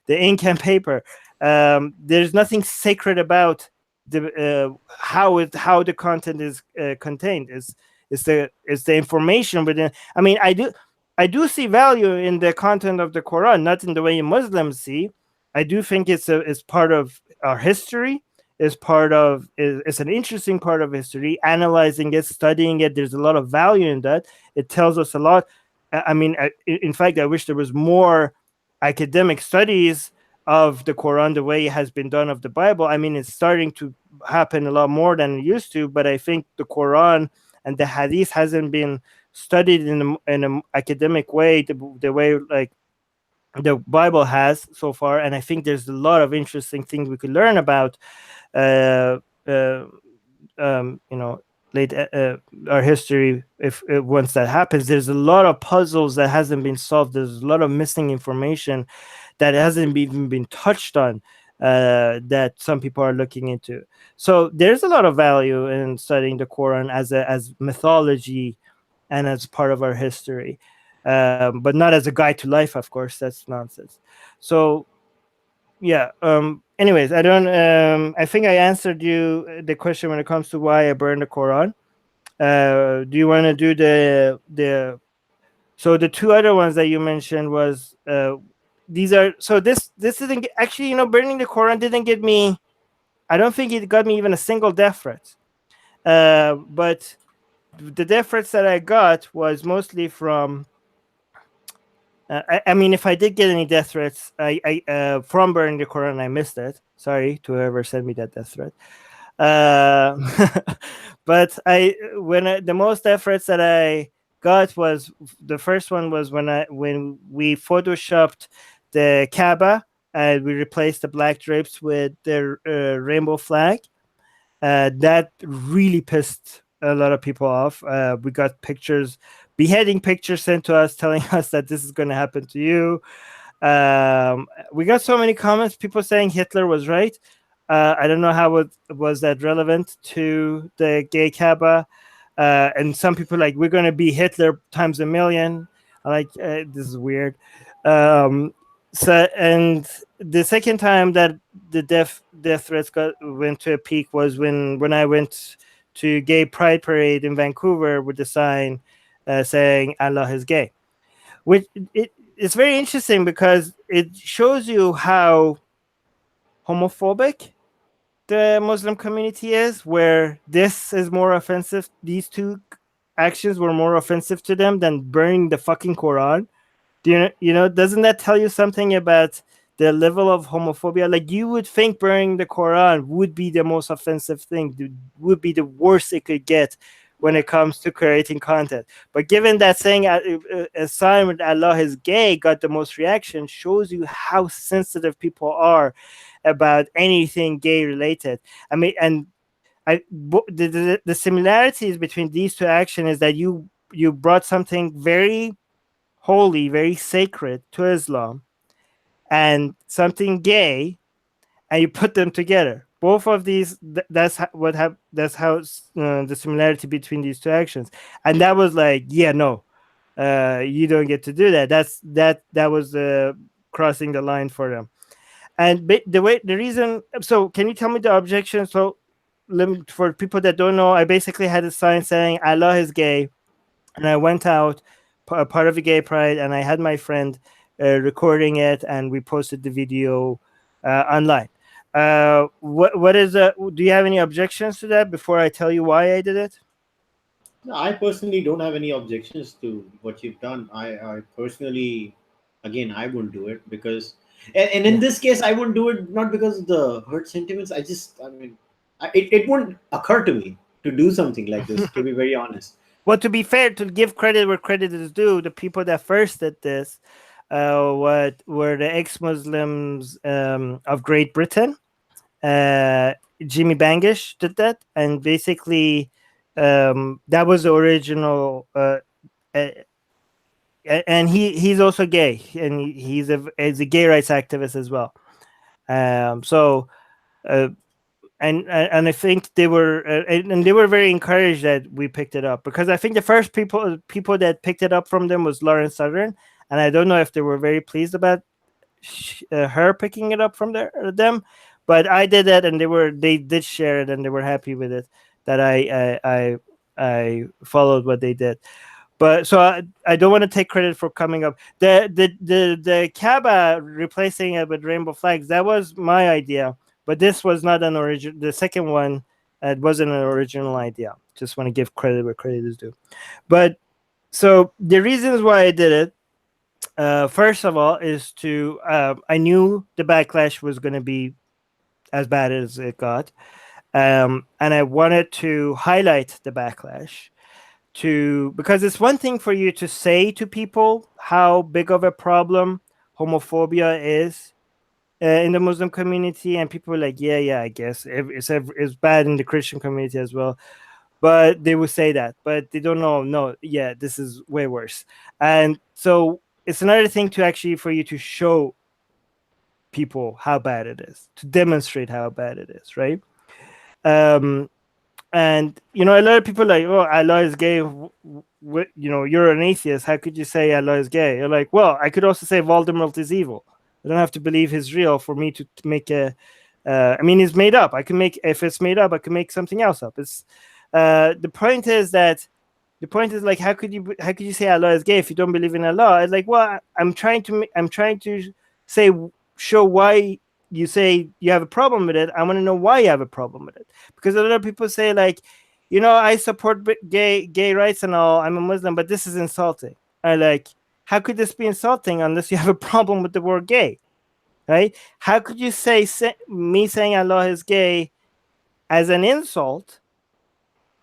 ink and paper. There's nothing sacred about how the content is contained. It's the information within. I mean, I do see value in the content of the Quran, not in the way Muslims see. I do think it's part of our history. It's an interesting part of history. Analyzing it, studying it, there's a lot of value in that. It tells us a lot. I mean, in fact, I wish there was more academic studies of the Quran the way it has been done of the Bible. I mean, it's starting to happen a lot more than it used to, but I think the Quran and the Hadith hasn't been studied in an academic way the way like the Bible has so far. And I think there's a lot of interesting things we could learn about our history. If once that happens, there's a lot of puzzles that hasn't been solved. There's a lot of missing information that hasn't even been touched on. that some people are looking into. So there's a lot of value in studying the Quran as mythology and as part of our history, but not as a guide to life. Of course, that's nonsense. So yeah. Anyways, I don't. I think I answered you the question when it comes to why I burned the Quran. Do you want to do the so the two other ones that you mentioned was these are so this didn't actually, burning the Quran didn't get me. I don't think it got me even a single death threat. But the death threats that I got was mostly from. I mean, if I did get any death threats, I from burning the Quran, I missed it. Sorry to whoever sent me that death threat. Uh, but the most death threats that I got was the first one was when we photoshopped the Kaaba and we replaced the black drapes with the rainbow flag. That really pissed a lot of people off. We got beheading pictures sent to us telling us that this is going to happen to you. We got so many comments, people saying Hitler was right. I don't know how was that relevant to the gay Kaaba. And some people like, we're going to be Hitler times a million. I like, this is weird. So, and the second time that the death threats went to a peak was when I went to gay pride parade in Vancouver with the sign saying Allah is gay, which it's very interesting because it shows you how homophobic the Muslim community is, where this is more offensive. These two actions were more offensive to them than burning the fucking Quran. Doesn't that tell you something about the level of homophobia? Like, you would think burning the Quran would be the most offensive thing, would be the worst it could get when it comes to creating content. But given that saying a sign with Allah is gay got the most reaction, shows you how sensitive people are about anything gay related. I mean, and the similarities between these two actions is that you brought something very holy, very sacred to Islam, and something gay, and you put them together. Both of these, that's how the similarity between these two actions. And that was like, yeah, no, you don't get to do that. That was crossing the line for them. And the reason. So, can you tell me the objection? So, for people that don't know, I basically had a sign saying Allah is gay, and I went out part of the gay pride, and I had my friend recording it, and we posted the video online. What is do you have any objections to that before I tell you why I did it? No, I personally don't have any objections to what you've done. I personally, again, I wouldn't do it because, and in Yeah. this case, I wouldn't do it not because of the hurt sentiments. I mean, it wouldn't occur to me to do something like this, to be very honest. Well, to be fair, to give credit where credit is due, the people that first did this, what were the ex-Muslims of Great Britain. Jimmy Bangish did that, and basically, that was the original. And he's also gay, and he's a gay rights activist as well. So. And I think they were and they were very encouraged that we picked it up, because I think the first people that picked it up from them was Lauren Southern, and I don't know if they were very pleased about her picking it up from them, but I did that, and they did share it, and they were happy with it that I followed what they did. But so I don't want to take credit for coming up. The Kaaba replacing it with rainbow flags, that was my idea. But this was not an original. The second one, it wasn't an original idea. Just want to give credit where credit is due. But so the reasons why I did it, first of all, is to I knew the backlash was going to be as bad as it got, and I wanted to highlight the backlash because it's one thing for you to say to people how big of a problem homophobia is in the Muslim community, and people are like, yeah, I guess it's bad in the Christian community as well. But they will say that, but they don't know. No, yeah, this is way worse. And so it's another thing to actually for you to show people how bad it is, to demonstrate how bad it is, right? And a lot of people are like, oh, Allah is gay. You're an atheist. How could you say Allah is gay? You're like, well, I could also say Voldemort is evil. I don't have to believe he's real for me to make a. I mean, he's made up. I can make, if it's made up, I can make something else up. It's the point is like, how could you say Allah is gay if you don't believe in Allah? It's like, well, I'm trying to show why you say you have a problem with it. I want to know why you have a problem with it, because a lot of people say like, I support gay rights and all. I'm a Muslim, but this is insulting. I like, how could this be insulting unless you have a problem with the word gay, right? How could you say me saying Allah is gay as an insult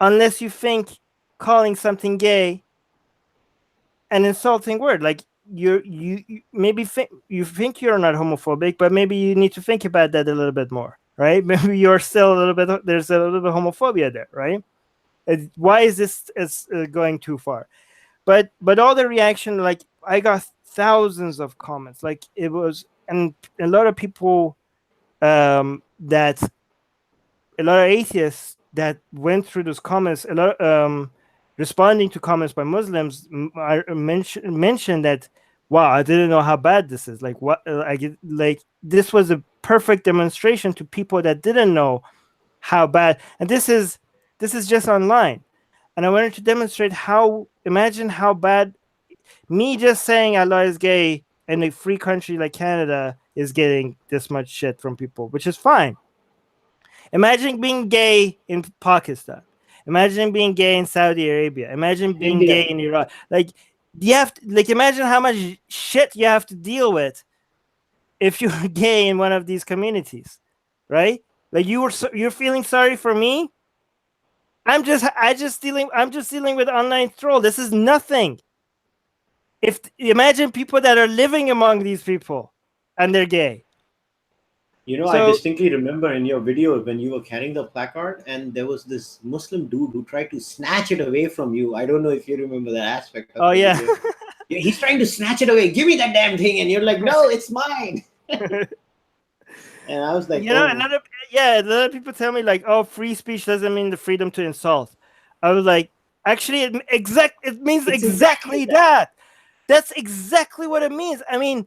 unless you think calling something gay an insulting word? Like, you maybe you think you're not homophobic, but maybe you need to think about that a little bit more, right? Maybe you're still there's a little bit of homophobia there, right? Why is this going too far? But all the reaction, like, I got thousands of comments, like it was, and a lot of people that a lot of atheists that went through those comments, a lot responding to comments by Muslims, mentioned that, wow, I didn't know how bad this is. Like, what this was a perfect demonstration to people that didn't know how bad. And this is just online. And I wanted to demonstrate imagine how bad me just saying Allah is gay in a free country like Canada is getting this much shit from people, which is fine. Imagine being gay in Pakistan. Imagine being gay in Saudi Arabia. Imagine being gay in Iran. Like, you have to, like, imagine how much shit you have to deal with if you're gay in one of these communities, right? Like, you're feeling sorry for me. I'm just dealing with online troll. This is nothing. Imagine people that are living among these people and they're gay. I distinctly remember in your video when you were carrying the placard and there was this Muslim dude who tried to snatch it away from you. I don't know if you remember that aspect of the video. He's trying to snatch it away. Give me that damn thing. And you're like, no, it's mine. And I was like, a lot of people tell me like, oh, free speech doesn't mean the freedom to insult. I was like, actually, it means exactly that. That's exactly what it means. I mean,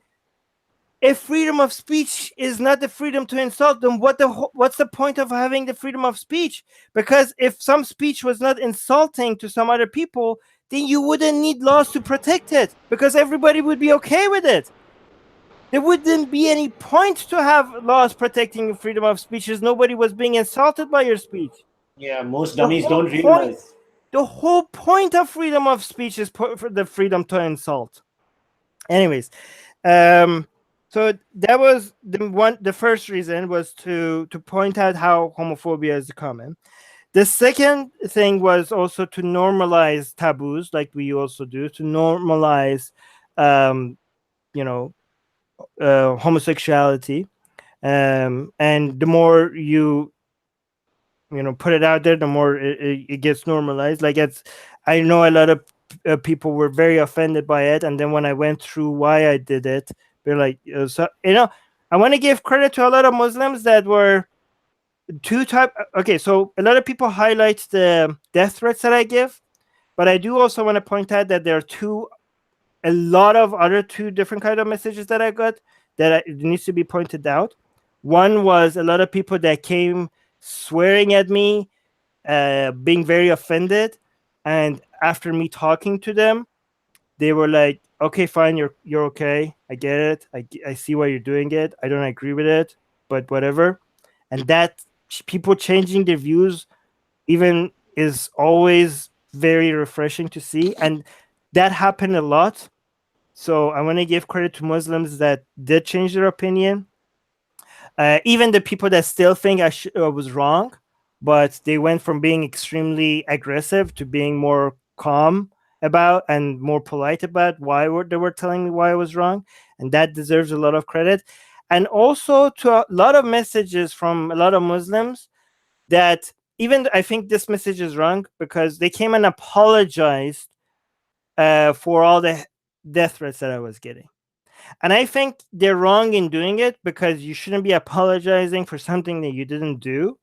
if freedom of speech is not the freedom to insult, then what's the point of having the freedom of speech? Because if some speech was not insulting to some other people, then you wouldn't need laws to protect it, because everybody would be okay with it. There wouldn't be any point to have laws protecting freedom of speech, as nobody was being insulted by your speech. Yeah, most dummies don't realize. The whole point of freedom of speech is for the freedom to insult. Anyways, so that was the first reason was to point out how homophobia is common. The second thing was also to normalize taboos, like we also do, to normalize, homosexuality. And the more you put it out there, the more it gets normalized. Like, I know a lot of people were very offended by it, and then when I went through why I did it, they're like, I want to give credit to a lot of Muslims that were okay, so a lot of people highlight the death threats that I give, but I do also want to point out that there are a lot of other two different kind of messages that I got that it needs to be pointed out. One was a lot of people that came swearing at me, being very offended, and after me talking to them, they were like, okay, fine, you're okay, I get it, I see why you're doing it, I don't agree with it, but whatever. And that people changing their views even is always very refreshing to see, and that happened a lot. So I want to give credit to Muslims that did change their opinion. Even the people that still think I was wrong, but they went from being extremely aggressive to being more calm about and more polite about why they were telling me why I was wrong, and that deserves a lot of credit. And also to a lot of messages from a lot of Muslims that, even I think this message is wrong, because they came and apologized for all the death threats that I was getting. And I think they're wrong in doing it, because you shouldn't be apologizing for something that you didn't do.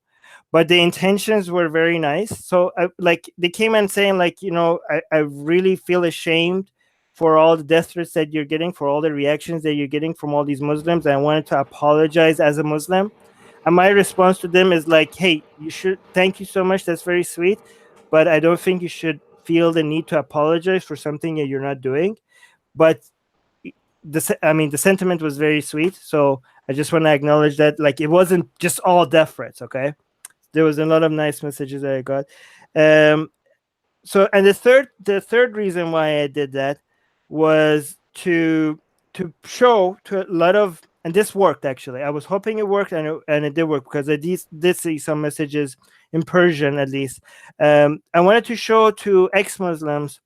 But the intentions were very nice. So like they came and saying like, I really feel ashamed for all the death threats that you're getting, for all the reactions that you're getting from all these Muslims. I wanted to apologize as a Muslim. And my response to them is like, hey, thank you so much. That's very sweet. But I don't think you should feel the need to apologize for something that you're not doing. But the sentiment was very sweet. So I just want to acknowledge that, like, it wasn't just all death threats. Okay. There was a lot of nice messages that I got. So, and the third reason why I did that was to show to a lot of, and this worked actually. I was hoping it worked, and it did work, because I did see some messages in Persian at least. I wanted to show to ex-Muslims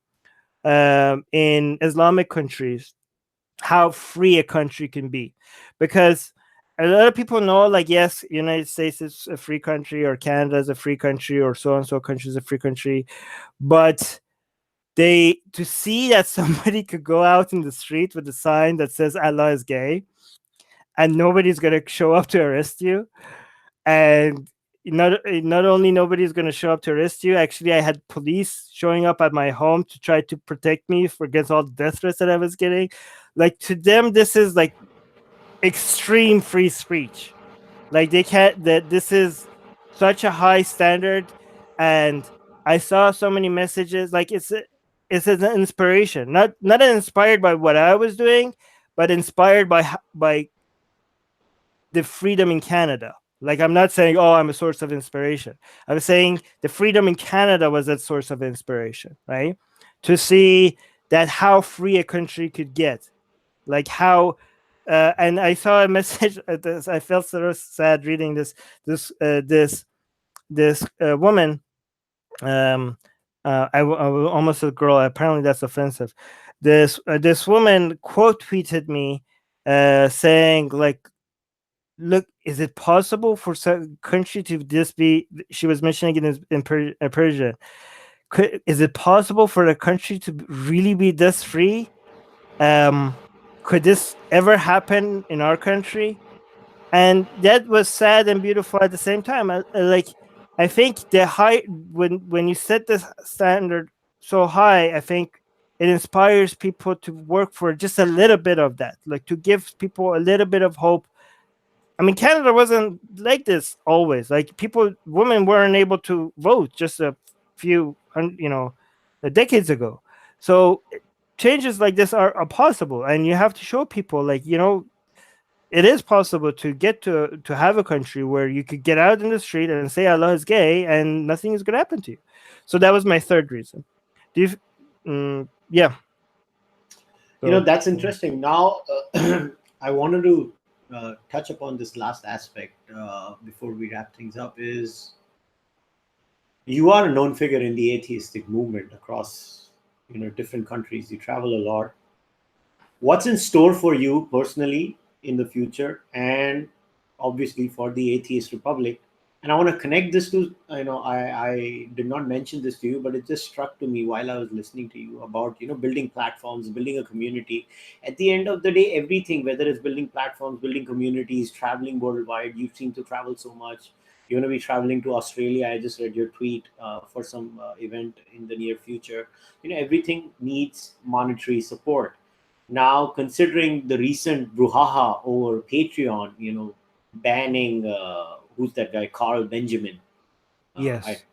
in Islamic countries how free a country can be, because a lot of people know, like, yes, United States is a free country, or Canada is a free country, or so and so country is a free country, but to see that somebody could go out in the street with a sign that says Allah is gay, and nobody's going to show up to arrest you, and not only nobody's going to show up to arrest you, actually I had police showing up at my home to try to protect me against all the death threats that I was getting. Like, to them, this is like extreme free speech. Like, they can't, that this is such a high standard. And I saw so many messages, like, it's an inspiration, not inspired by what I was doing, but inspired by the freedom in Canada. Like, I'm not saying, oh, I'm a source of inspiration. I was saying the freedom in Canada was that source of inspiration, right? To see that how free a country could get, like how, and I saw a message. I felt so sad reading this woman. I almost a girl. Apparently, that's offensive. This woman quote tweeted me, saying like, look, is it possible for some country to just be, she was mentioning it in Persian, is it possible for a country to really be this free? Could this ever happen in our country? And that was sad and beautiful at the same time. I think the high, when you set the standard so high, I think it inspires people to work for just a little bit of that, like to give people a little bit of hope. I mean, Canada wasn't like this always. Like, women weren't able to vote just a few, decades ago. So changes like this are possible, and you have to show people, like, it is possible to get to have a country where you could get out in the street and say Allah is gay, and nothing is going to happen to you. So that was my third reason. Yeah. So, that's interesting. Now, I wanted to touch upon this last aspect before we wrap things up. Is you are a known figure in the atheistic movement across different countries. You travel a lot. What's in store for you personally in the future, and obviously for the Atheist Republic? And I want to connect this to, I did not mention this to you, but it just struck to me while I was listening to you about, building platforms, building a community. At the end of the day, everything, whether it's building platforms, building communities, traveling worldwide, you seem to travel so much. You're going to be traveling to Australia. I just read your tweet for some event in the near future. Everything needs monetary support. Now, considering the recent brouhaha over Patreon, banning, who's that guy, Carl Benjamin? Yes.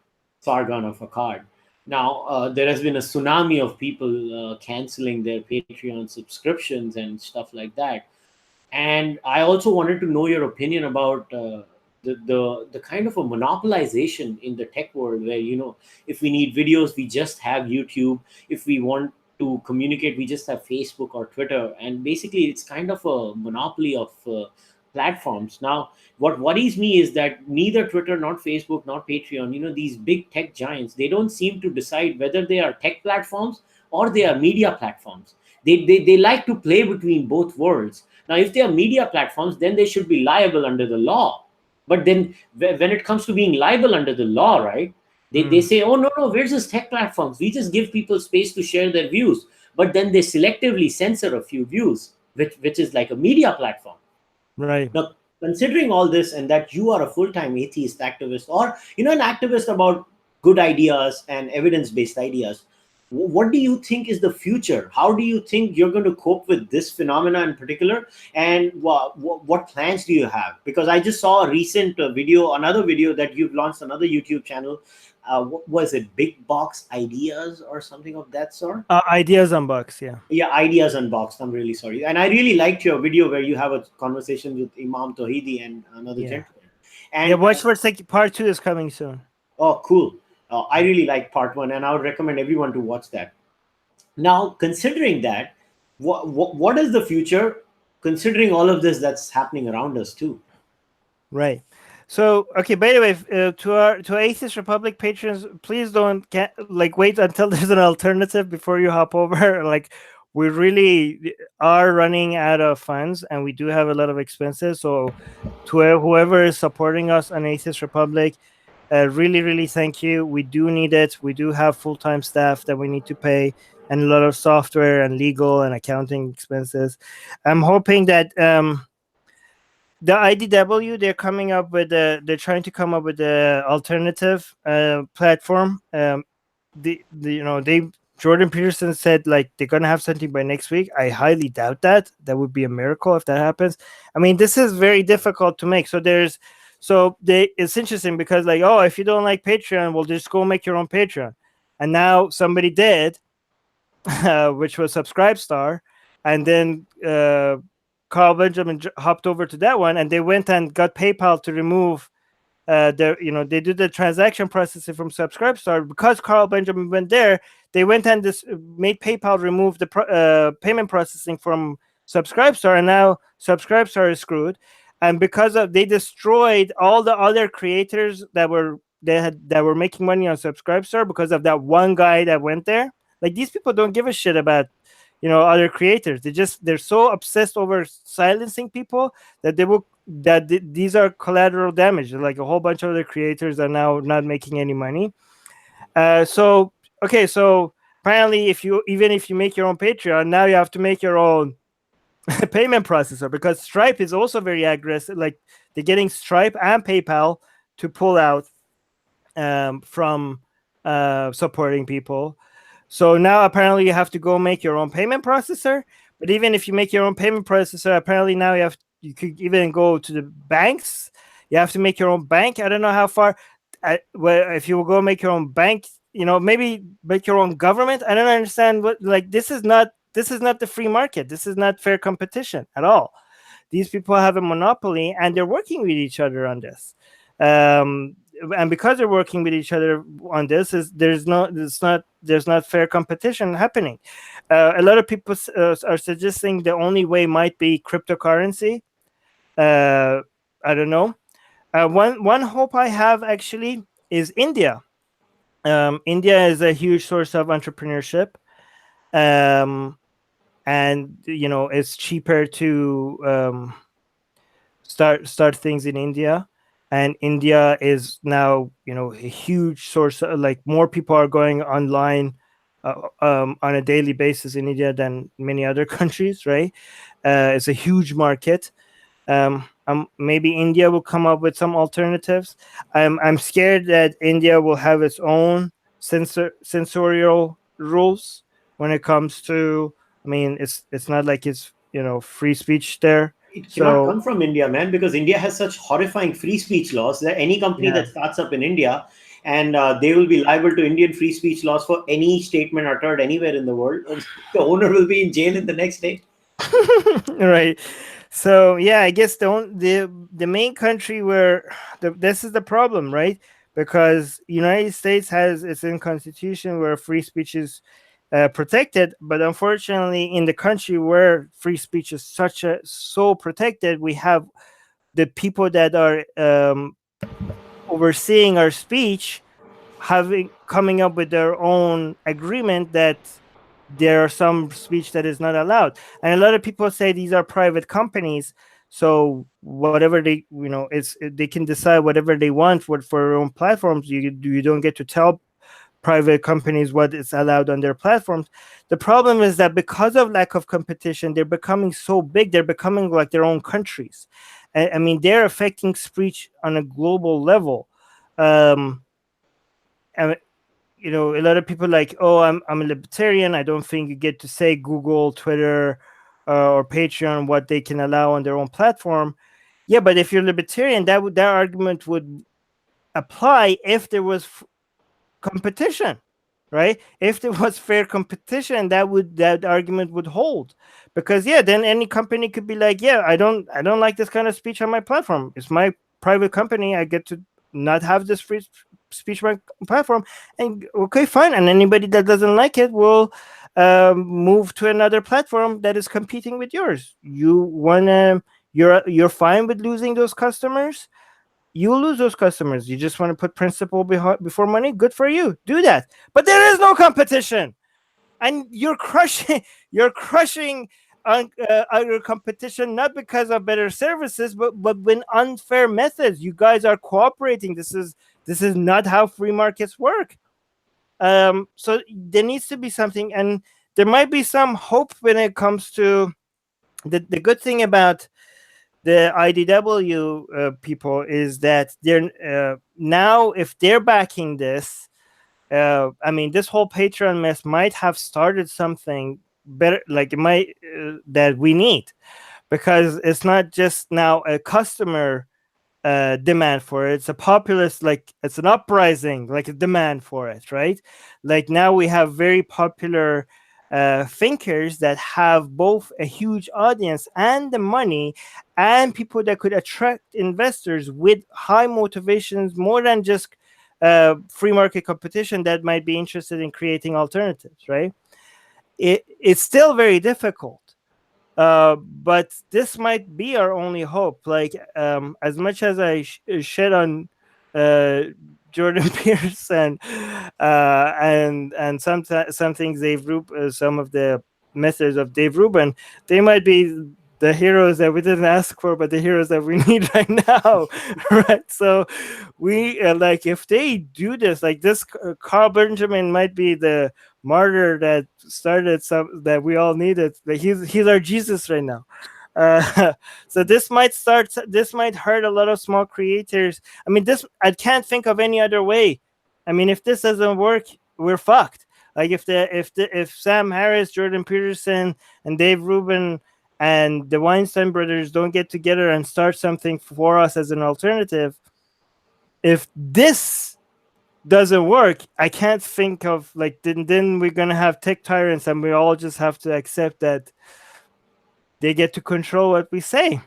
Sargon of Akkad. Now, there has been a tsunami of people canceling their Patreon subscriptions and stuff like that. And I also wanted to know your opinion about the kind of a monopolization in the tech world where, if we need videos, we just have YouTube. If we want to communicate, we just have Facebook or Twitter. And basically, it's kind of a monopoly of platforms. Now, what worries me is that neither Twitter, not Facebook, not Patreon, these big tech giants, they don't seem to decide whether they are tech platforms or they are media platforms. They like to play between both worlds. Now, if they are media platforms, then they should be liable under the law. But then when it comes to being liable under the law, right, they say, oh, no, we're just tech platforms. We just give people space to share their views. But then they selectively censor a few views. which is like a media platform. Right. Now, considering all this, and that you are a full-time atheist activist, or an activist about good ideas and evidence-based ideas, what do you think is the future? How do you think you're going to cope with this phenomena in particular? And what plans do you have? Because I just saw a recent video, another video that you've launched, another YouTube channel. What was it? Big Box Ideas or something of that sort? Ideas Unboxed, yeah. Yeah, Ideas Unboxed. I'm really sorry. And I really liked your video where you have a conversation with Imam Tawhidi and another gentleman. And yeah, watch for part 2 is coming soon. Oh, cool. I really like part 1, and I would recommend everyone to watch that. Now, considering that, what is the future, considering all of this that's happening around us too? Right. So, okay, by the way, to our Atheist Republic patrons, please don't wait until there's an alternative before you hop over. Like, we really are running out of funds, and we do have a lot of expenses. So, to whoever is supporting us on Atheist Republic, really, really thank you. We do need it. We do have full-time staff that we need to pay, and a lot of software and legal and accounting expenses. I'm hoping that the IDW, they're trying to come up with an alternative platform. Jordan Peterson said like they're gonna have something by next week. I highly doubt that. That would be a miracle if that happens. I mean, this is very difficult to make. It's interesting because like, oh, if you don't like Patreon, well, just go make your own Patreon. And now somebody did, which was Subscribestar, and then Carl Benjamin hopped over to that one, and they went and got PayPal to remove they did the transaction processing from Subscribestar. Because Carl Benjamin went there, they went and made PayPal remove the payment processing from Subscribestar, and now Subscribestar is screwed. And because they destroyed all the other creators that were making money on Subscribestar because of that one guy that went there. Like, these people don't give a shit about other creators. They're so obsessed over silencing people that these are collateral damage. Like, a whole bunch of other creators are now not making any money. So apparently even if you make your own Patreon, now you have to make your own payment processor, because Stripe is also very aggressive. Like, they're getting Stripe and PayPal to pull out from supporting people. So now apparently you have to go make your own payment processor. But even if you make your own payment processor, apparently now you could even go to the banks. You have to make your own bank. I don't know how far. If you will go make your own bank, maybe make your own government. I don't understand this is not the free market. This is not fair competition at all. These people have a monopoly, and they're working with each other on this. And because they're working with each other on this, there's not fair competition happening. A lot of people are suggesting the only way might be cryptocurrency. I don't know. One hope I have actually is India. India is a huge source of entrepreneurship, and it's cheaper to start things in India. And India is now, a huge source. Like, more people are going online on a daily basis in India than many other countries, right? It's a huge market. Maybe India will come up with some alternatives. I'm scared that India will have its own censorial rules when it comes to. I mean, it's not like it's free speech there. It cannot come from India, man, because India has such horrifying free speech laws that any company that starts up in India, and they will be liable to Indian free speech laws for any statement uttered anywhere in the world. The owner will be in jail in the next day. Right. So yeah, I guess the main country where this is the problem, right? Because United States has its own constitution where free speech is protected, but unfortunately, in the country where free speech is so protected, we have the people that are overseeing our speech coming up with their own agreement that there are some speech that is not allowed. And a lot of people say these are private companies, so whatever they they can decide whatever they want for their own platforms. You don't get to tell private companies what is allowed on their platforms. The problem is that because of lack of competition, they're becoming so big, they're becoming like their own countries. I mean, they're affecting speech on a global level. And you know, a lot of people like, oh, I'm a libertarian. I don't think you get to say Google, Twitter, or Patreon what they can allow on their own platform. Yeah, but if you're libertarian, that argument would apply if there was competition, right? If there was fair competition, that argument would hold, because yeah, then any company could be like, yeah, I don't like this kind of speech on my platform. It's my private company. I get to not have this free speech on my platform, and okay, fine. And anybody that doesn't like it will move to another platform that is competing with yours. You're fine with losing those customers. You lose those customers. You just want to put principle before money. Good for you. Do that. But there is no competition, and you're crushing. You're crushing your competition, not because of better services, but with unfair methods. You guys are cooperating. This is not how free markets work. So there needs to be something, and there might be some hope when it comes to the good thing about the IDW people is that they're now, if they're backing this, I mean, this whole Patreon mess might have started something better, like it might that we need, because it's not just now a customer demand for it. It's a populist, like it's an uprising, like a demand for it, right? Like now we have very popular thinkers that have both a huge audience and the money and people that could attract investors with high motivations, more than just free market competition, that might be interested in creating alternatives, right? It's still very difficult, but this might be our only hope. Like as much as I shed on Jordan Peterson and some things some of the methods of Dave Rubin, they might be the heroes that we didn't ask for, but the heroes that we need right now, right? So we like, if they do this, like this, Carl Benjamin might be the martyr that started some that we all needed. Like he's our Jesus right now. So this might hurt a lot of small creators. I mean, I can't think of any other way. I mean, if this doesn't work, we're fucked. Like if Sam Harris, Jordan Peterson, and Dave Rubin and the Weinstein brothers don't get together and start something for us as an alternative, if this doesn't work, I can't think of, like, then we're gonna have tech tyrants and we all just have to accept that they get to control what we say.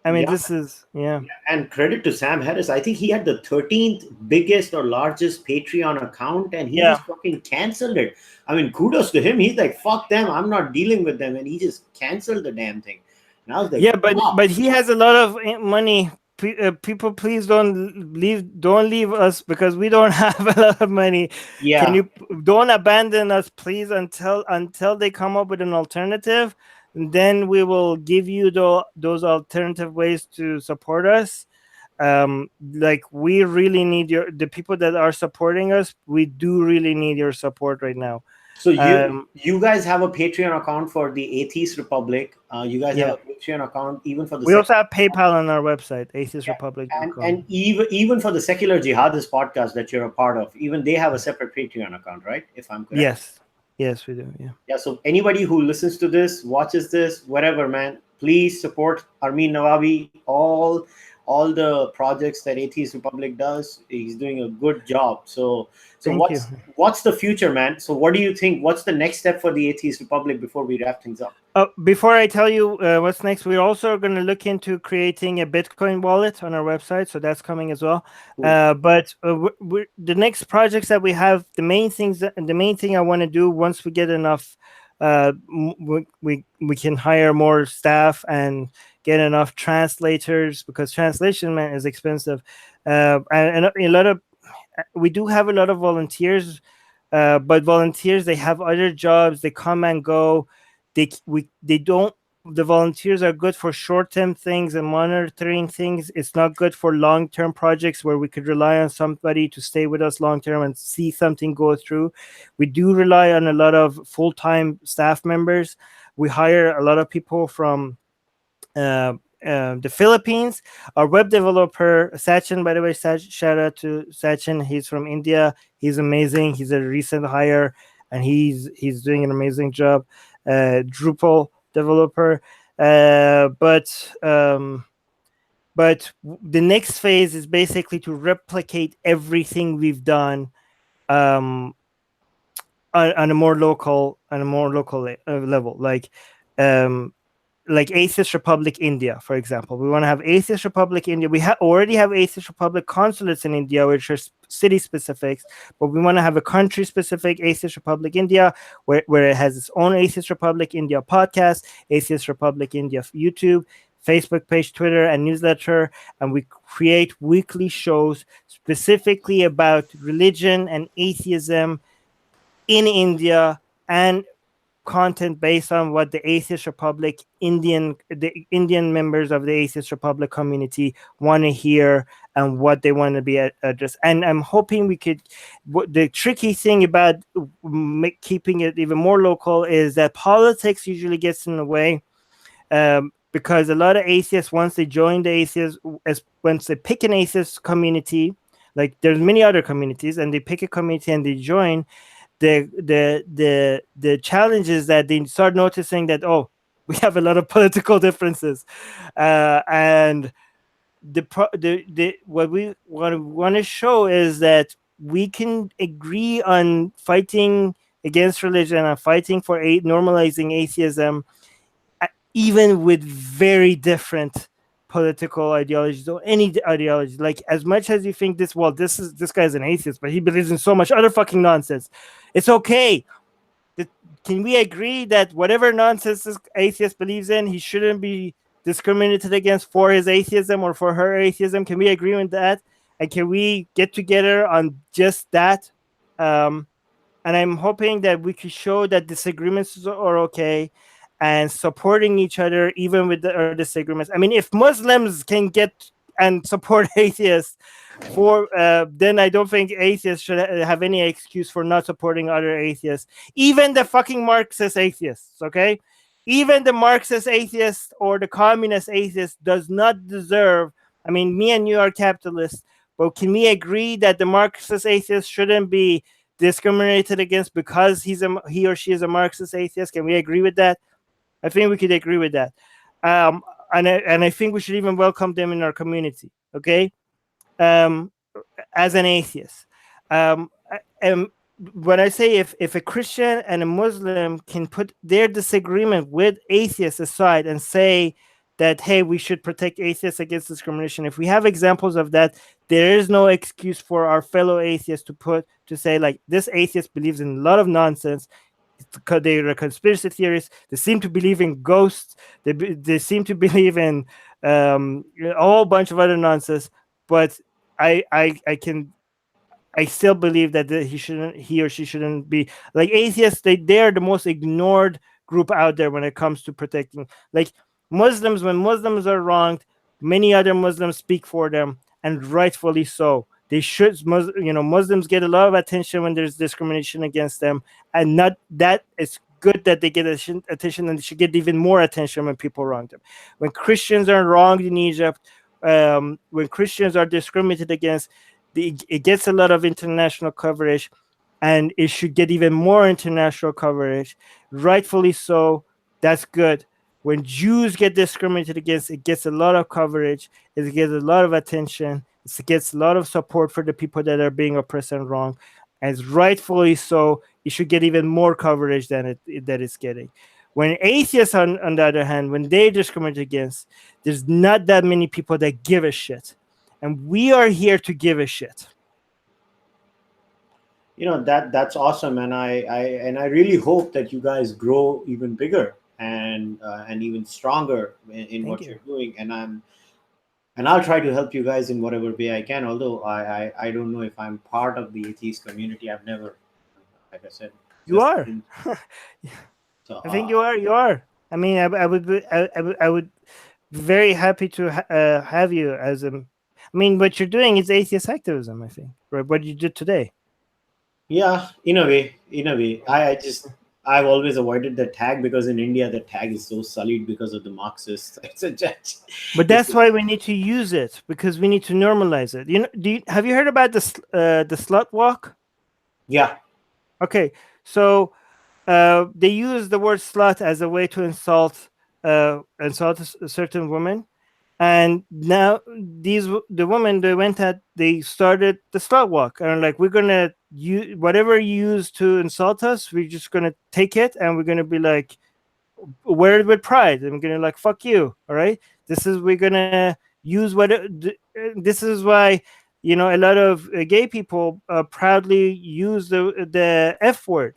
I mean, this is And credit to Sam Harris. I think he had the 13th biggest or largest Patreon account, and he just fucking canceled it. I mean, kudos to him. He's like, fuck them, I'm not dealing with them, and he just canceled the damn thing. And I was like, but he has a lot of money. People, please don't leave us, because we don't have a lot of money. Can you don't abandon us, please, until they come up with an alternative. And then we will give you those alternative ways to support us. Like, we really need the people that are supporting us. We do really need your support right now. So you guys have a Patreon account for the Atheist Republic. You guys have a Patreon account even for the. We also have PayPal on our website, atheistrepublic.com. And even for the Secular Jihadist podcast that you're a part of, even they have a separate Patreon account, right? If I'm correct. Yes, we do. Yeah. So anybody who listens to this, watches this, whatever, man, please support Armin Navabi. All the projects that Atheist Republic does, he's doing a good job. So what's the future, man? So what do you think? What's the next step for the Atheist Republic before we wrap things up? Before I tell you what's next, we're also going to look into creating a Bitcoin wallet on our website, so that's coming as well. Cool. But the next projects that we have, the main thing I want to do once we get enough, we can hire more staff and get enough translators, because translation, man, is expensive. And a lot of we do have a lot of volunteers, but volunteers, they have other jobs. They come and go. They don't the volunteers are good for short-term things and monitoring things. It's not good for long-term projects where we could rely on somebody to stay with us long-term and see something go through. We do rely on a lot of full-time staff members. We hire a lot of people from the Philippines. Our web developer Sachin, by the way, shout out to Sachin. He's from India. He's amazing. He's a recent hire, and he's doing an amazing job. Drupal developer, but the next phase is basically to replicate everything we've done on a more local level, like Atheist Republic India, for example. We want to have Atheist Republic India. We already have Atheist Republic consulates in India, which are city specifics, but we want to have a country specific Atheist Republic India, where it has its own Atheist Republic India podcast, Atheist Republic India YouTube, Facebook page, Twitter, and newsletter. And we create weekly shows specifically about religion and atheism in India, and content based on what the Atheist Republic the Indian members of the Atheist Republic community want to hear and what they want to be addressed. And I'm hoping we could. The tricky thing about keeping it even more local is that politics usually gets in the way, because a lot of atheists, once they join the once they pick an atheist community, like there's many other communities, and they pick a community and they join. The challenge is that they start noticing that, oh, we have a lot of political differences, and what we want to show is that we can agree on fighting against religion and fighting for normalizing atheism, even with very different political ideologies or any ideology. Like, as much as you think this guy's an atheist, but he believes in so much other fucking nonsense, it's okay. Can we agree that whatever nonsense this atheist believes in, he shouldn't be discriminated against for his atheism or for her atheism? Can we agree on that? And can we get together on just that? And I'm hoping that we can show that disagreements are okay, and supporting each other even with our disagreements. I mean, if Muslims can get and support atheists, then I don't think atheists should have any excuse for not supporting other atheists, even the fucking Marxist atheists. Okay, even the Marxist atheist or the communist atheist does not deserve. I mean, me and you are capitalists, but can we agree that the Marxist atheist shouldn't be discriminated against because he or she is a Marxist atheist? Can we agree with that? I think we could agree with that. And I think we should even welcome them in our community. Okay, as an atheist, when I say if a Christian and a Muslim can put their disagreement with atheists aside and say that, hey, we should protect atheists against discrimination. If we have examples of that, there is no excuse for our fellow atheists to say, like, this atheist believes in a lot of nonsense. They're conspiracy theorists. They seem to believe in ghosts. They seem to believe in a whole bunch of other nonsense. But I still believe that he or she shouldn't be like atheists. They're the most ignored group out there when it comes to protecting, like, Muslims. When Muslims are wronged, many other Muslims speak for them, and rightfully so. They should, Muslims get a lot of attention when there's discrimination against them, and not that it's good that they get attention, and they should get even more attention when people wrong them. When Christians are wronged in Egypt, when Christians are discriminated against, it gets a lot of international coverage, and it should get even more international coverage, rightfully so. That's good. When Jews get discriminated against, it gets a lot of coverage, it gets a lot of attention, it gets a lot of support for the people that are being oppressed and wrong, and rightfully so. It should get even more coverage than that it's getting. When atheists, on the other hand, when they discriminate against, there's not that many people that give a shit, and we are here to give a shit. That's awesome, and I really hope that you guys grow even bigger and even stronger in what you're doing. And I'll try to help you guys in whatever way I can. Although I don't know if I'm part of the atheist community. I've never, like I said, you are. So, I think you are. I mean, I would be very happy to have you as a. I mean, what you're doing is atheist activism. I think, right? What you did today. Yeah, in a way, I've always avoided the tag because in India the tag is so sullied because of the Marxists. It's a judge. But It's that's why we need to use it because we need to normalize it. You know, have you heard about the slut walk? yeah, Okay, so they use the word slut as a way to insult a certain woman, and now the women they started the slut walk and like we're gonna use whatever you use to insult us, we're just gonna take it and we're gonna be like wear it with pride and we're gonna like fuck you, all right, this is we're gonna use this is why a lot of gay people proudly use the f word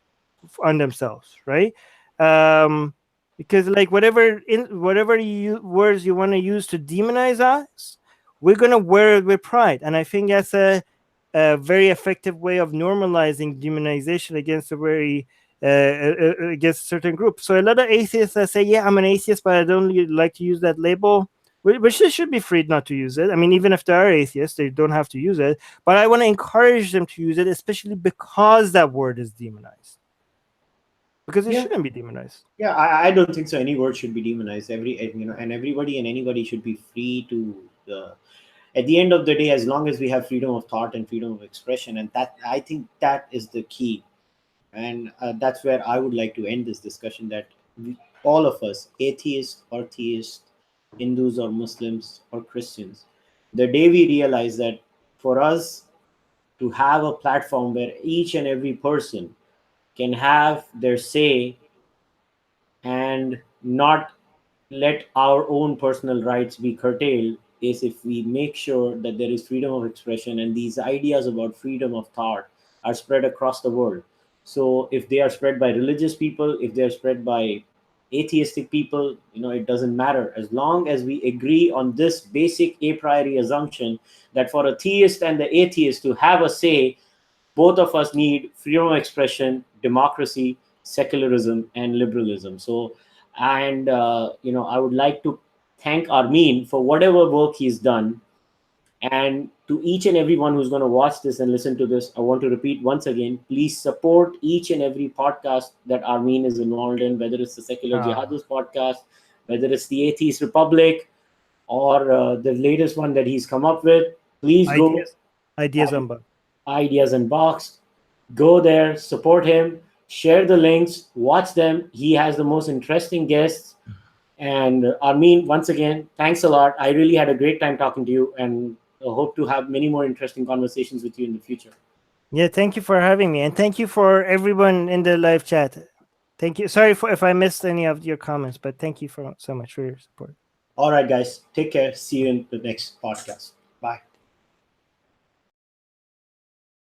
on themselves, right? um because like whatever words you want to use to demonize us, we're gonna wear it with pride, and I think that's a very effective way of normalizing demonization against a very against a certain group. So a lot of atheists that say, "Yeah, I'm an atheist, but I don't really like to use that label," which they should be free not to use it. I mean, even if they are atheists, they don't have to use it. But I want to encourage them to use it, especially because that word is demonized. Because it yeah, shouldn't be demonized. yeah. I don't think so. Any word should be demonized. And everybody and anybody should be free to. At the end of the day, as long as we have freedom of thought and freedom of expression, and that I think that is the key. And that's where I would like to end this discussion. That all of us, atheists or theists, Hindus or Muslims or Christians, the day we realize that for us to have a platform where each and every person can have their say and not let our own personal rights be curtailed, is if we make sure that there is freedom of expression and these ideas about freedom of thought are spread across the world. So if they are spread by religious people, if they are spread by atheistic people, it doesn't matter, as long as we agree on this basic a priori assumption that for a theist and the atheist to have a say, both of us need freedom of expression, democracy, secularism, and liberalism. So, and I would like to thank Armin for whatever work he's done. And to each and everyone who's going to watch this and listen to this, I want to repeat once again, please support each and every podcast that Armin is involved in, whether it's the Secular Ah, Jihadist podcast, whether it's the Atheist Republic, or the latest one that he's come up with. Please go. ideas on both. Ideas Unboxed. Go there, support him, share the links, watch them. He has the most interesting guests. And Armin, once again, thanks a lot. I really had a great time talking to you, and hope to have many more interesting conversations with you in the future. Yeah, thank you for having me, and thank you for everyone in the live chat. Thank you. Sorry for if I missed any of your comments, but thank you so much for your support. All right, guys, take care. See you in the next podcast. Bye.